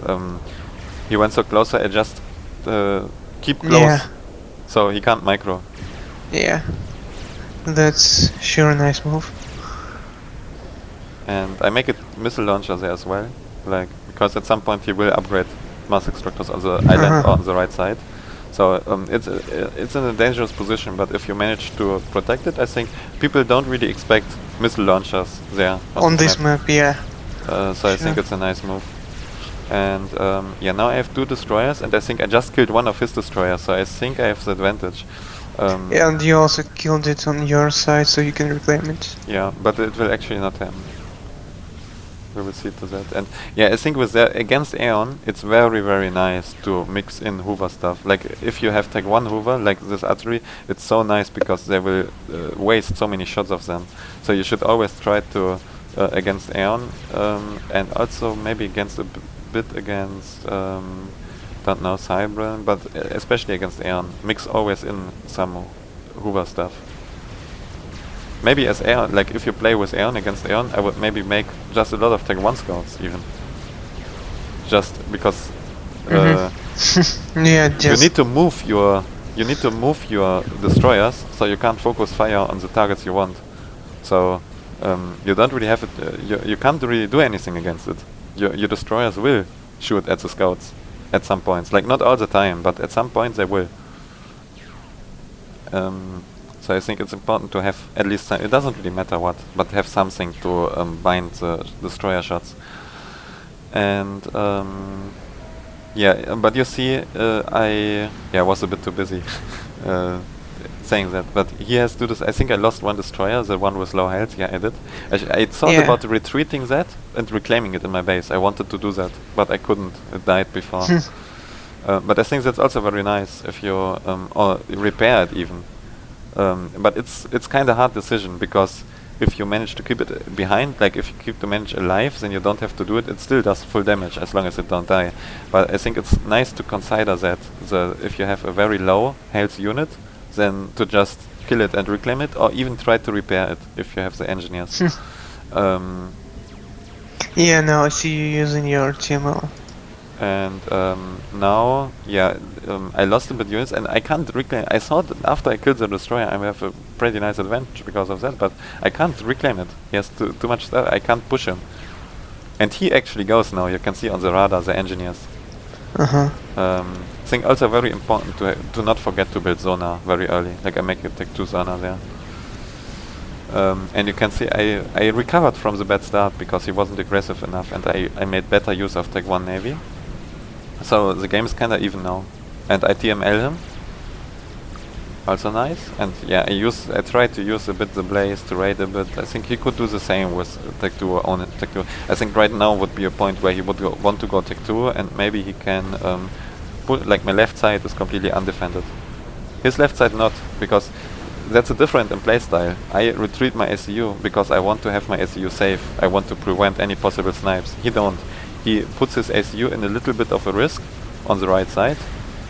he went so close, I just keep close, so he can't micro. Yeah, that's sure a nice move. And I make it missile launcher there as well, like, because at some point he will upgrade mass extractors on the island or on the right side. So it's in a dangerous position, but if you manage to protect it, I think people don't really expect missile launchers there on this map. Yeah. So I think it's a nice move. And yeah, now I have 2 destroyers, and I think I just killed one of his destroyers, so I think I have the advantage. Yeah, and you also killed it on your side, so you can reclaim it. Yeah, but it will actually not happen. We will see to that. And yeah, I think with that against Aeon, it's very, very nice to mix in Hoover stuff. Like, if you have Tech 1 Hoover, like this artillery, it's so nice because they will waste so many shots of them. So you should always try to, against Aeon, and also maybe against a bit against, don't know, Cybran, but especially against Aeon, mix always in some Hoover stuff. Maybe as Aeon, like if you play with Aeon against Aeon, I would maybe make just a lot of Tech 1 scouts even. Just because yeah, you need to move your destroyers, so you can't focus fire on the targets you want. So you don't really have it. You can't really do anything against it. Your destroyers will shoot at the scouts at some points. Like, not all the time, but at some point they will. So I think it's important to have at least it doesn't really matter what, but have something to bind the destroyer shots. And yeah, but you see, I was a bit too busy saying that, but he has to do this. I think I lost one destroyer, the one with low health. Yeah, I did. I thought about retreating that and reclaiming it in my base. I wanted to do that, but I couldn't. It died before. But I think that's also very nice if you or repair it even. But it's kind of hard decision, because if you manage to keep it behind, like if you keep the mage alive, then you don't have to do it. It still does full damage as long as it don't die. But I think it's nice to consider that if you have a very low health unit, then to just kill it and reclaim it, or even try to repair it if you have the engineers. Yeah, now I see you using your TML. And now, yeah, I lost a bit units, and I can't reclaim. I thought that after I killed the destroyer, I have a pretty nice advantage because of that, but I can't reclaim it. He has too much stuff. I can't push him. And he actually goes now. You can see on the radar the engineers. I think also very important to not forget to build Zona very early. Like, I make a Tech 2 Zona there. And you can see I recovered from the bad start because he wasn't aggressive enough, and I made better use of Tech 1 Navy. So the game is kinda even now. And I TML him. Also nice. And yeah, I tried to use a bit the Blaze to raid a bit. I think he could do the same with Tech 2 or own Tech 2. I think right now would be a point where he would want to go Tech 2, and maybe he can put, like, my left side is completely undefended. His left side not, because that's a different in playstyle. I retreat my SCU because I want to have my SCU safe. I want to prevent any possible snipes. He don't. He puts his SCU in a little bit of a risk on the right side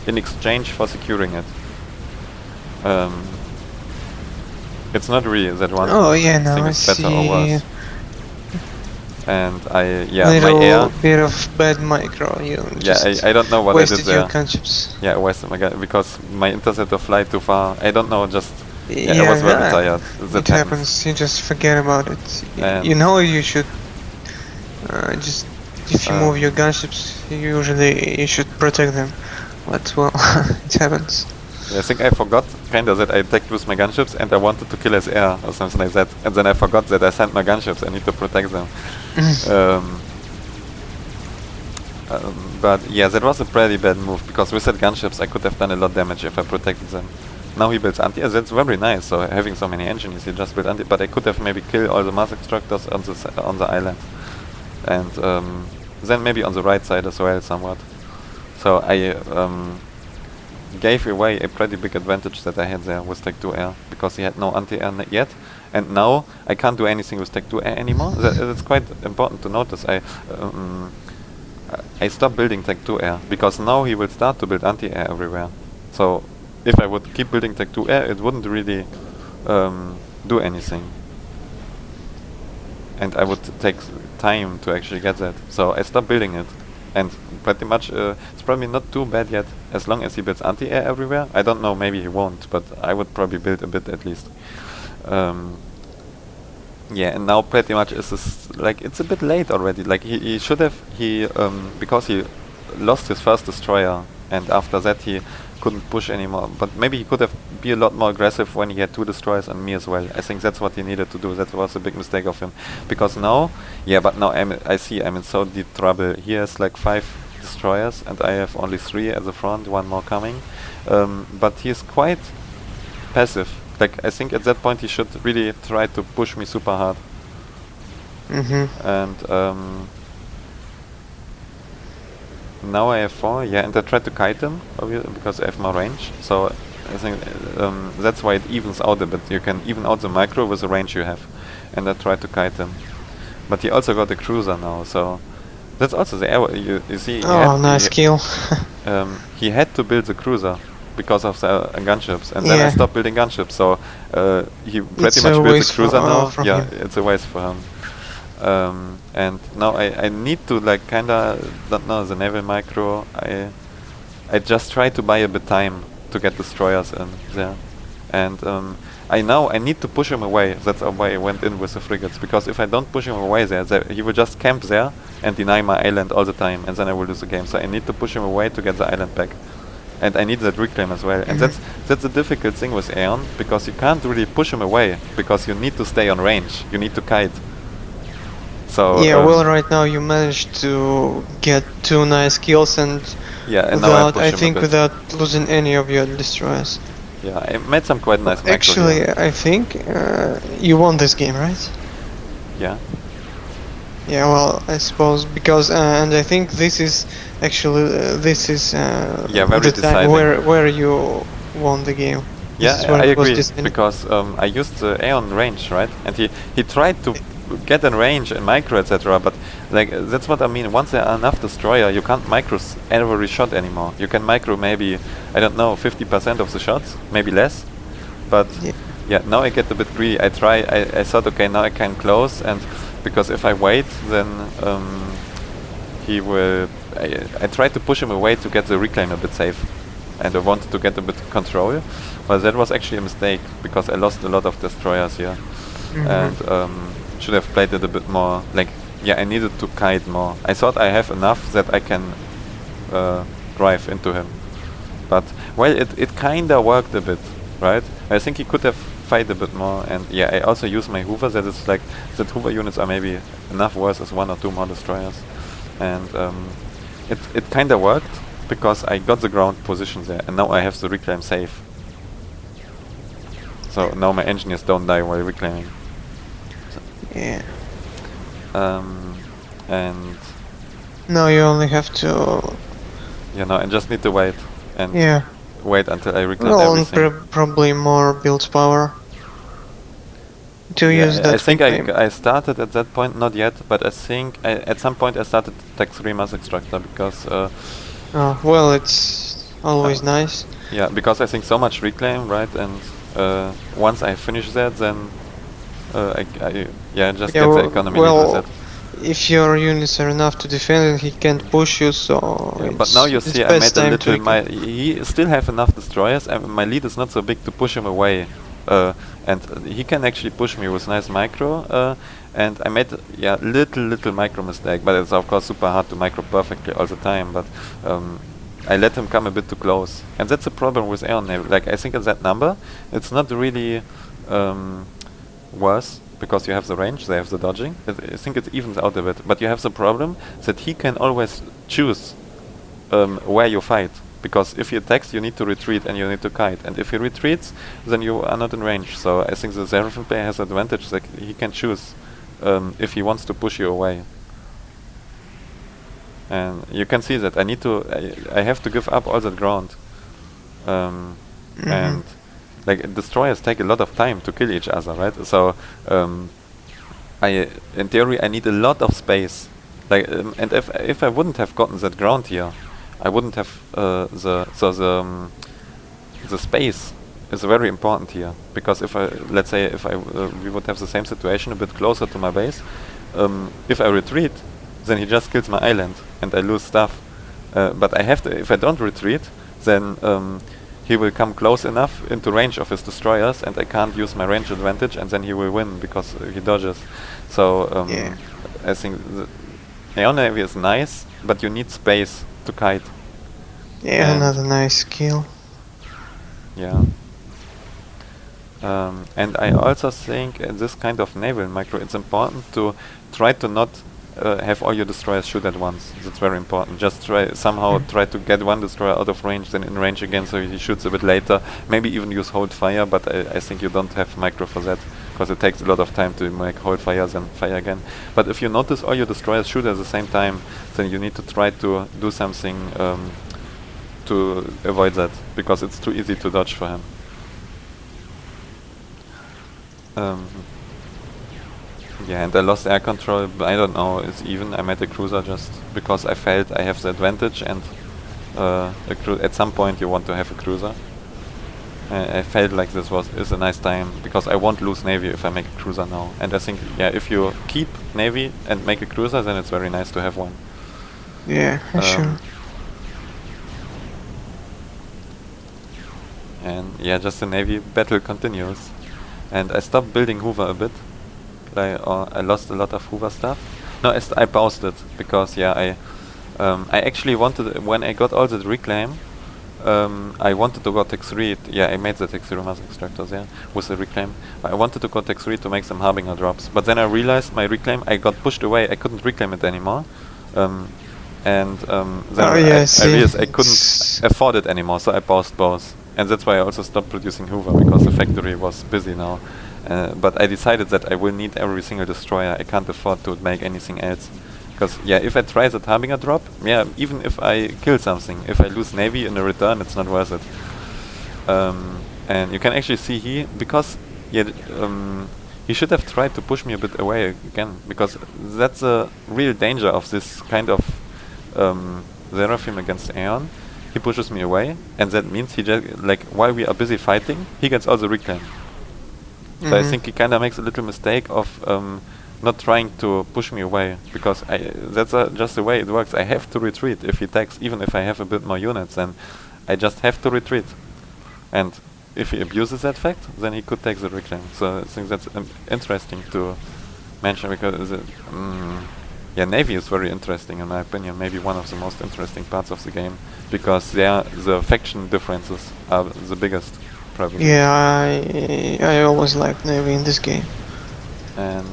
in exchange for securing it. It's not really that one thing is better or worse. And my air bit of bad micro. I don't know what I did there. Your concepts. Yeah, I wasted my gun because my interceptor fly too far. I don't know, just I was very tired. It happens. You just forget about it. You know, you should just, if you move your gunships, usually you should protect them. But well, it happens. I think I forgot kinda that I attacked with my gunships and I wanted to kill his air or something like that, and then I forgot that I sent my gunships. I need to protect them. But yeah, that was a pretty bad move because with that gunships I could have done a lot of damage if I protected them. Now he builds anti. That's very nice. So having so many engineers, he just built anti. But I could have maybe killed all the mass extractors on the island, and then maybe on the right side as well somewhat. So I gave away a pretty big advantage that I had there with Tech 2 Air, because he had no anti-air yet, and now I can't do anything with Tech 2 Air anymore. That's quite important to notice. I stopped building Tech 2 Air because now he will start to build anti-air everywhere. So if I would keep building Tech 2 Air, it wouldn't really do anything, and I would take time to actually get that. So I stopped building it, and pretty much it's probably not too bad yet, as long as he builds anti-air everywhere. I don't know, maybe he won't, but I would probably build a bit at least. Yeah, and now pretty much it's a bit late already. Like he should have because he lost his first destroyer, and after that he couldn't push anymore. But maybe he could have be a lot more aggressive when he had 2 destroyers and me as well. I think that's what he needed to do. That was a big mistake of him, because now, but now I see I'm in so deep trouble. He has like 5 destroyers and I have only 3 at the front, 1 more coming. But he's quite passive. Like I think at that point he should really try to push me super hard. And now I have 4, and I try to kite him because I have more range. So I think that's why it evens out a bit. You can even out the micro with the range you have, and I try to kite him. But he also got a cruiser now, so that's also the error. You see. Oh, nice kill. He had to build the cruiser because of the gunships, and then I stopped building gunships. So he pretty much built the cruiser now. Yeah, it's a waste for him. And now I need to like kinda don't know the naval micro. I just try to buy a bit time to get destroyers in there, and I need to push him away. That's why I went in with the frigates, because if I don't push him away there, he will just camp there and deny my island all the time, and then I will lose the game. So I need to push him away to get the island back, and I need that reclaim as well. And that's a difficult thing with Aeon, because you can't really push him away because you need to stay on range. You need to kite. So well, right now you managed to get 2 nice kills and without, I think, without losing any of your destroyers. Yeah, I made some quite nice macro. Actually, I think you won this game, right? Yeah. Yeah, well, I suppose because and I think this is actually very the time where you won the game. Yeah, I agree, because I used the Aeon range, right? And he tried to get in range and micro, etc. But like that's what I mean. Once there are enough destroyer, you can't micro every shot anymore. You can micro maybe, I don't know, 50% of the shots, maybe less. But now I get a bit greedy. I thought, okay, now I can close, and because if I wait, then he will. I tried to push him away to get the reclaim a bit safe, and I wanted to get a bit control. But that was actually a mistake, because I lost a lot of destroyers here, and should have played it a bit more. Like, I needed to kite more. I thought I have enough that I can drive into him, but well, it kinda worked a bit, right? I think he could have fight a bit more, and I also use my Hoover. That is like the Hoover units are maybe enough worse as 1 or 2 more destroyers, and it kinda worked because I got the ground position there, and now I have the reclaim safe. So now my engineers don't die while reclaiming. And now you only have to. No, I just need to wait and wait until I reclaim everything. Probably more build power to use that. I think I started at that point, not yet, but I think at some point I started Tech 3 mass extractor, because well, it's always nice. Yeah, because I think so much reclaim, right? And once I finish that, then I just get the economy with that. If your units are enough to defend, he can't push you. So but now you see, I made a little. He still have enough destroyers, and my lead is not so big to push him away. And he can actually push me with nice micro. And I made little micro mistake, but it's of course super hard to micro perfectly all the time. But I let him come a bit too close, and that's a problem with Aeon Naval. Like, I think at that number, it's not really worse, because you have the range, they have the dodging. I think it evens out a bit, but you have the problem that he can always choose where you fight. because if he attacks, you need to retreat and you need to kite. And if he retreats, then you are not in range. So I think the Seraphim player has advantage that he can choose if he wants to push you away. And you can see that I have to give up all that ground. And like destroyers take a lot of time to kill each other, right? So in theory I need a lot of space. Like and if I wouldn't have gotten that ground here, I wouldn't have the space is very important here, because if let's say we would have the same situation a bit closer to my base, if I retreat, then he just kills my island and I lose stuff. But I have to, if I don't retreat, then he will come close enough into range of his destroyers and I can't use my range advantage, and then he will win because he dodges. So I think the Aeon Navy is nice, but you need space to kite. Yeah, another nice skill. Yeah. And I also think in this kind of naval micro, it's important to try to not have all your destroyers shoot at once. That's very important. Just try to get one destroyer out of range, then in range again, so he shoots a bit later. Maybe even use hold fire, but I think you don't have micro for that, because it takes a lot of time to make hold fire, then fire again. But if you notice all your destroyers shoot at the same time, then you need to try to do something to avoid that, because it's too easy to dodge for him. Yeah, and I lost air control, but I don't know, it's even. I made a cruiser just because I felt I have the advantage, and at some point you want to have a cruiser. I felt like this is a nice time, because I won't lose Navy if I make a cruiser now. And I think, yeah, if you keep Navy and make a cruiser, then it's very nice to have one. Yeah, sure. And yeah, just the Navy battle continues. And I stopped building Hoover a bit. I lost a lot of Hoover stuff. No, I paused it because I actually wanted, when I got all the reclaim, I wanted to go Tech 3. I made the Tech 0 mass extractors with the reclaim. I wanted to go Tech 3 to make some Harbinger drops, but then I realized my reclaim, I got pushed away. I couldn't reclaim it anymore. Then I realized I couldn't afford it anymore, so I paused both. And that's why I also stopped producing Hoover, because the factory was busy now. But I decided that I will need every single destroyer. I can't afford to make anything else. Because, if I try that Harbinger drop, even if I kill something, if I lose Navy in a return, it's not worth it. And you can actually see because he should have tried to push me a bit away again, because that's a real danger of this kind of Seraphim against Aeon. He pushes me away, and that means he just, while we are busy fighting, he gets all the reclaim. So I think he kind of makes a little mistake of not trying to push me away, because that's just the way it works. I have to retreat if he attacks, even if I have a bit more units, then I just have to retreat. And if he abuses that fact, then he could take the reclaim. So I think that's interesting to mention, because Navy is very interesting in my opinion, maybe one of the most interesting parts of the game, because the faction differences are the biggest. Probably. Yeah, I always liked Navy in this game. And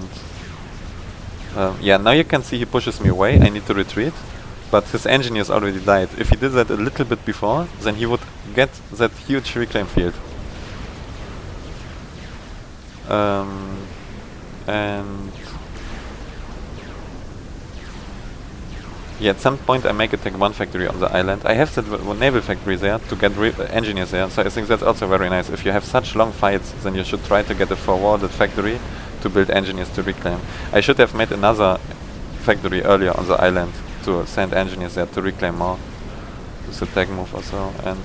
now you can see he pushes me away. I need to retreat, but his engineers already died. If he did that a little bit before, then he would get that huge reclaim field. And at some point I make a Tech 1 factory on the island. I have the naval factory there to get engineers there, so I think that's also very nice. If you have such long fights, then you should try to get a forwarded factory to build engineers to reclaim. I should have made another factory earlier on the island to send engineers there to reclaim more. It's a tech move or so. And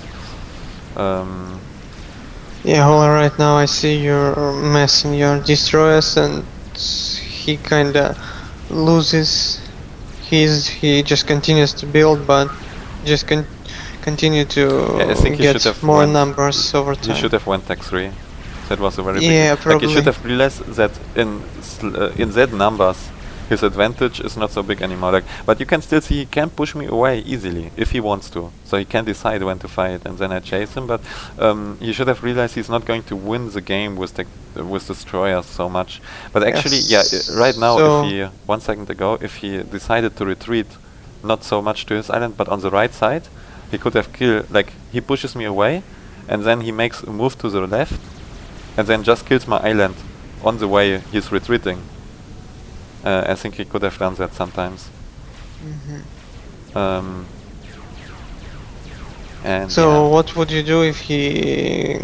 right now I see you're messing your destroyers, and he kinda loses. He just continues to build, but just continue to I think get more numbers over time. He should have went Tech 3. That was a very big... probably. He should have realized that in Z numbers, his advantage is not so big anymore. But you can still see he can push me away easily if he wants to. So he can decide when to fight, and then I chase him. But he should have realized he's not going to win the game with destroyers so much. But actually, right now, so 1 second ago, if he decided to retreat, not so much to his island, but on the right side, He could have killed, like, he pushes me away, and then he makes a move to the left, and then just kills my island on the way he's retreating. I think he could have done that sometimes. And So what would you do if he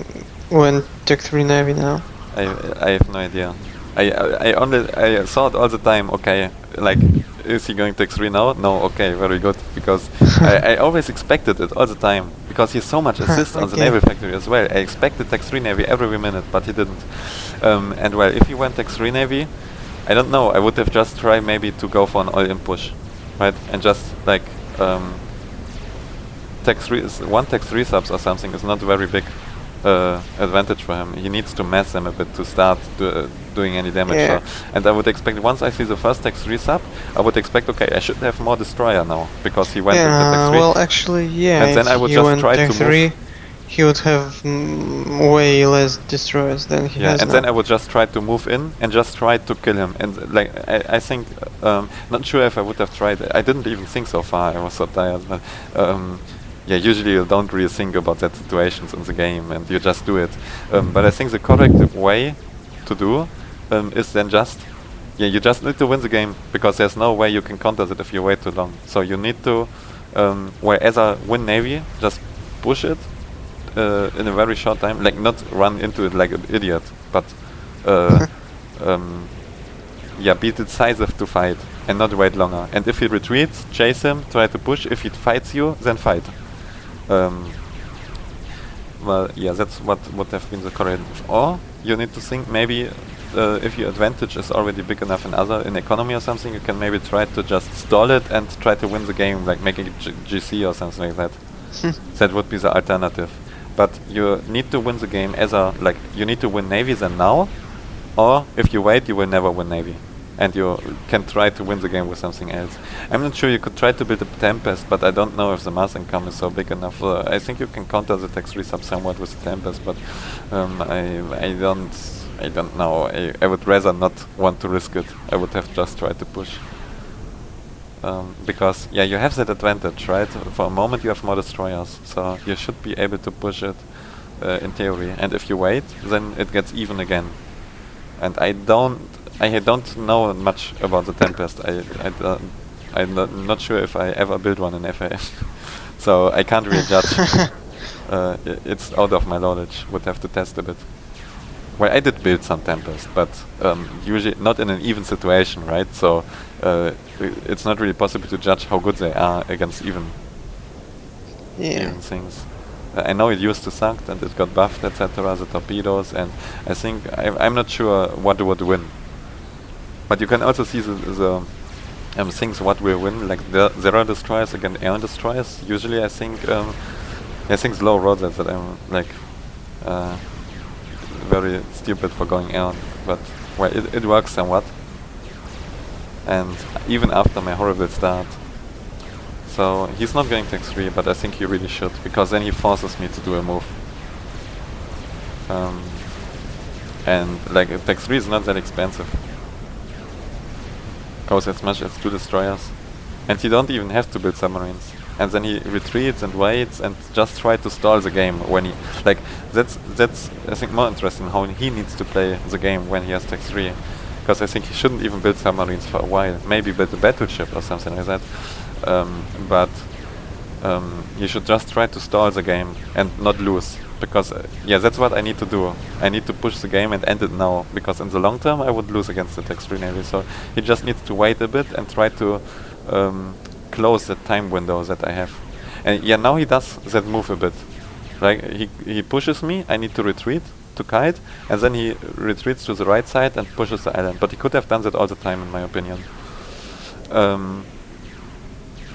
went Tech 3 Navy now? I have no idea. I thought all the time, okay, like, is he going Tech 3 now? No, okay, very good, because I always expected it all the time, because he's so much assist on the Okay. Naval Factory as well. I expected Tech 3 Navy every minute, but he didn't. And well, if he went Tech 3 Navy, I don't know, I would have just tried maybe to go for an all-in push, right? And just like one Tech 3 subs or something is not very big advantage for him. He needs to mess them a bit to start doing any damage. Yeah. So, and I would expect, once I see the first Tech 3 sub, I would expect, okay, I should have more destroyer now, because he went into Tech 3. Well, actually, yeah. And then I if would he just went try Tech to 3, move. he would have way less destroyers than he Yeah, has and now. then I would just try to move in and just try to kill him. And like I think, not sure if I would have tried. I didn't even think so far. I was so tired. But yeah, usually you don't really think about that situations in the game, and you just do it. But I think the correct way to do is then just, yeah, you just need to win the game, because there's no way you can counter it if you wait too long. So you need to, whereas I win Navy, just push it in a very short time, like not run into it like an idiot, but yeah, be decisive to fight and not wait longer. And if he retreats, chase him, try to push. If he fights you, then fight. Well, yeah, that's what would have been the correct. Or you need to think maybe if your advantage is already big enough in economy or something, you can maybe try to just stall it and try to win the game, like making it GC or something like that. That would be the alternative. But you need to win the game you need to win Navy then now, or if you wait, you will never win Navy. And you can try to win the game with something else. I'm not sure, you could try to build a Tempest, but I don't know if the mass income is so big enough. I think you can counter the Tech 3 sub somewhat with the Tempest, but I don't know. I would rather not want to risk it. I would have just tried to push. Because, yeah, you have that advantage, right? For a moment you have more destroyers, so you should be able to push it in theory. And if you wait, then it gets even again. And I don't know much about the Tempest. I'm not sure if I ever built one in FAF. So I can't really judge. It's out of my knowledge. Would have to test a bit. Well, I did build some Tempest, but usually not in an even situation, right? So it's not really possible to judge how good they are against even things. I know it used to suck and it got buffed, etc. The torpedoes, and I think I'm not sure what would win. But you can also see the things what will win, like the zero destroyers against air destroyers. Usually, I think low roads that I'm like very stupid for going air, but well, it works somewhat. And even after my horrible start. So he's not going Tech 3, but I think he really should, because then he forces me to do a move. And like Tech 3 is not that expensive. Goes as much as 2 destroyers. And you don't even have to build submarines. And then he retreats and waits and just try to stall the game when he that's I think more interesting how he needs to play the game when he has Tech 3. Because I think he shouldn't even build submarines for a while. Maybe build a battleship or something like that. But you should just try to stall the game and not lose. Because, yeah, that's what I need to do. I need to push the game and end it now. Because in the long term, I would lose against the Tech 3 Navy. So he just needs to wait a bit and try to close the time window that I have. And yeah, now he does that move a bit. Like, he pushes me, I need to retreat to kite, and then he retreats to the right side and pushes the island. But he could have done that all the time, in my opinion.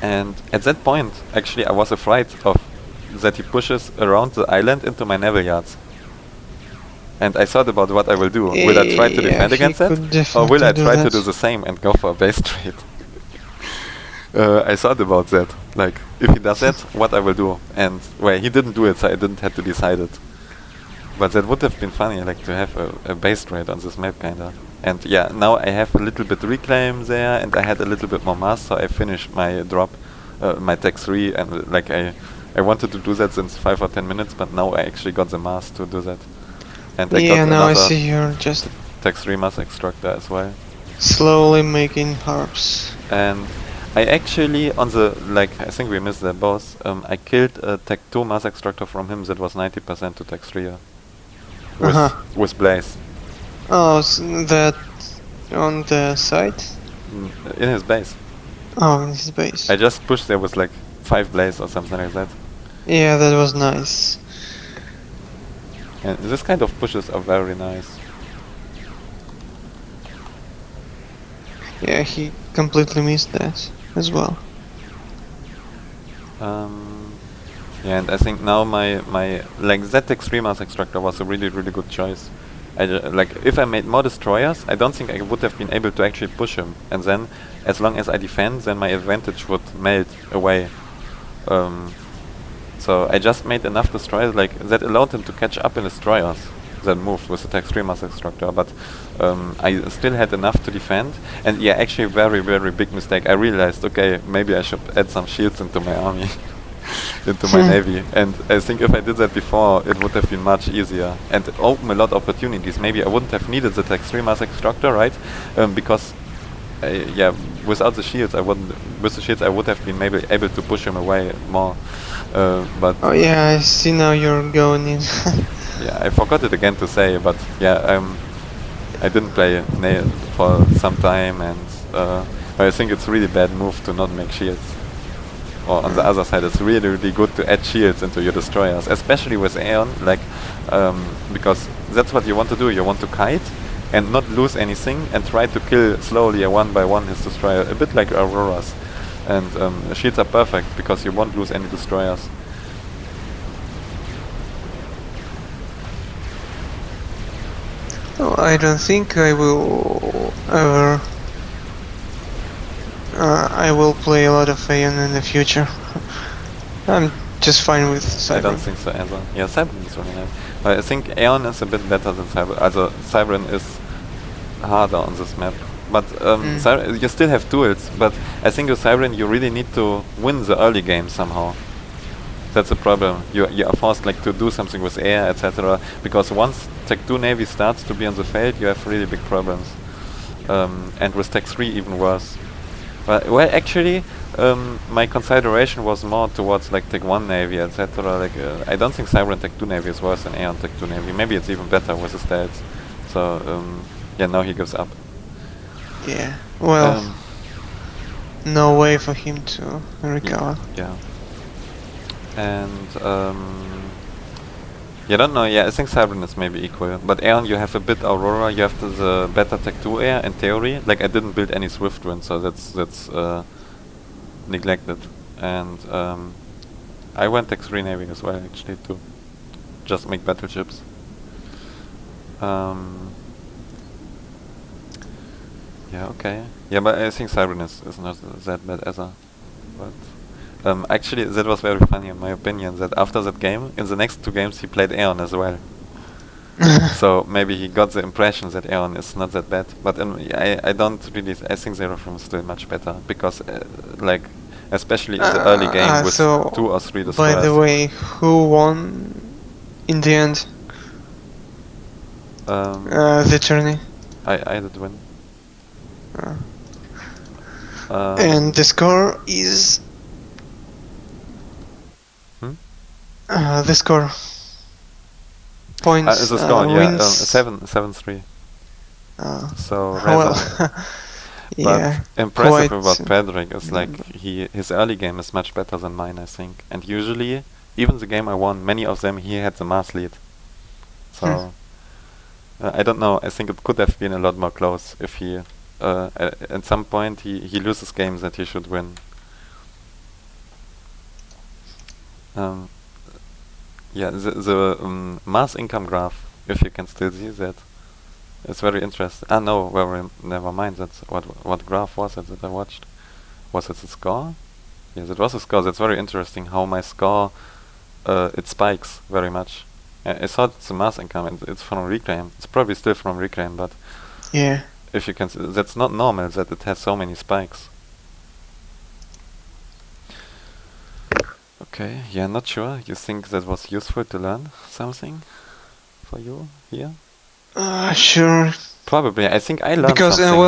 And at that point, actually, I was afraid of that he pushes around the island into my naval yards. And I thought about what I will do. Will I try to defend against that? Or will I try to do the same and go for a base trade? I thought about that. Like, if he does that, what I will do. And, well, he didn't do it, so I didn't have to decide it. But that would have been funny, like, to have a base trade on this map, kinda. And yeah, now I have a little bit reclaim there, and I had a little bit more mass, so I finished my drop, my Tech 3, and like I I wanted to do that since 5 or 10 minutes, but now I actually got the mass to do that. And I Yeah, got now I another see you're just Text 3 mass extractor as well. slowly making harps. And I actually, on the, like, I think we missed that boss, I killed a Tech 2 mass extractor from him that was 90% to Tech 3 with Blaze. Oh, that on the side? In his base. Oh, in his base. I just pushed there with like 5 Blaze or something like that. Yeah, that was nice. And this kind of pushes are very nice. Yeah, he completely missed that as well. Yeah, and I think now my like ZX 3 mass extractor was a really good choice. Like if I made more destroyers, I don't think I would have been able to actually push him. And then, as long as I defend, then my advantage would melt away. So I just made enough destroyers like that allowed him to catch up in destroyers. Then moved with the Tech 3 mass extractor, but I still had enough to defend. And yeah, actually very big mistake. I realized, okay, maybe I should add some shields into my army. Into my navy, and I think if I did that before, it would have been much easier and open a lot of opportunities. Maybe I wouldn't have needed the Tech 3 mass extractor, right? Because yeah, without the shields, I wouldn't. With the shields, I would have been maybe able to push him away more. But Oh yeah, I see now you're going in. yeah, I forgot it again to say, but yeah, I didn't play nail for some time, and I think it's really bad move to not make shields. Or on the other side, it's really good to add shields into your destroyers, especially with Aeon, like, because that's what you want to do. You want to kite and not lose anything and try to kill slowly one by one his destroyer, a bit like Auroras. And shields are perfect because you won't lose any destroyers. Oh, I don't think I will ever. I will play a lot of Aeon in the future. I'm just fine with Cybern. I don't think so either. Yeah, Cybern is really nice. But I think Aeon is a bit better than Cybern. Also, Cybern is harder on this map. But you still have duels, but I think with Cybern you really need to win the early game somehow. That's the problem. You are forced like to do something with air, etc. Because once Tech 2 Navy starts to be on the field, you have really big problems. And with Tech 3 even worse. Well, actually, my consideration was more towards like Tech 1 Navy, etc. Like, I don't think Cybern Tech 2 Navy is worse than Aeon Tech 2 Navy. Maybe it's even better with the stats. So, yeah, now he gives up. Yeah, well, no way for him to recover. Yeah. And, yeah, I don't know, yeah, I think Cybern is maybe equal. But Aeon, you have a bit Aurora, you have the better Tech 2 air in theory. Like, I didn't build any Swift Wind, so that's neglected. And I went Tech 3 Navy as well, actually, to just make battleships. Yeah, okay. Yeah, but I think Cybern is not that bad either. But actually, that was very funny in my opinion, that after that game, in the next 2 games he played Aeon as well. So maybe he got the impression that Aeon is not that bad. But I don't really, I think Seraphim is still much better, because like, especially in the early game with so 2 or 3 destroyers. By the way, who won in the end? The tourney. I did win. And the score is... the score. Points, the score, wins. 7-3. So well, but impressive about quite Pedrick is like his early game is much better than mine, I think. And usually, even the game I won, many of them he had the mass lead. So I don't know. I think it could have been a lot more close if he at some point he loses games that he should win. Yeah, the mass income graph, if you can still see that, it's very interesting. Ah no, well, never mind. That's what graph was it that I watched? Was it the score? Yes, it was a score. That's very interesting. How my score it spikes very much. I thought it's a mass income. And it's from Reclaim. It's probably still from Reclaim, but yeah. If you can, that's not normal that it has so many spikes. Okay, yeah, not sure. You think that was useful to learn something for you here? Sure. Probably. I think I learned Because, something.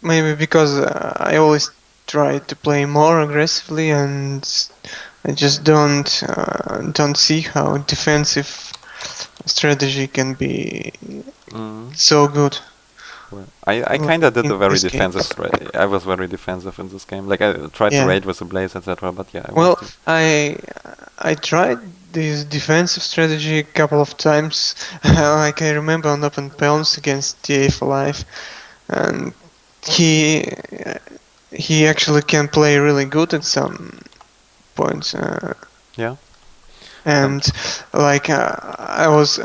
maybe because I always try to play more aggressively, and I just don't see how defensive strategy can be Mm. so good Well, I kind of did in a very this game. defensive I was very defensive in this game. Like I tried to Yeah. raid with the blaze, etc. But yeah, I was. Well, I tried this defensive strategy a couple of times. Like I remember on Open Palms against TA for Life, and he he actually can play really good at some points. Yeah. Um. And like I was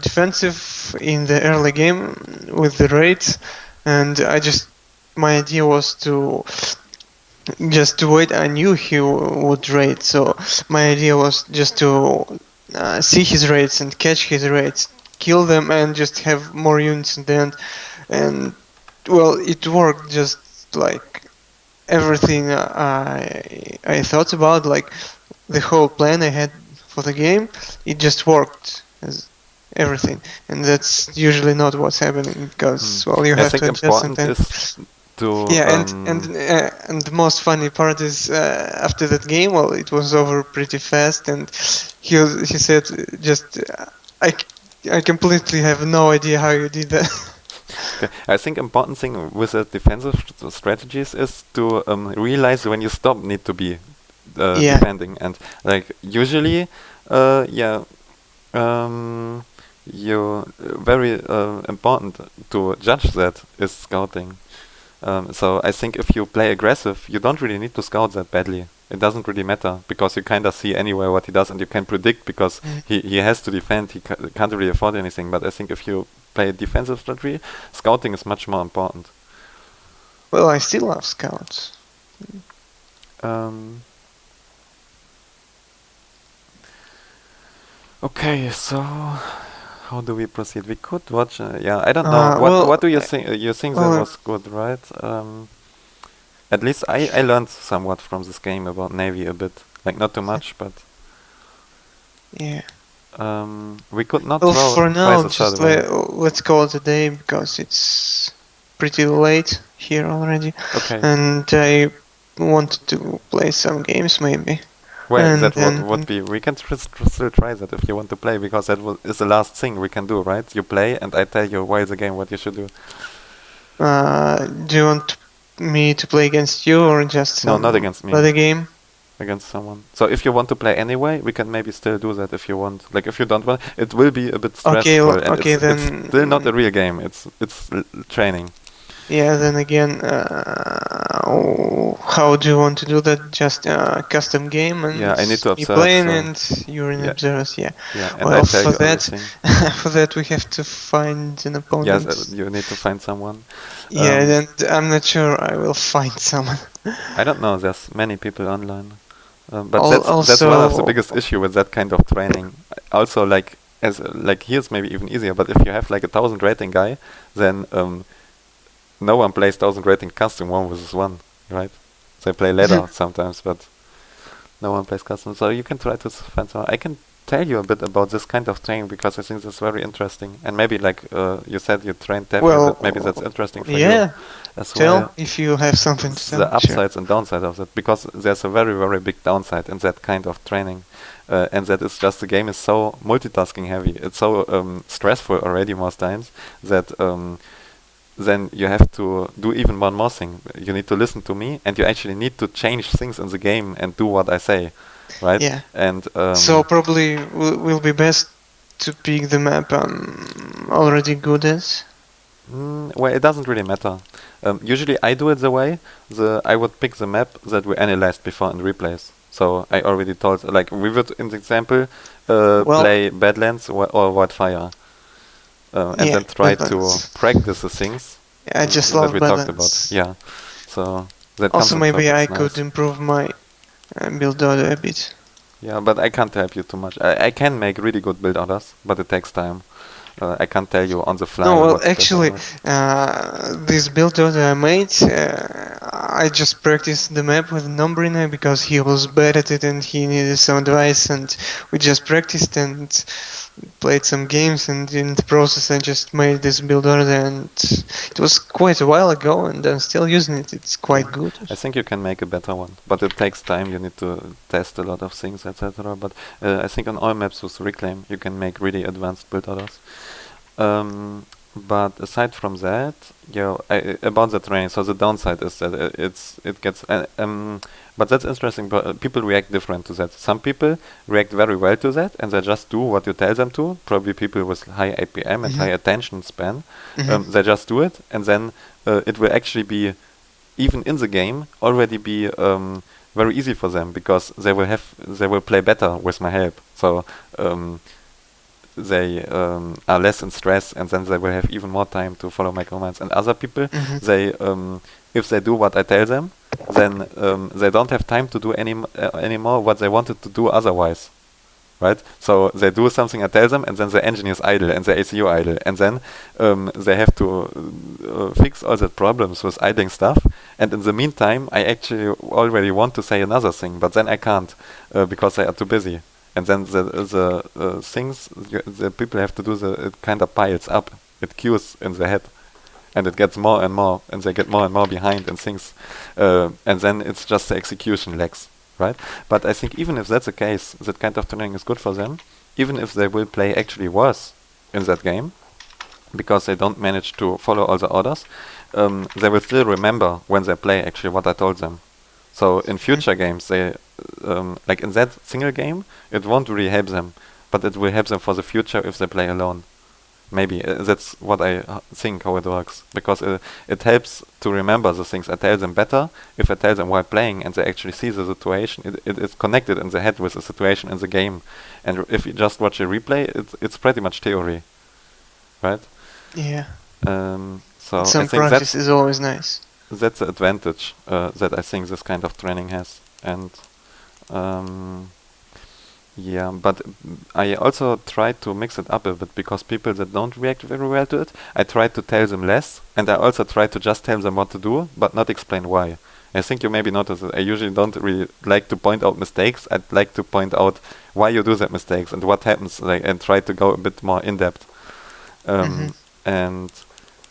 defensive in the early game with the raids, and my idea was to wait. I knew he would raid, so my idea was just to see his raids and catch his raids, kill them, and just have more units in the end. And well, it worked just like everything I thought about, like the whole plan I had for the game. It just worked as everything, and that's usually not what's happening Hmm. because well, you I have think to adjust important sometimes. is to Yeah, and the most funny part is after that game, well, it was over pretty fast, and he said just I I completely have no idea how you did that. Okay. I think important thing with the defensive strategies is to realize when you stop need to be Yeah, defending, and like usually, yeah, you very important to judge that is scouting. So I think if you play aggressive, you don't really need to scout that badly. It doesn't really matter because you kind of see anyway what he does, and you can predict because mm. he has to defend. He can't really afford anything. But I think if you play a defensive strategy, scouting is much more important. Well, I still love scouts. Um, okay, so how do we proceed? We could watch. Yeah, I don't know. What Well, do you think? You think that well, was good, right? At least I learned somewhat from this game about Navy a bit. Like not too much, but yeah. we could not Well, for try now, the third just way. let's call it a day because it's pretty late here already, Okay. and I wanted to play some games maybe, Well, and that then would be. We can still try that if you want to play, because that is the last thing we can do, right? You play, and I tell you while the game what you should do. do you want me to play against you or just No, not some against me. other game? Against someone. So if you want to play anyway, we can maybe still do that if you want. Like if you don't want, it will be a bit Okay, stressful, and okay it's still not a then. real game. It's training. Yeah, then again, how do you want to do that? Just a custom game Yeah, and I need to me observe. playing So and you're in yeah, observers, yeah. yeah, and I Well, tell for you that, everything. for that we have to find an Yes, opponent. you need to find someone. Yeah, then I'm not sure I will find someone. I don't know. There's many people online. But that's one of the Also, biggest issue with that kind of training. Also, like like here's maybe even easier. But if you have like 1,000 rating guy, then no one plays 1,000 rating custom 1 versus 1, right? They play ladder sometimes, but no one plays custom. So you can try to find someone. I can tell you a bit about this kind of training because I think that's very interesting. And maybe like you said you trained Dev a bit. Maybe that's well, interesting for you yeah. as well. Tell if you have something to The tell. Sure. upsides and downsides of that, because there's a very very big downside in that kind of training, and that is just the game is so multitasking heavy. It's so stressful already most times that then you have to do even one more thing. You need to listen to me, and you actually need to change things in the game and do what I say, right? Yeah. And So probably will be best to pick the map I'm already good at. well, it doesn't really matter. Usually I do it the way I would pick the map that we analyzed before in replays. So I already told, like we would in the example Well, play Badlands or Wildfire, and yeah, then try to Badlands. practice the things I just that love we talked about. Badlands. Yeah, so that comes Also, on top. maybe I It's could nice. improve my build order a bit. Yeah, but I can't help you too much. I can make really good build orders, but it takes time. I can't tell you on the fly No, well, what's best or actually, not. this build order I made, I just practiced the map with Nombrina because he was bad at it and he needed some advice, and we just practiced and played some games, and in the process I just made this build order, and it was quite a while ago and I'm still using it. It's quite Yeah. good. I think you can make a better one, but it takes time. You need to test a lot of things, etc. But I think on all maps with Reclaim, you can make really advanced build orders. But aside from that, about the training. So the downside is that it gets. But that's interesting. But people react different to that. Some people react very well to that, and they just do what you tell them to. Probably people with high APM and high attention span. They just do it, and then it will actually be, even in the game, already be very easy for them because they will play better with my help. So they are less in stress, and then they will have even more time to follow my commands. And other people, they if they do what I tell them, then they don't have time to do anymore what they wanted to do otherwise. Right? So they do something I tell them, and then the engine is idle and the ACU idle, and then they have to fix all the problems with idling stuff. And in the meantime, I actually already want to say another thing, but then I can't because they are too busy. And then the things the people have to do, it kind of piles up. It queues in the head, and it gets more and more, and they get more and more behind and things. And then it's just the execution lags. Right? But I think even if that's the case, that kind of training is good for them, even if they will play actually worse in that game, because they don't manage to follow all the orders, they will still remember when they play actually what I told them. So in future games, they like in that single game, it won't really help them, but it will help them for the future if they play alone. Maybe that's what I think how it works, because it helps to remember the things I tell them better if I tell them while playing and they actually see the situation. It is connected in the head with the situation in the game, and if you just watch a replay, it's pretty much theory, right? Yeah. So Some I think practice is always nice. that's the advantage that I think this kind of training has, and yeah, but I also try to mix it up a bit, because people that don't react very well to it, I try to tell them less, and I also try to just tell them what to do, but not explain why. I think you maybe notice that I usually don't really like to point out mistakes. I'd like to point out why you do that mistakes and what happens, like, and try to go a bit more in depth. And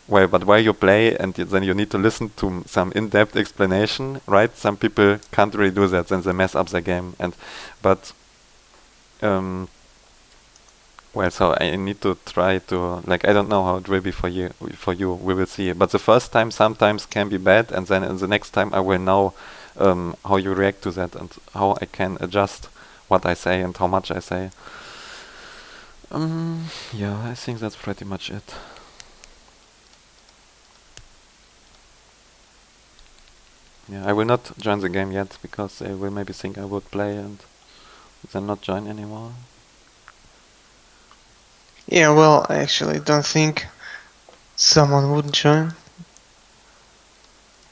but while you play, and then you need to listen to some in-depth explanation, right? Some people can't really do that, then they mess up the game. But well, so I need to try to, like, I don't know how it will be for you. We will see. But the first time sometimes can be bad, and then in the next time I will know how you react to that and how I can adjust what I say and how much I say. Yeah, I think that's pretty much it. Yeah, I will not join the game yet because they will maybe think I would play and then not join anymore. Yeah, well, I actually don't think someone would join,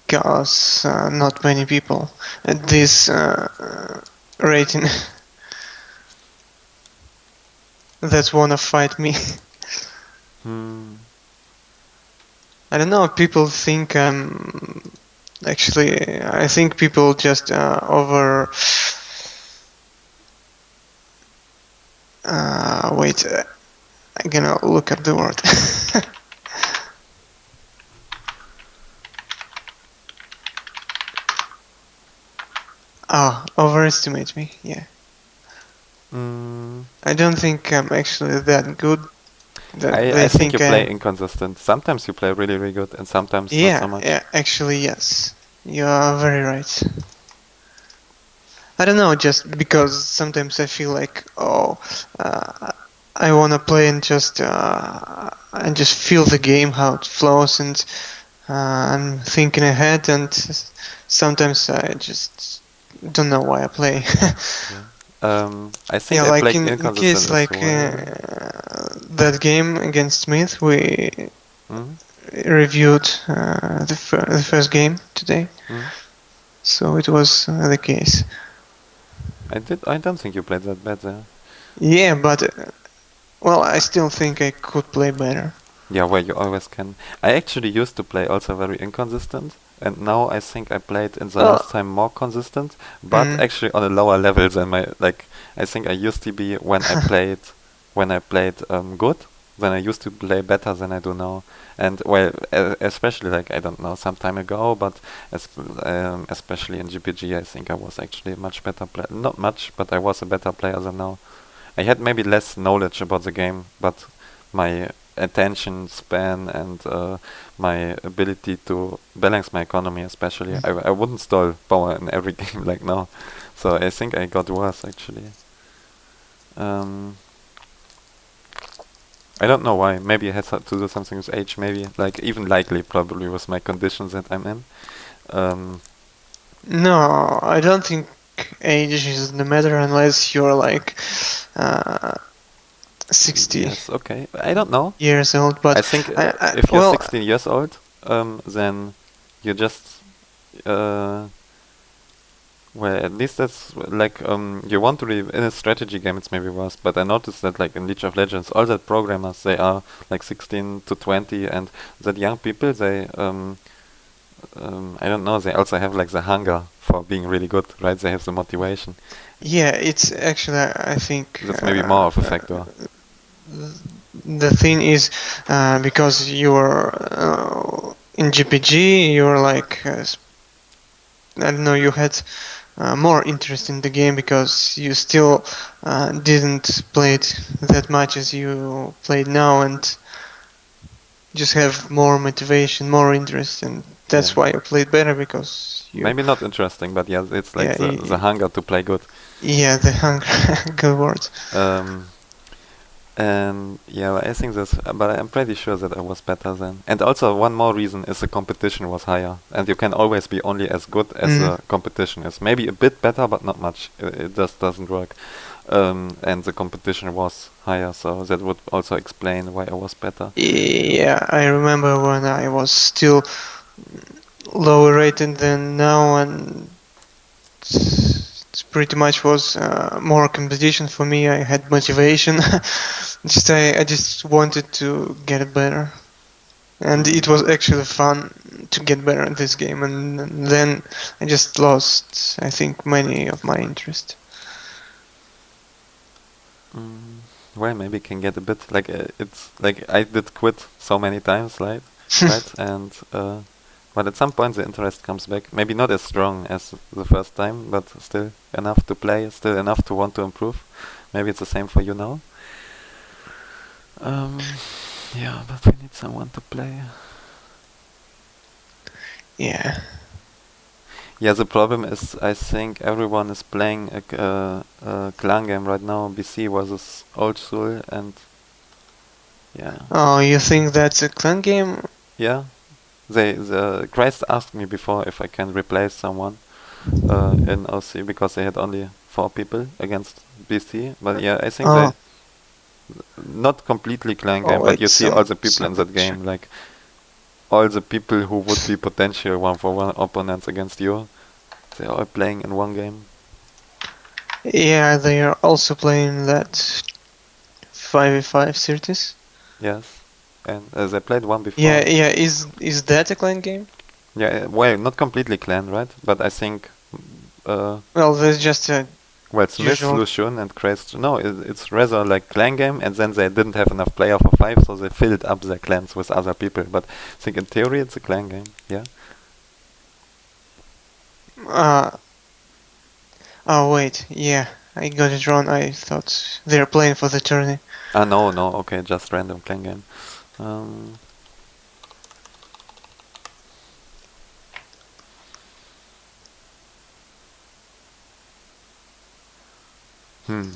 because not many people at this rating that wanna fight me. I don't know, people think actually, I think people just wait, I'm gonna look up the word. Overestimate me, yeah. I don't think I'm actually that good. I think you play inconsistent. Sometimes you play really, really good, and sometimes not so much. Yeah, actually, yes. You are very right. I don't know, just because sometimes I feel like, I wanna play and just feel the game, how it flows, and I'm thinking ahead, and sometimes I just don't know why I play. I think yeah, I like played in inconsistent case as like well. that game against Smith, we reviewed the first game today, so it was the case. I don't think you played that bad there. Yeah, but well, I still think I could play better. Yeah, where you always can. I actually used to play also very inconsistent, and now I think I played in the Well, last time more consistent, but mm, actually on a lower level than my like. I think I used to be when I played good. Then I used to play better than I do now, and well, especially like I don't know some time ago, but especially in GPG, I think I was actually a much better player. Not much, but I was a better player than now. I had maybe less knowledge about the game, but my attention span and my ability to balance my economy, especially, I wouldn't stall power in every game like now. So I think I got worse actually. Um, I don't know why. Maybe it has to do something with age. Maybe like even likely probably with my conditions that I'm in. Um, no, I don't think age is the matter unless you're like uh, 60 yes, okay. I don't know. years old. I But think I if you're well, 16 years old, then you just uh, well, at least that's like you want to in a strategy game it's maybe worse, but I noticed that like in League of Legends, all the programmers they are like 16 to 20, and that young people they I don't know they also have like the hunger for being really good, right? They have the motivation. yeah, it's actually I think That's maybe more of a factor. the thing is because you're in GPG, you're like I don't know, you had more interest in the game because you still didn't play it that much as you played now, and just have more motivation, more interest, and Yeah, that's why you played better because you, maybe not interesting, but yeah, it's like yeah, the hunger to play good. yeah, the hunger, good word. Um, And yeah, I think that's, but I'm pretty sure that I was better then. And also one more reason is the competition was higher, and you can always be only as good as Mm. the competition is. Maybe a bit better, but not much. It just doesn't work. And the competition was higher, so that would also explain why I was better. Yeah, I remember when I was still lower rated than now, and it's pretty much was more competition for me. I had motivation. I just wanted to get better, and it Mm. was actually fun to get better at this game. And then I just lost, I think, many of my interest. Mm. Well, maybe can get a bit like it's like I did quit so many times, right? Right, and but at some point the interest comes back. Maybe not as strong as the first time, but still enough to play, still enough to want to improve. Maybe it's the same for you now. Um, yeah, but we need someone to play. Yeah. Yeah, the problem is I think everyone is playing a clan game right now, BC versus old school, and yeah, Oh, you think that's a clan game? yeah. The Christ asked me before if I can replace someone in OC because they had only 4 people against BC. But yeah, I think Oh, they not completely clan game, oh, but wait, you see all some the people in some that check. game, like all the people who would be potential 1-for-1 opponents against you, they're all playing in one game. Yeah, they are also playing that 5v5 series. Yes, and they played one Yeah, before. yeah. Is that a clan game? Yeah, well, not completely clan, right? But I think uh, Well, that's just a well, Smith, usual. Lucian, and Christ. No, it's rather like clan game, and then they didn't have enough player for 5, so they filled up their clans with other people. But I think in theory it's a clan game. Yeah. Uh, oh wait, yeah, I got it wrong. I thought they're playing for the tourney. Ah, no, no. Okay, just random clan game. Um, hmm.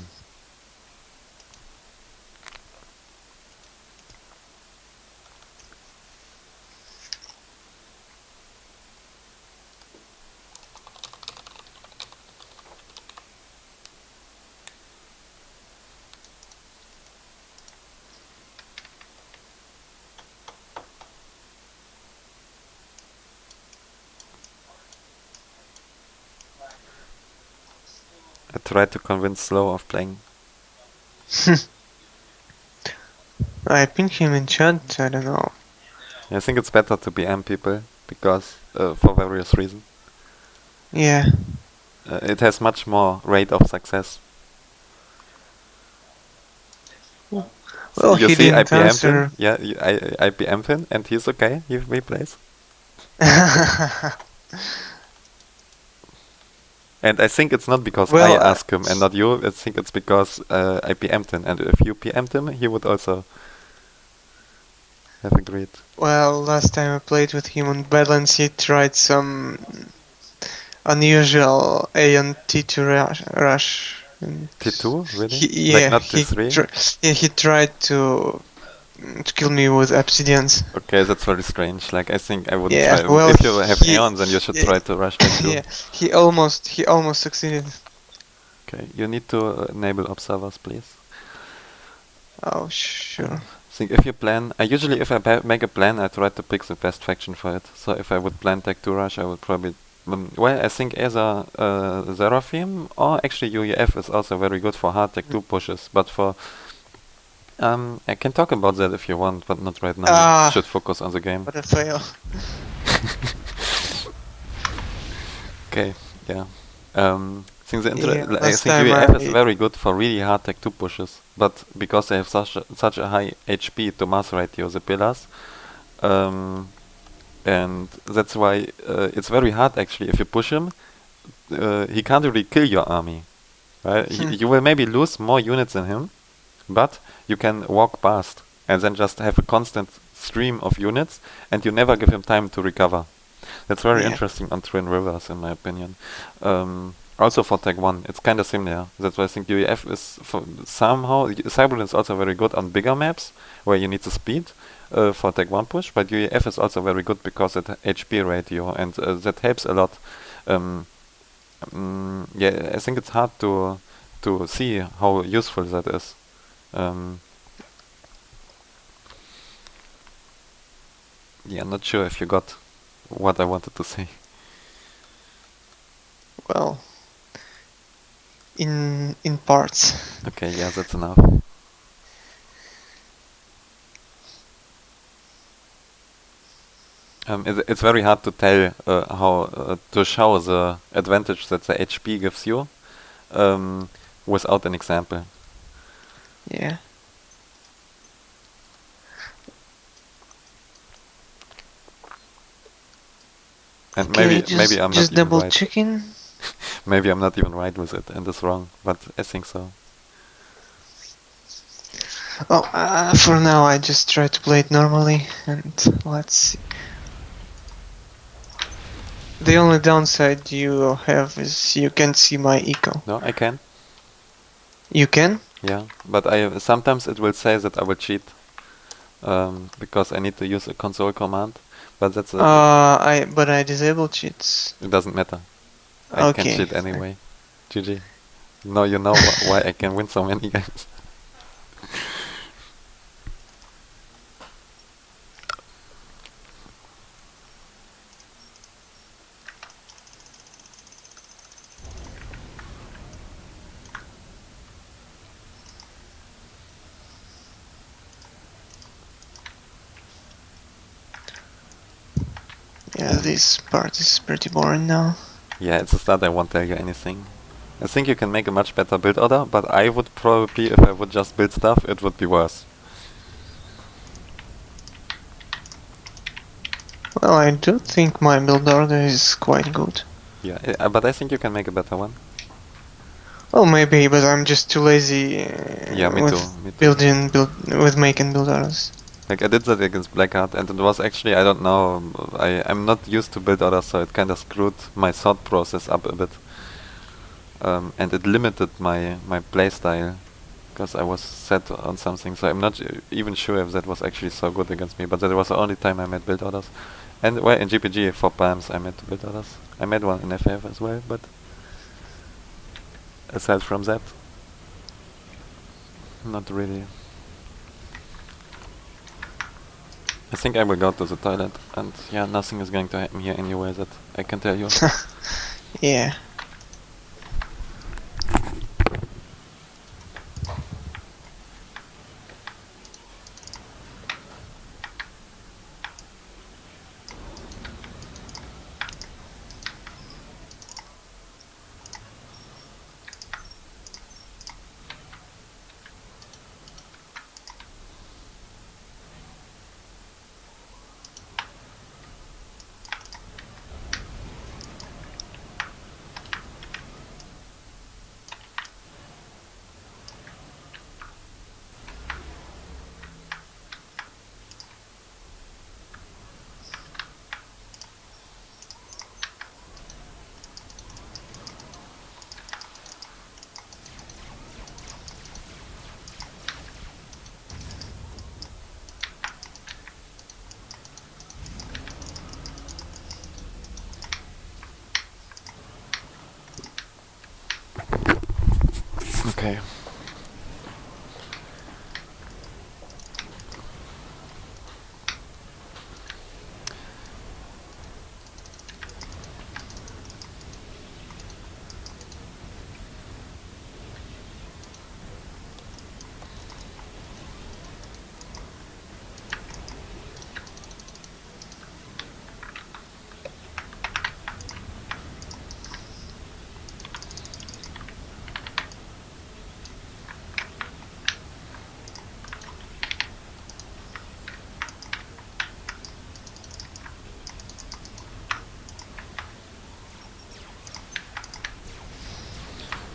I tried to convince Slow of playing. I ping him in chat, I don't know. I think it's better to BM people because for various reasons. Yeah. It has much more rate of success. So Well, you he see, I didn't BM'd him. answer. Yeah, I BM'd him, and he's okay. He replays. And I think it's not because I Well, asked him and not you. I think it's because I PM'd him. And if you PM'd him, he would also have agreed. well, last time I played with him on Badlands, he tried some unusual A and T2 rush. And T2? Really? he, Like yeah, not T3? he tried to kill me with obsidians. Okay, that's very strange. Like, I think I wouldn't Yeah, try. well, If you have he, Aeons, then you should yeah, try to rush that too. yeah, he almost succeeded. Okay, you need to enable observers, please. Oh, sure. I think if you plan, I usually if I make a plan, I try to pick the best faction for it. So if I would plan Tech 2 Rush, I would probably, well, I think either Seraphim or actually UEF is also very good for hard Tech 2 pushes. But for, I can talk about that if you want, but not right now. You Ah, should focus on the game. what a fail. Okay, yeah. Think Yeah, I last think time UEF is I very good for really hard Tech 2 pushes, but because they have such a high HP to mass ratio, the pillars, and that's why it's very hard actually. If you push him, he can't really kill your army, right? You will maybe lose more units than him, but you can walk past and then just have a constant stream of units, and you never give him time to recover. That's very Yeah. interesting on Twin Rivers, in my opinion. Also for Tech 1, it's kind of similar. That's why I think UEF is somehow... Cyberlin is also very good on bigger maps, where you need the speed for Tech 1 push, but UEF is also very good because it HP ratio, and that helps a lot. Yeah, I think it's hard to see how useful that is. Yeah, I'm not sure if you got what I wanted to say. Well, in parts. Okay, yeah, that's enough. It's very hard to tell how to show the advantage that the HP gives you without an example. Yeah. And Okay, maybe I'm not just even double right. checking. Maybe I'm not even right with it and it's wrong, but I think so. Well, for now I just try to play it normally, and let's see. The only downside you have is you can't see my eco. No, I can. You can? Yeah, but I sometimes it will say that I will cheat because I need to use a console command. But that's but I disable cheats. it doesn't matter. I can Okay. cheat anyway. GG. Now you know why I can win so many games. Yeah, this part is pretty boring now. Yeah, it's a start. I won't tell you anything. I think you can make a much better build order, but I would probably, if I would just build stuff, it would be worse. Well, I do think my build order is quite good. Yeah, but I think you can make a better one. Well, maybe, but I'm just too lazy Yeah, me with too. with making build orders. Like I did that against Blackheart, and it was actually, I don't know, I'm not used to build orders, so it kind of screwed my thought process up a bit. And it limited my playstyle, because I was set on something, so I'm not even sure if that was actually so good against me, but that was the only time I made build orders. And well, in GPG for PAMs I made build orders. I made one in FF as well, but aside from that, not really. I think I will go to the toilet, and yeah, nothing is going to happen here anyway, that I can tell you. Yeah. Okay.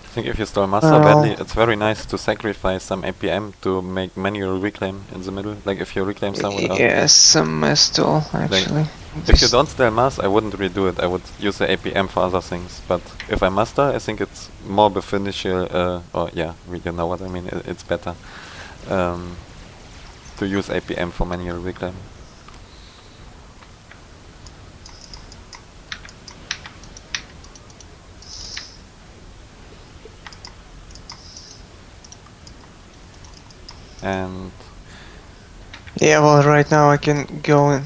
I think if you stall master badly, it's very nice to sacrifice some APM to make manual reclaim in the middle. Like if you reclaim somewhere else. Yes, some stall actually. If you don't stall mass, I wouldn't redo it. I would use the APM for other things. But if I master, I think it's more beneficial. Or yeah, you know what I mean. It's better to use APM for manual reclaim. And yeah, well, right now I can go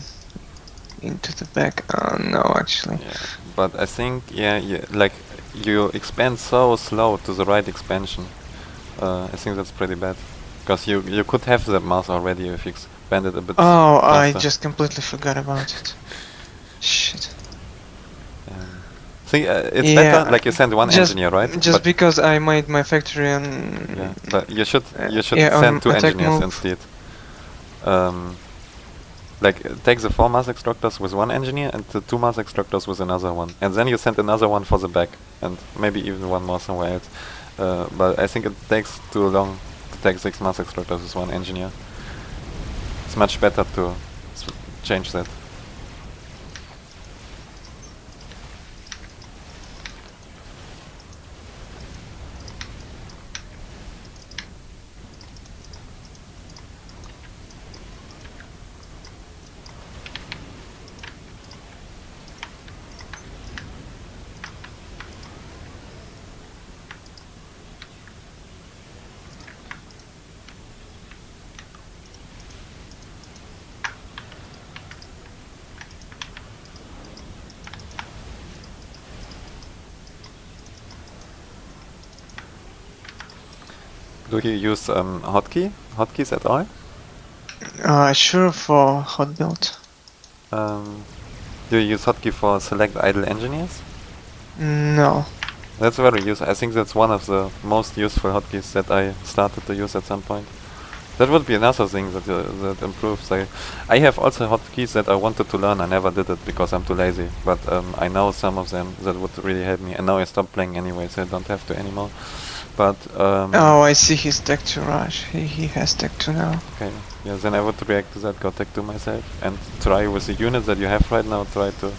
into the back. No, actually. yeah, but I think like you expand so slow to the right expansion. I think that's pretty bad. Because you could have that mass already if you expanded a bit. Oh, I faster. just completely forgot about it. Shit. See, it's Yeah, better. Like you send one just- engineer, right? Just But because I made my factory yeah, and but you should yeah, send two attack engineers move. instead. Like take the 4 mass extractors with one engineer and the 2 mass extractors with another one, and then you send another one for the back, and maybe even one more somewhere else. But I think it takes too long to take 6 mass extractors with one engineer. It's much better to change that. Do you use hotkeys at all? Sure, for hot build. Do you use hotkey for select idle engineers? No. That's very useful. I think that's one of the most useful hotkeys that I started to use at some point. That would be another thing that improves. I have also hotkeys that I wanted to learn. I never did it because I'm too lazy. But I know some of them that would really help me. And now I stopped playing anyway, so I don't have to anymore. But Oh, I see his tech 2 rush. He has tech 2 now. okay, yeah, then I would react to that, go tech 2 myself, and try with the units that you have right now, try to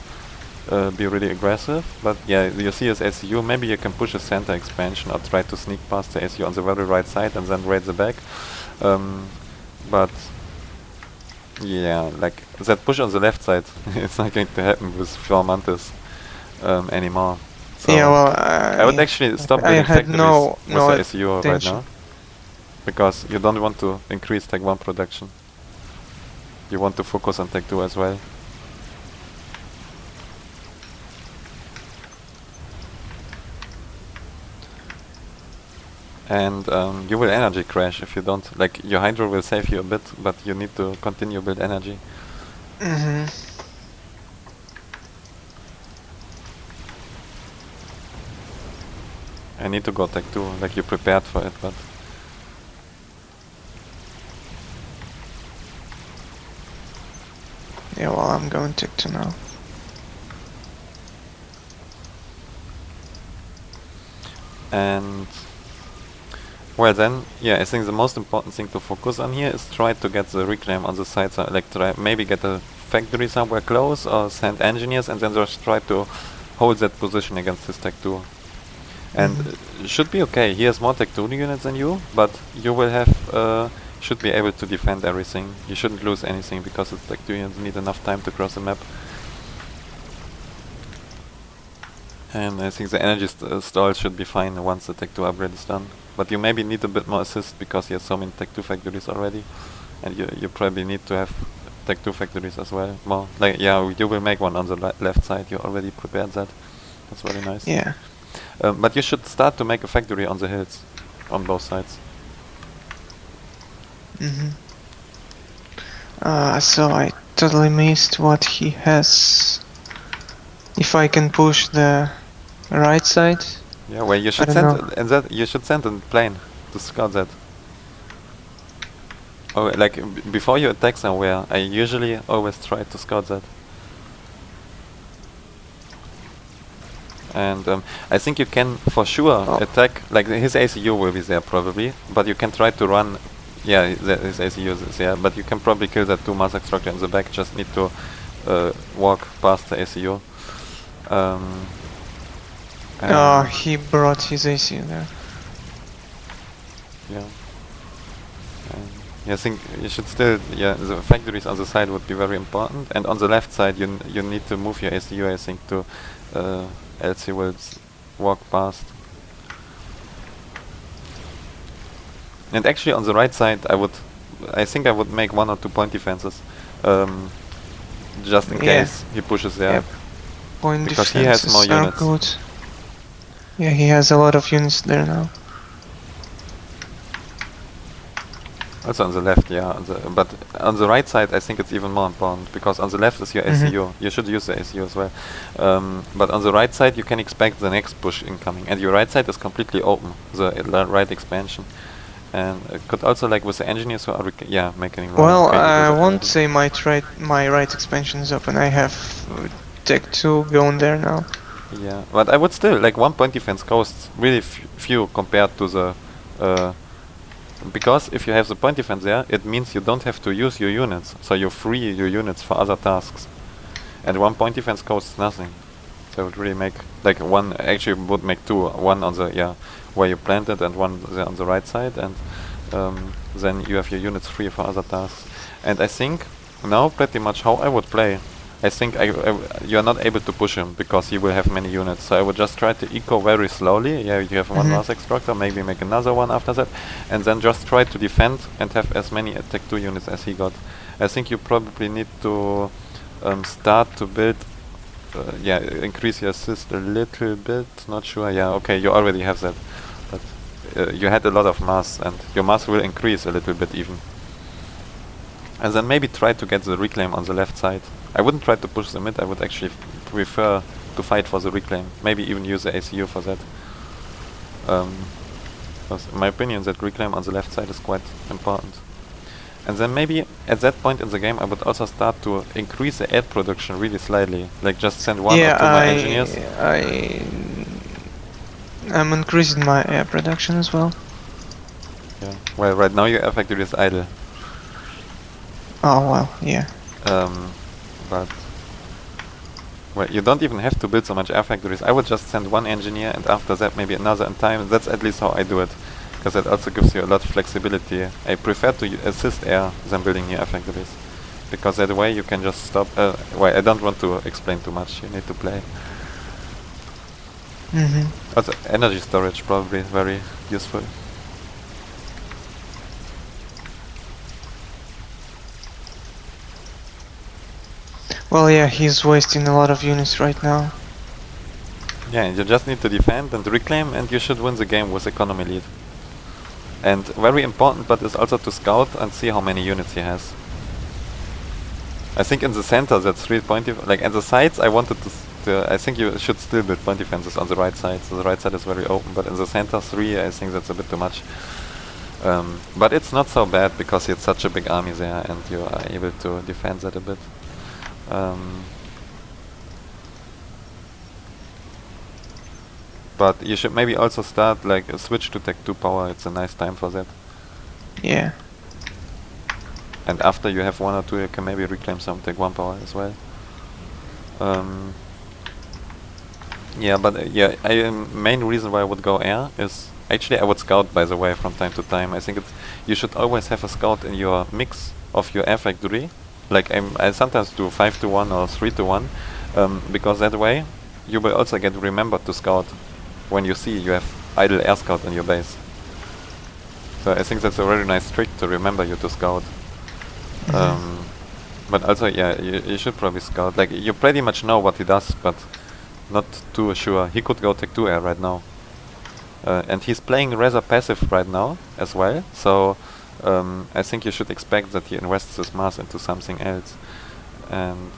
be really aggressive. But yeah, you see as SU, maybe you can push a center expansion or try to sneak past the SU on the very right side and then raid the back. But yeah, like that push on the left side, it's not going to happen with 4 Mantis anymore. So Yeah, well, I would actually stop I building had factories no with the SU right attention. now. Because you don't want to increase Tech 1 production. You want to focus on Tech 2 as well. And you will energy crash if you don't. Like, your Hydro will save you a bit, but you need to continue build energy. Mm-hmm. I need to go Tech 2, like you prepared for it, but... Yeah, well, I'm going tech 2 now. And... Well then, yeah, I think the most important thing to focus on here is try to get the reclaim on the side, so like try maybe get a factory somewhere close or send engineers and then just try to hold that position against his Tech 2. And should be okay. He has more Tech 2 units than you, but you will have should be able to defend everything. You shouldn't lose anything because his Tech 2 units need enough time to cross the map. And I think the energy stall should be fine once the Tech 2 upgrade is done. But you maybe need a bit more assist because he has so many Tech 2 factories already. And you probably need to have Tech 2 factories as well. More. Like, yeah, you will make one on the left side. You already prepared that. That's very nice. Yeah. But you should start to make a factory on the hills. On both sides. So I totally missed what he has. If I can push the right side. Yeah, well, you should I send don't know. and that you should send a plane to scout that. Oh, like before you attack somewhere, I usually always try to scout that. And I think you can for sure attack, like his ACU will be there probably, but you can try to run. Yeah, his ACU is there, but you can probably kill that 2 Mozart structure in the back. Just need to walk past the ACU. He brought his ACU there. Yeah. Yeah, I think you should still, the factories on the side would be very important, and on the left side you need to move your ACU, I think, to else you will walk past. And actually on the right side I think I would make 1 or 2 point defenses, just in case he pushes there. Yep. Point because he has more units. Good. Yeah, he has a lot of units there now. Also on the left, yeah. But on the right side, I think it's even more important because on the left is your ACU. You should use the ACU as well. But on the right side, you can expect the next push incoming, and your right side is completely open. The right expansion, and it could also, like with the engineers who are making. Well, I won't say my right expansion is open. I have Tech 2 going there now. Yeah, but I would still, like, 1 point defense costs really few compared to the. Because if you have the point defense there, it means you don't have to use your units, so you free your units for other tasks. And 1 point defense costs nothing. So it would really make, like, one, actually would make 2. One on the, where you planted, and one on the right side, and then you have your units free for other tasks. And I think now pretty much how I would play, I think you are not able to push him because he will have many units. So I would just try to eco very slowly. Yeah, you have one mass extractor, maybe make another one after that, and then just try to defend and have as many attack 2 units as he got. I think you probably need to start to build, increase your assist a little bit. Not sure. Yeah, okay, you already have that, but you had a lot of mass, and your mass will increase a little bit even. And then maybe try to get the reclaim on the left side. I wouldn't try to push the mid, I would actually prefer to fight for the reclaim. Maybe even use the ACU for that. Because in my opinion that reclaim on the left side is quite important. And then maybe at that point in the game I would also start to increase the air production really slightly. Like just send 1 or 2 more engineers. I'm increasing my air production as well. Yeah. Well, right now your air factory is idle. Oh well, yeah. But well, you don't even have to build so much air factories. I would just send 1 engineer and after that maybe another in time. That's at least how I do it, because it also gives you a lot of flexibility. I prefer to assist air than building new air factories, because that way you can just stop. Well, I don't want to explain too much. You need to play. Also, energy storage probably very useful. Well, yeah, he's wasting a lot of units right now. Yeah, you just need to defend and reclaim, and you should win the game with economy lead. And very important, but is also to scout and see how many units he has. I think in the center that's 3 point like at the sides I wanted to I think you should still build point defenses on the right side, so the right side is very open, but in the center 3 I think that's a bit too much. But it's not so bad because it's such a big army there and you are able to defend that a bit. But you should maybe also start like a switch to Tech 2 power. It's a nice time for that. Yeah. And after you have 1 or 2 you can maybe reclaim some Tech 1 power as well. Yeah, but main reason why I would go air is actually I would scout, by the way, from time to time. I think you should always have a scout in your mix of your air factory. Like I sometimes do 5 to 1 or 3 to 1, because that way you will also get remembered to scout when you see you have idle air scout in your base. So I think that's a very nice trick to remember you to scout. But also, yeah, you should probably scout. Like, you pretty much know what he does, but not too sure. He could go Tech 2 air right now. And he's playing rather passive right now as well, so I think you should expect that he invests his mass into something else. And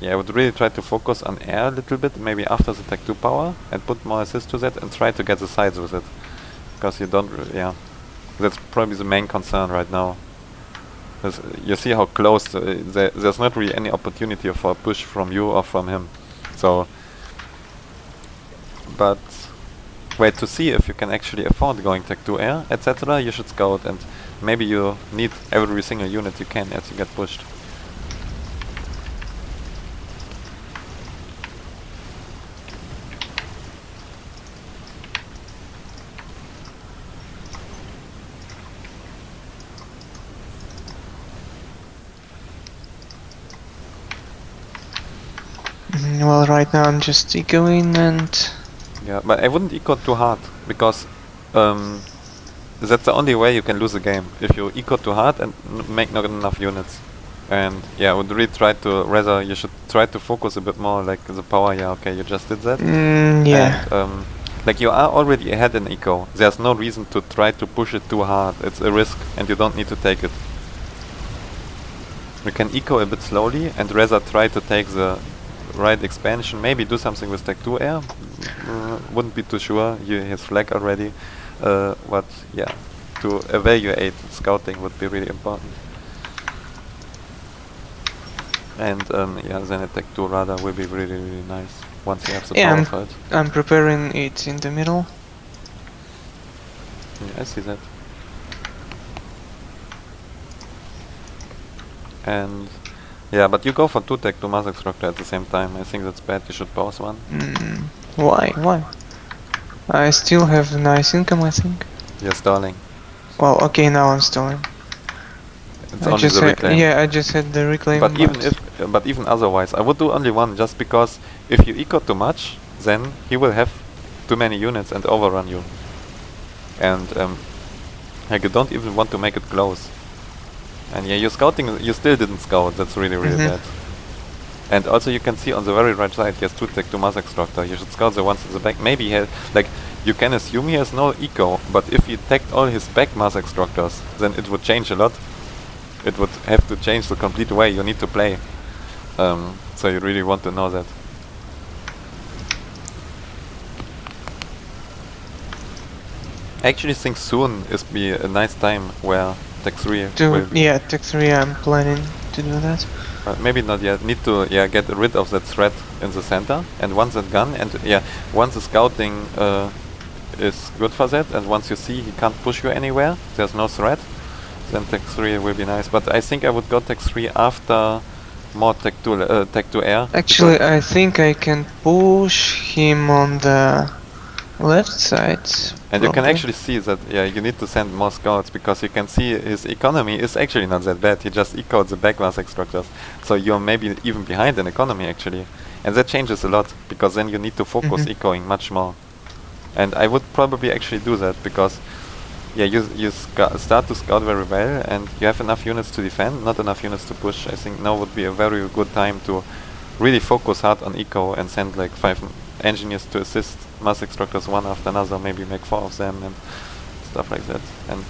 yeah, I would really try to focus on air a little bit, maybe after the Tech 2 power, and put more assist to that, and try to get the sides with it. Because you don't, yeah, that's probably the main concern right now. You see how close, there's not really any opportunity for a push from you or from him. So, but wait to see if you can actually afford going Tech 2 air, etc. You should scout, and maybe you need every single unit you can as you get pushed. Well, right now I'm just ecoing and... Yeah, but I wouldn't eco too hard, because that's the only way you can lose a game, if you eco too hard and make not enough units. And yeah, I would really try to, rather you should try to focus a bit more, like the power, yeah, okay, you just did that. Yeah. And like you are already ahead in eco, there's no reason to try to push it too hard, it's a risk and you don't need to take it. You can eco a bit slowly and rather try to take the right expansion, maybe do something with Tech 2 air, wouldn't be too sure, he has flag already, but yeah, to evaluate scouting would be really important. And yeah, then a Tech 2 radar will be really, really nice once you have the power for it. I'm preparing it in the middle. Yeah, I see that. And yeah, but you go for 2 Tech 2 mass extractor at the same time. I think that's bad, you should pause one. Why? Why? I still have nice income, I think. You're stalling. Well, okay, now I'm stalling. It's only the reclaim. Yeah, I just had the reclaim. But even otherwise, I would do only one, just because if you eco too much, then he will have too many units and overrun you. And like you don't even want to make it close. And yeah, you're scouting, you still didn't scout, that's really, really bad. And also you can see on the very right side, he has 2 Tech 2 mass extractor. You should scout the ones in the back. Maybe he has, like, you can assume he has no eco, but if he tagged all his back mass extractors, then it would change a lot. It would have to change the complete way you need to play. So you really want to know that. I actually think soon is be a nice time where Tech 3 will be. Yeah, Tech 3 I'm planning to do that. Maybe not yet. Need to get rid of that threat in the center, and once that gone, and once the scouting is good for that, and once you see he can't push you anywhere, there's no threat, then Tech 3 will be nice. But I think I would go Tech 3 after more Tech 2 air. Actually, I think I can push him on the left side. And you can actually see that, you need to send more scouts, because you can see his economy is actually not that bad. He just ecoed the back mass extractors. So you're maybe even behind in economy actually. And that changes a lot, because then you need to focus ecoing much more. And I would probably actually do that, because you start to scout very well, and you have enough units to defend, not enough units to push. I think now would be a very good time to really focus hard on eco and send like 5 engineers to assist mass extractors one after another, maybe make 4 of them and stuff like that. And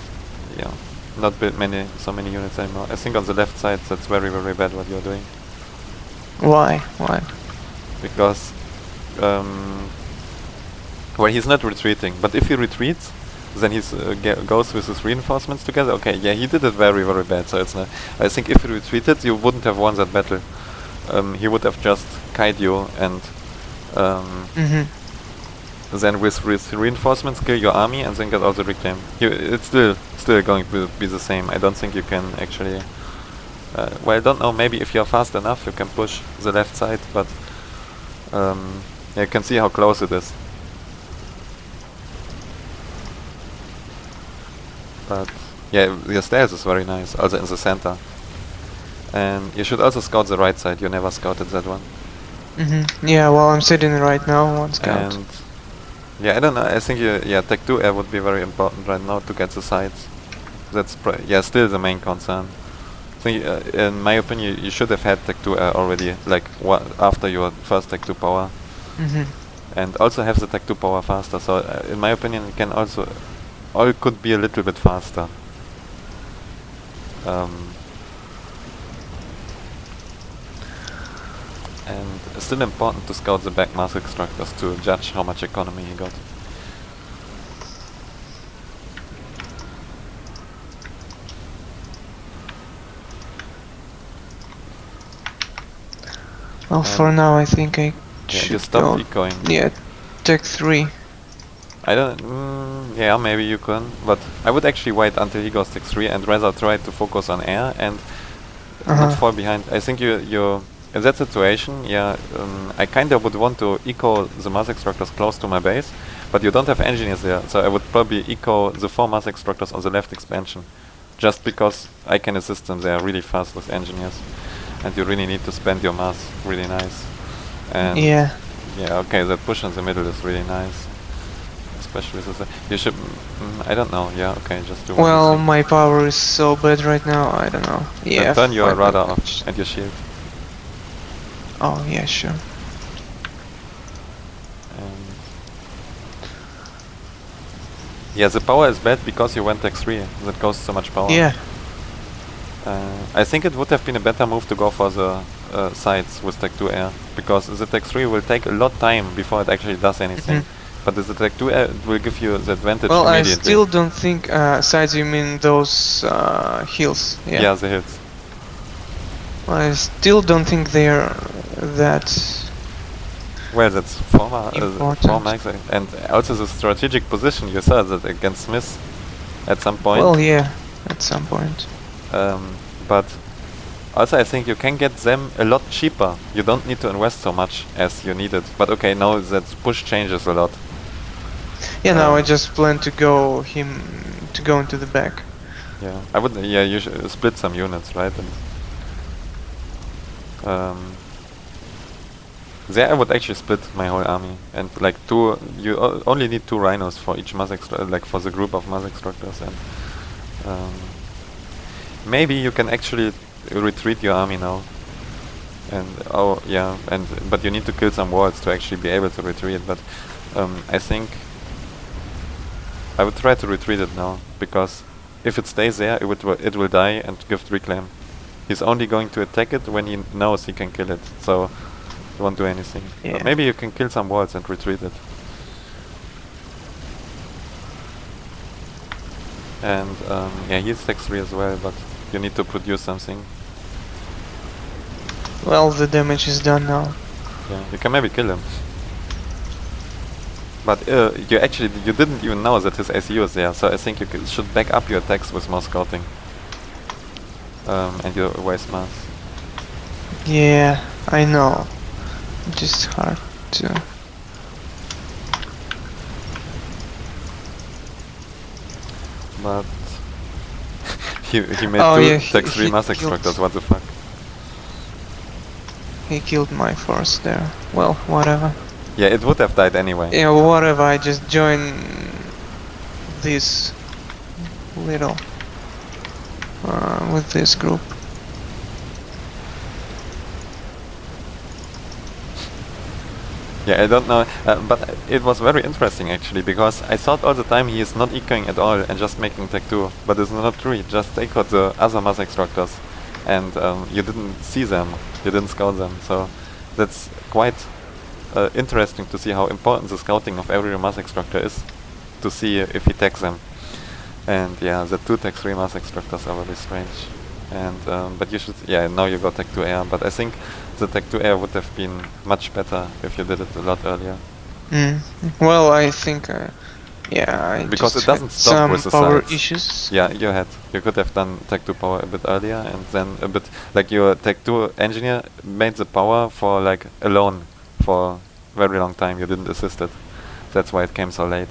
not build so many units anymore. I think on the left side that's very, very bad what you're doing. Why? Why? Because well, he's not retreating, but if he retreats, then he goes with his reinforcements together. Okay, yeah, he did it very, very bad. So it's not. I think if he retreated, you wouldn't have won that battle. He would have just kite you and then with reinforcements kill your army and then get all the reclaim. It's still going to be the same. I don't think you can actually. Well, I don't know. Maybe if you're fast enough, you can push the left side, but you can see how close it is. But yeah, your stairs is very nice, also in the center. And you should also scout the right side. You never scouted that one. Yeah, well, I'm sitting right now on scout. And yeah, I don't know. I think Tech 2 air would be very important right now to get the sides. that's yeah, still the main concern. So in my opinion, you should have had Tech 2 already, like after your first Tech 2 power, and also have the Tech 2 power faster. So in my opinion, it can also all could be a little bit faster. And it's still important to scout the back mass extractors to judge how much economy he got. Well, for now I think I Yeah, should you stop go. ecoing. Yeah, Tech 3. I don't. Yeah, maybe you can, but I would actually wait until he goes Tech 3 and rather try to focus on air and not fall behind. I think you in that situation, yeah, I kinda would want to eco the mass extractors close to my base, but you don't have engineers there, so I would probably eco the 4 mass extractors on the left expansion, just because I can assist them there really fast with engineers, and you really need to spend your mass really nice. And Yeah. yeah, okay, that push in the middle is really nice. Especially with you should, I don't know, yeah, okay, just do Well, my power is so bad right now, I don't know. Yeah. Then turn your fine, radar but- off and your shield. Oh, yeah, sure. And yeah, the power is bad because you went Tech 3, that goes so much power. Yeah. I think it would have been a better move to go for the sides with Tech 2 air, because the Tech 3 will take a lot time before it actually does anything. But the Tech 2 air will give you the advantage Well, I immediately. still don't think sides. You mean those hills? Yeah. Yeah, the hits. I still don't think they are that. Well, that's former, Important. and also the strategic position you saw that against Smith at some point. Well, yeah, at some point. But also I think you can get them a lot cheaper. You don't need to invest so much as you needed. But okay, now that push changes a lot. Yeah, now I just plan to go into the back. Yeah, I would. Yeah, you should split some units, right? And there I would actually split my whole army and like two. You only need 2 rhinos for each mass like for the group of mass extractors, and maybe you can actually retreat your army now. And oh yeah, but you need to kill some walls to actually be able to retreat. But I think I would try to retreat it now, because if it stays there, it will die and gift reclaim. He's only going to attack it when he knows he can kill it, so he won't do anything. Yeah. But maybe you can kill some walls and retreat it. And yeah, he's Tech 3 as well, but you need to produce something. Well, the damage is done now. Yeah, you can maybe kill him. But you didn't even know that his ACU is there, so I think you should back up your attacks with more scouting. And your waste mass. Yeah, I know. Just hard to. But he made Oh, 2 yeah, Tech 3 he mass killed- extractors, what the fuck? He killed my force there. Well, whatever. Yeah, it would have died anyway. Yeah, whatever. I just join this little with this group. Yeah, I don't know, but it was very interesting actually, because I thought all the time he is not ecoing at all and just making Tech 2, but it's not true, he just echoed the other mass extractors, and you didn't see them, you didn't scout them, so that's quite interesting to see how important the scouting of every mass extractor is, to see if he tags them. And yeah, the 2 Tech 3 mass extractors are very strange. And but you should, yeah, now you got Tech 2 air, but I think the Tech 2 air would have been much better if you did it a lot earlier. Well, I think, yeah, I Because just it doesn't had stop some with the power sides. issues. Yeah, you could have done Tech 2 power a bit earlier, and then a bit, like your Tech 2 engineer made the power for like alone for a very long time, you didn't assist it. That's why it came so late.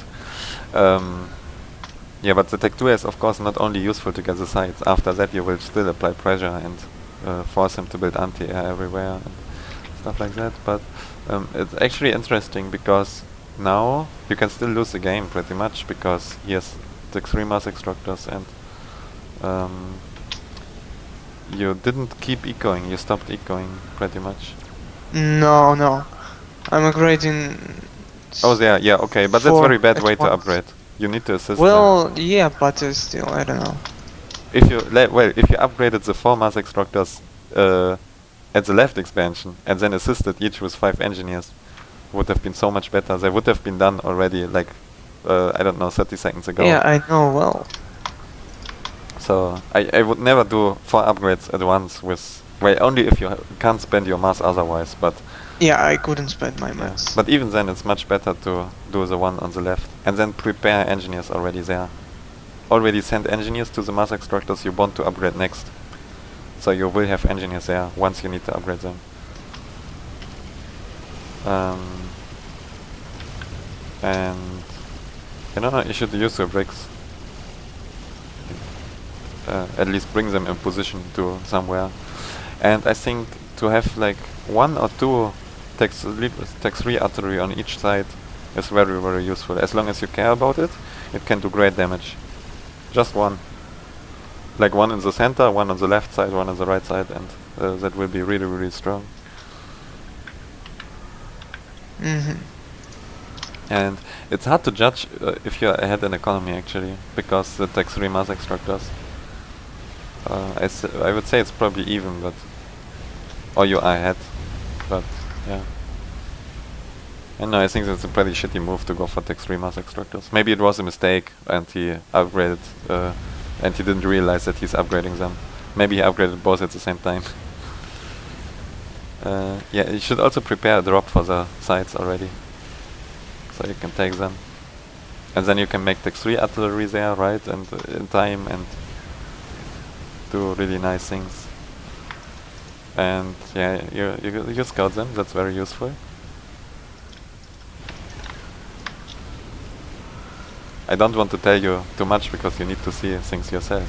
Yeah, but the Tech 2 is of course not only useful to get the sides, after that you will still apply pressure and force him to build anti-air everywhere and stuff like that, but it's actually interesting because now you can still lose the game pretty much, because he has Tech 3 mass extractors and um, you didn't keep ecoing, you stopped ecoing pretty much. No, no. I'm upgrading Oh yeah, okay, but that's very 4 bad at way to once. upgrade. You need to assist them. Well, yeah, but still, I don't know. If you if you upgraded the 4 mass extractors at the left expansion and then assisted each with 5 engineers, would have been so much better. They would have been done already, like I don't know, 30 seconds ago. Yeah, I know, well. So I would never do 4 upgrades at once with, well, only if you can't spend your mass otherwise, but Yeah, I couldn't spend my yeah. mass. But even then it's much better to do the one on the left and then prepare engineers already there. Already send engineers to the mass extractors you want to upgrade next. So you will have engineers there once you need to upgrade them. And I don't know, you should use your bricks. At least bring them in position to somewhere. And I think to have like 1 or 2 Tech 3 artillery on each side is very, very useful. As long as you care about it, it can do great damage. Just 1. Like 1 in the center, 1 on the left side, 1 on the right side, and that will be really, really strong. And it's hard to judge if you're ahead in economy actually, because the Tech 3 mass extractors. I would say it's probably even, but or you are ahead, but yeah. And no, I think that's a pretty shitty move to go for Tech 3 mass extractors. Maybe it was a mistake and he upgraded, and he didn't realize that he's upgrading them. Maybe he upgraded both at the same time. Yeah, you should also prepare a drop for the sides already, so you can take them. And then you can make Tech 3 artillery there, right, and in time, and do really nice things. And yeah, you scout them, that's very useful. I don't want to tell you too much because you need to see things yourself.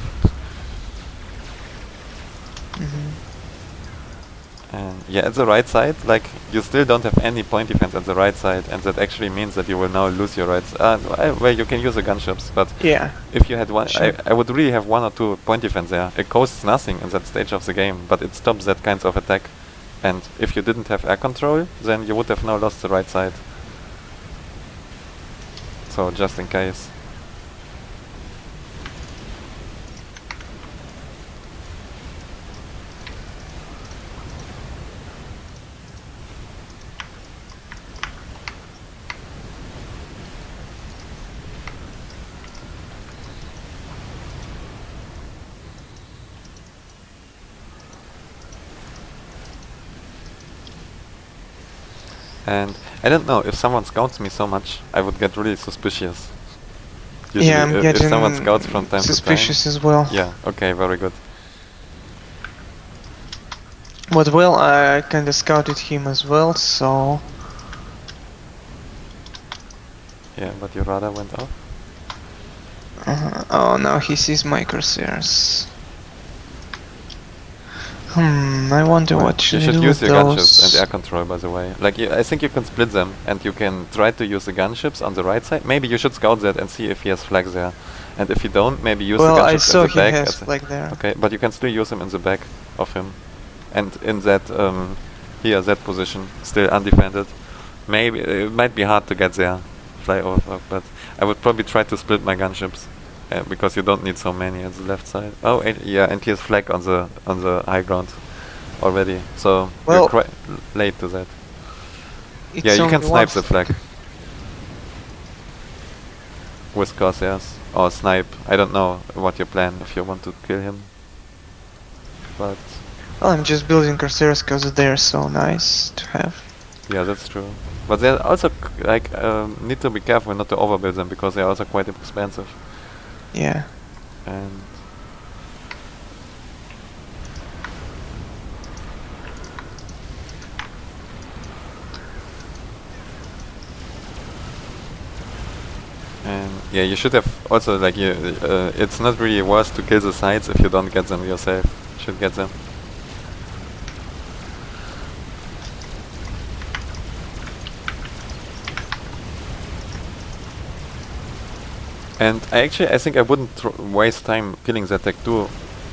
And yeah, at the right side, like, you still don't have any point defense at the right side, and that actually means that you will now lose your right well, you can use the gunships, but yeah, if you had one, sure. I would really have 1 or 2 point defense there. It costs nothing in that stage of the game, but it stops that kind of attack. And if you didn't have air control, then you would have now lost the right side. So just in case. And I don't know, if someone scouts me so much, I would get really suspicious. Usually yeah, I'm if getting someone scouts from time suspicious to time. as well. Yeah, okay, very good. But well, I kinda scouted him as well, so... Yeah, but your radar went off? Oh, now he sees my crosshairs. I wonder Well, what should you I should do use with your gunships those. and air control, by the way. Like, I think you can split them, and you can try to use the gunships on the right side. Maybe you should scout that and see if he has flags there. And if you don't, maybe use the Well, I gunships saw in the he back. has flag there. Okay, but you can still use him in the back of him. And in that, here, that position, still undefended. Maybe, it might be hard to get there, fly over, but I would probably try to split my gunships. Because you don't need so many at the left side. Oh, yeah, and he has flag on the high ground already, so well, you're quite late to that. Yeah, you can snipe the flag with crosshairs, or snipe. I don't know what you plan if you want to kill him, but well, I'm just building crosshairs because they're so nice to have. yeah, that's true. But they're also like need to be careful not to overbuild them because they're also quite expensive. Yeah. And yeah, you should have also, like, it's not really worth to kill the sides if you don't get them yourself. You should get them. And I think I wouldn't waste time killing that Tech 2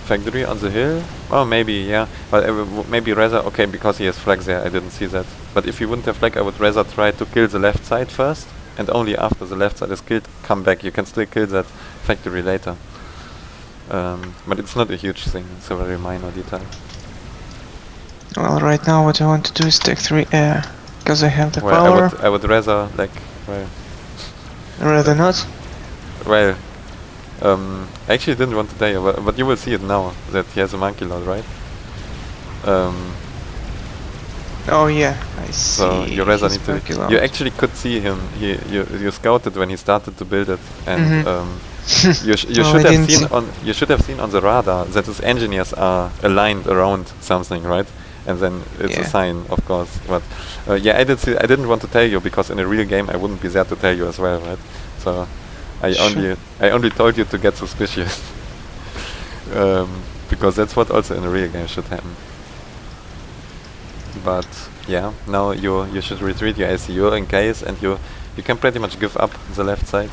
factory on the hill. Oh, maybe, yeah. But I maybe rather, okay, because he has flag there, I didn't see that. But if he wouldn't have flag, I would rather try to kill the left side first, and only after the left side is killed, come back. You can still kill that factory later. But it's not a huge thing, it's a very minor detail. Well, right now what I want to do is take 3 air, because I have the Well, power. I would rather, like, well... Rather not? Well, I actually didn't want to tell you, but you will see it now, that he has a monkey lord, right? Oh yeah, I see. So you rather his need to... monkey lord. You actually could see him, you scouted when he started to build it, and you should have seen on the radar that his engineers are aligned around something, right? And then it's a sign, of course. But yeah, I didn't want to tell you because in a real game I wouldn't be there to tell you as well, right? So I only told you to get suspicious, because that's what also in a real game should happen. But yeah, now you should retreat your ACU in case, and you can pretty much give up the left side.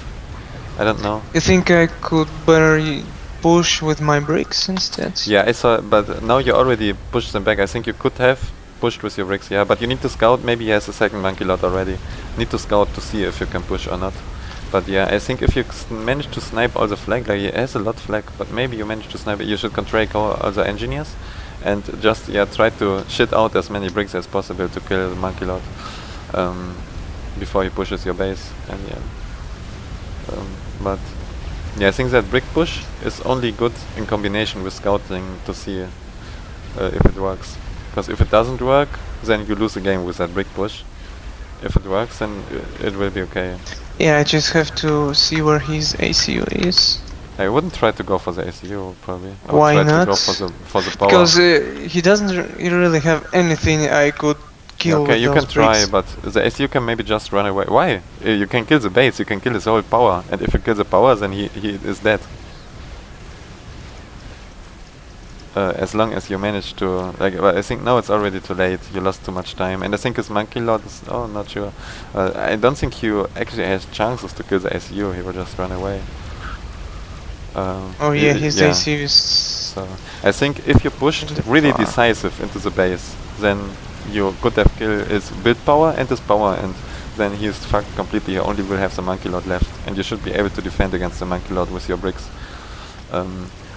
I don't know. You think I could better push with my bricks instead? Yeah, I saw, but now you already pushed them back. I think you could have pushed with your bricks, yeah, but you need to scout. Maybe he has a second monkey lot already. Need to scout to see if you can push or not. But yeah, I think if you manage to snipe all the flag, like he has a lot flag, but maybe you manage to snipe it, you should control all the engineers and just try to shit out as many bricks as possible to kill the monkey lot before he pushes your base. And yeah, but yeah, I think that brick push is only good in combination with scouting to see if it works. Because if it doesn't work, then you lose the game with that brick push. If it works, then it will be okay. Yeah, I just have to see where his ACU is. I wouldn't try to go for the ACU, probably. I Why would try not? to go for the power. Because he doesn't really have anything I could kill okay, with you those can try, bricks. but the ACU can maybe just run away. Why? You can kill the base, you can kill his whole power, and if you kill the power, then he is dead. As long as you manage to, like, well, I think now it's already too late. You lost too much time, and I think his monkey lord is. Oh, not sure. I don't think he actually has chances to kill the ACU. He will just run away. Oh yeah, his ACU is... So I think if you pushed really decisive into the base, then you could have killed his build power and his power, and then he is fucked completely. You only will have the monkey lord left, and you should be able to defend against the monkey lord with your bricks.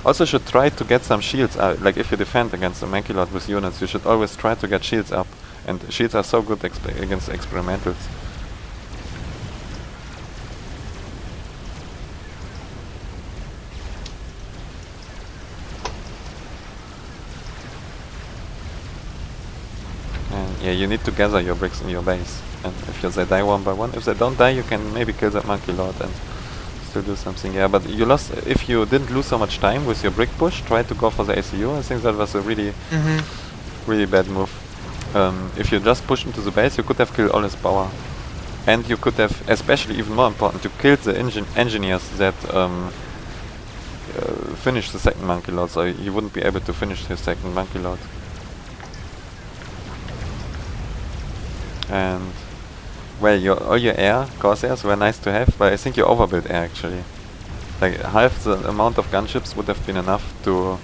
Also should try to get some shields, like if you defend against the monkey lord with units, you should always try to get shields up, and shields are so good against experimentals. And yeah, you need to gather your bricks in your base, and if they die one by one, if they don't die, you can maybe kill that monkey lord and still do something. Yeah, but you lost. If you didn't lose so much time with your brick push, try to go for the ACU. I think that was a really, really bad move. If you just push into the base, you could have killed all his power, and you could have, especially even more important, to kill the engineers that finish the second monkey lord. So he wouldn't be able to finish his second monkey lord. And well, all your air Corsairs were nice to have, but I think you overbuilt air actually. Like half the amount of gunships would have been enough to...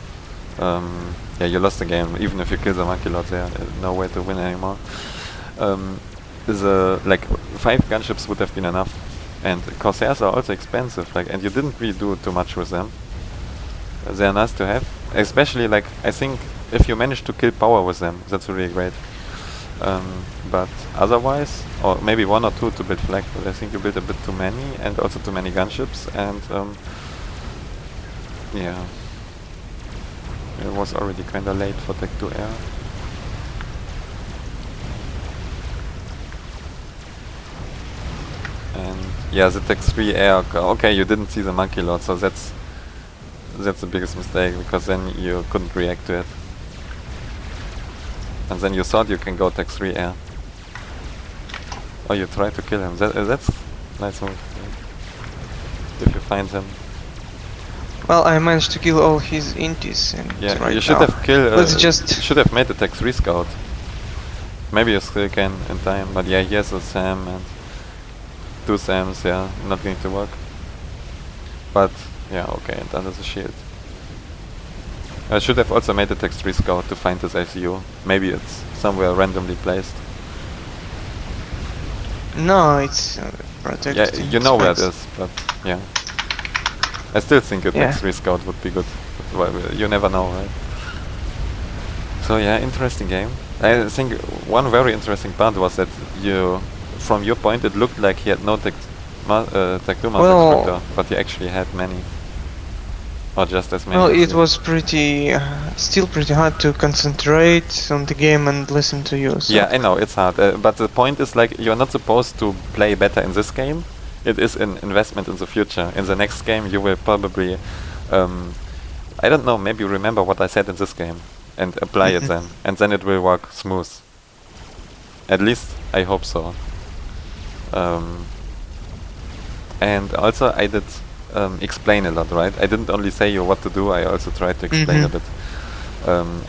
yeah, you lost the game, even if you kill the monkey lord there, no way to win anymore. Like 5 gunships would have been enough. And Corsairs are also expensive, like, and you didn't really do too much with them. They are nice to have, especially like, I think if you manage to kill power with them, that's really great. But otherwise, or maybe 1 or 2 to build flag, but I think you built a bit too many, and also too many gunships, and yeah, it was already kinda late for Tech 2 air. And yeah, the Tech 3 air, okay, you didn't see the monkey lord, so that's the biggest mistake, because then you couldn't react to it. And then you thought you can go Tech 3 air. Oh, you tried to kill him. That's nice move. If you find him. Well, I managed to kill all his intis, and yeah, right you should now. have killed. Let's just should have made the Tech 3 scout. Maybe you still can in time, but yeah, he has a Sam and 2 Sams. Yeah, not going to work. but yeah, okay, and under the shield. I should have also made a text 3 scout to find this ICU. Maybe it's somewhere randomly placed. No, it's Yeah, protected in you know where it space. is, but yeah. I still think a Yeah. text 3 scout would be good. Well, you never know, right? So yeah, interesting game. I think one very interesting part was that from your point, it looked like he had no tech 2 mouse Well, extractor, but he actually had many. Or just as many well, as it you. was still pretty hard to concentrate on the game and listen to you. So. Yeah, I know, it's hard. But the point is, like, you're not supposed to play better in this game. It is an investment in the future. In the next game, you will probably, I don't know, maybe remember what I said in this game and apply it then. And then it will work smooth. At least, I hope so. And also, I did explain a lot, right? I didn't only say you what to do, I also tried to explain a bit.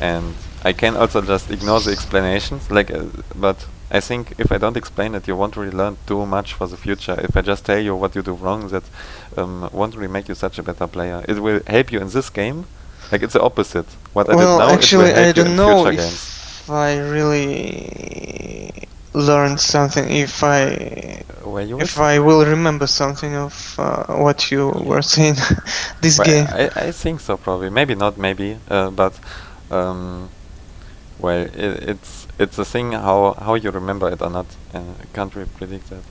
And I can also just ignore the explanations, like, but I think if I don't explain it, you won't really learn too much for the future. If I just tell you what you do wrong, that won't really make you such a better player. It will help you in this game, like it's the opposite. What I did now, Actually, it will I help you don't in know future if games. I really learned something. If I will remember something of what you were saying this Well, game. I think so, probably. Maybe not, maybe, but well, it's a thing how you remember it or not. Can't really predict that.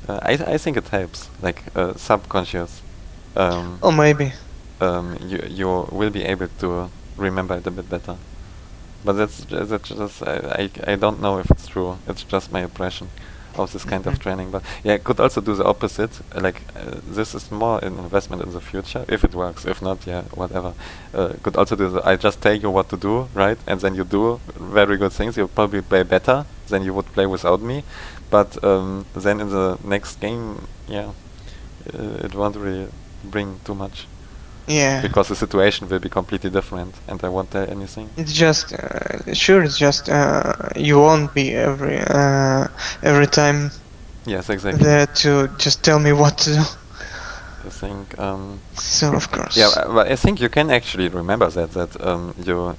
I think it helps, like subconscious. Oh, maybe. You will be able to remember it a bit better. But that's just I don't know if it's true. It's just my impression of this kind of training. But yeah, could also do the opposite. Like this is more an investment in the future if it works. If not, yeah, whatever. Could also do I just tell you what to do, right? And then you do very good things. You'll probably play better than you would play without me. But then in the next game, yeah, it won't really bring too much. Yeah. Because the situation will be completely different, and I won't tell anything. It's just it's just you won't be every time. Yes, exactly. There to just tell me what to do. I think. So of course. Yeah, but I think you can actually remember that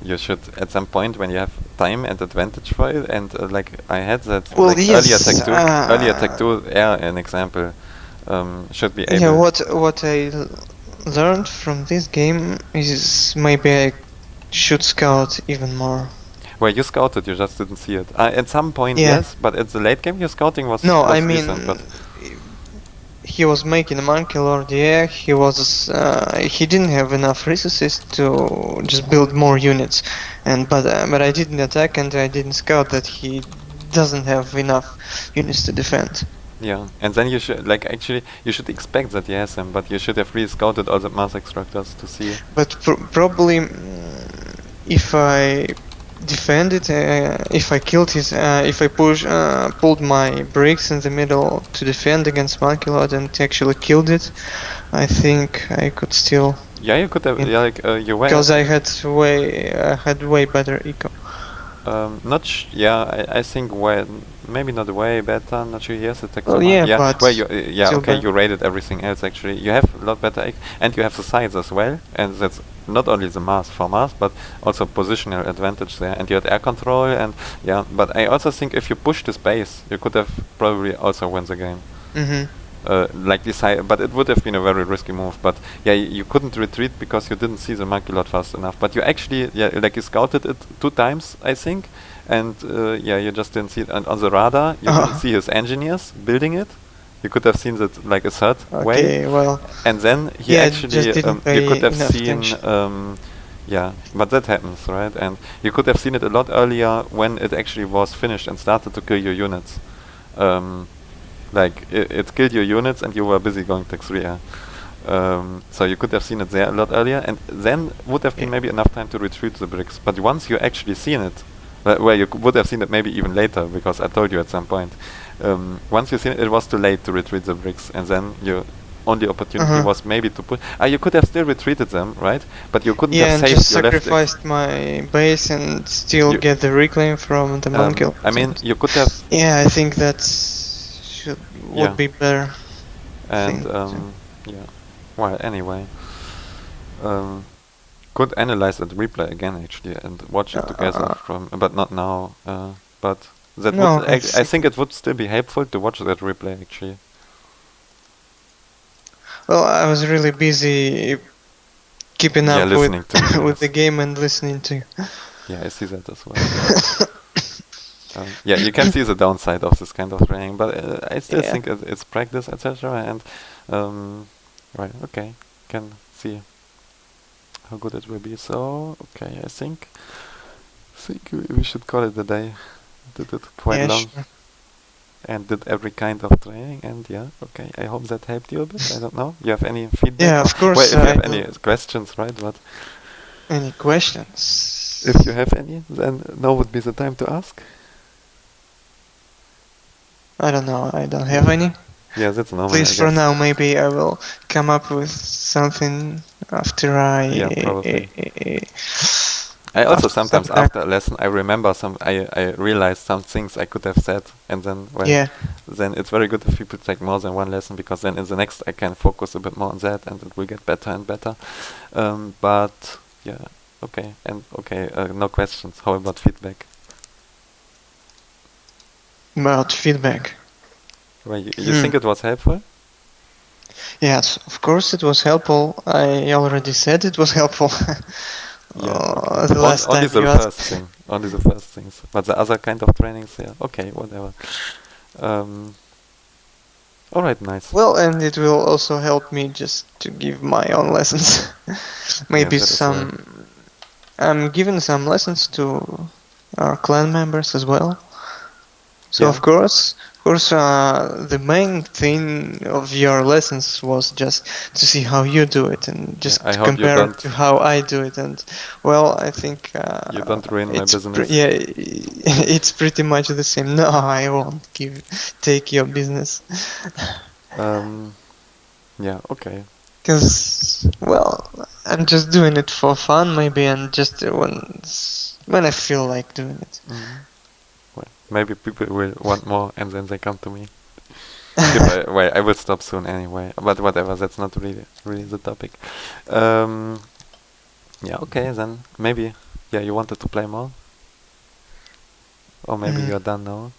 you should at some point when you have time and advantage for it, and like I had that earlier Tech 2 Air an example should be able. Yeah, what I learned from this game is maybe I should scout even more. Well, you scouted, you just didn't see it. At some point, yes, but at the late game, your scouting was no. was I mean, decent, but he was making a monkey lord. Yeah, he was. He didn't have enough resources to just build more units, but I didn't attack and I didn't scout that he doesn't have enough units to defend. Yeah, and then you should actually you should expect that he has them, but you should have really scouted all the mass extractors to see. But probably, if I defended, if I killed his, if I pulled my bricks in the middle to defend against Monkey Lord and actually killed it, I think I could still. Yeah, you could have. Yeah, like you were. Because I had way better eco. I think maybe not way better. I'm not sure. Yes, it takes. Well, yeah, but well, okay. You rated everything else actually. You have a lot better, and you have the sides as well, and that's not only the mass for mass, but also positional advantage there. And you had air control, and yeah. But I also think if you push this base, you could have probably also won the game. Like this high, but it would have been a very risky move. But yeah, you couldn't retreat because you didn't see the monkey lord fast enough. But you actually, like you scouted it 2 times, I think, and you just didn't see it. And on the radar, you didn't see his engineers building it. You could have seen that like a third way. Okay, well. And then he actually, you could have seen, but that happens, right? And you could have seen it a lot earlier when it actually was finished and started to kill your units. Like it killed your units and you were busy going tech 3 air. So you could have seen it there a lot earlier, and then would have been maybe enough time to retreat the bricks. But once you actually seen it, well, you would have seen it maybe even later, because I told you at some point. Once you seen it, it was too late to retreat the bricks, and then your only opportunity was maybe to put. You could have still retreated them, right? But you couldn't have saved just your sacrificed my base and still get the reclaim from the monkey. I mean, you could have. Yeah, I think would be better. And Well, anyway, could analyze that replay again actually and watch it together Uh, from, but not now. But that would, no, I I think. think it would still be helpful to watch that replay actually. Well, I was really busy keeping Yeah, up with listening to me. with the Yes. game and listening to. Yeah, I see that as well. Yeah, you can see the downside of this kind of training, but I still Yeah. think it's practice, etc. And right, okay, can see how good it will be. So, okay, I think we should call it a day. Did it quite Yeah, long sure. and did every kind of training. And yeah, okay, I hope that helped you a bit. I don't know. You have any feedback Yeah, or of well, course. if you I have any do. questions, right? But Any if you questions? have any, then now would be the time to ask. I don't know. I don't have Yeah, any. yeah, that's At normal, I least for guess. now, maybe I will come up with something after Yeah, probably. I I also after some sometimes time. after a lesson I remember I realize some things I could have said and then well Yeah. then it's very good if people take more than one lesson because then in the next I can focus a bit more on that and it will get better and better. But yeah, okay and okay, no questions. How about feedback? About feedback. Well, you Hmm. think it was helpful? Yes, of course it was helpful. I already said it was helpful. Yeah, okay. The last Only time the you first asked. thing, only the first things. But the other kind of trainings, yeah, okay, whatever. Um, all right, nice. Well, and it will also help me just to give my own lessons. Yeah, Maybe that as well. some. I'm giving some lessons to our clan members as well. So Yeah, of course, the main thing of your lessons was just to see how you do it and yeah. just I to hope you compare it don't to how I do it. And well, I think you don't ruin my business. yeah, it's pretty much the same. No, I won't take your business. Um, yeah, okay. Because, well, I'm just doing it for fun, maybe, and just when I feel like doing it. Mm. Well, maybe people will want more and then they come to me. If I, well, I will stop soon anyway. But whatever, that's not really the topic. Um, yeah, okay, then maybe, yeah, you wanted to play more? Or maybe Mm. you're done now?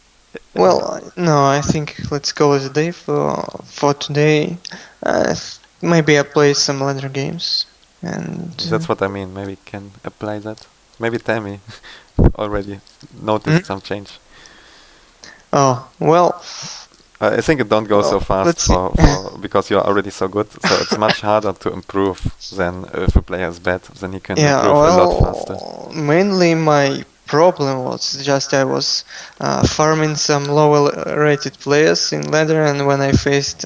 Uh, Well, no, I think let's call it a day for today. Maybe I play some later games, and that's what I mean. Maybe can apply that. Maybe tell me already hmm? noticed some change. Oh well, I think it don't go so fast let's see. for because you're already so good. So it's much harder to improve than if a player is bad. Then he can Yeah, improve a lot faster. well, mainly my problem was just I was farming some lower rated players in ladder, and when I faced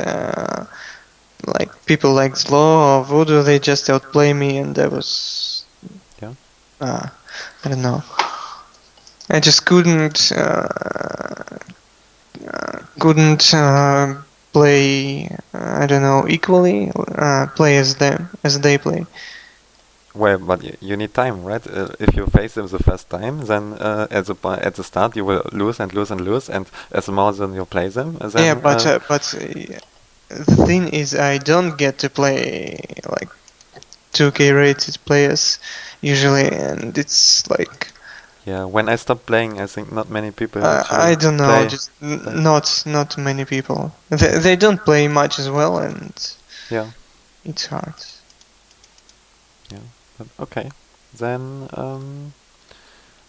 like people like Zlo or Voodoo, they just outplay me, and I was Yeah. I don't know. I just couldn't play I don't know equally play as them as they play. Well, but you need time, right? If you face them the first time, then at the start you will lose and lose and lose, and as more than you play them, Yeah, then but the thing is, I don't get to play like 2K rated players usually, and it's like yeah. When I stopped playing, I think not many people actually I don't know, play. just Like not many people. They don't play much as well, and yeah, it's hard. yeah. But okay, then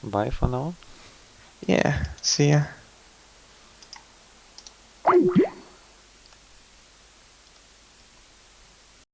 bye for now. Yeah, see ya.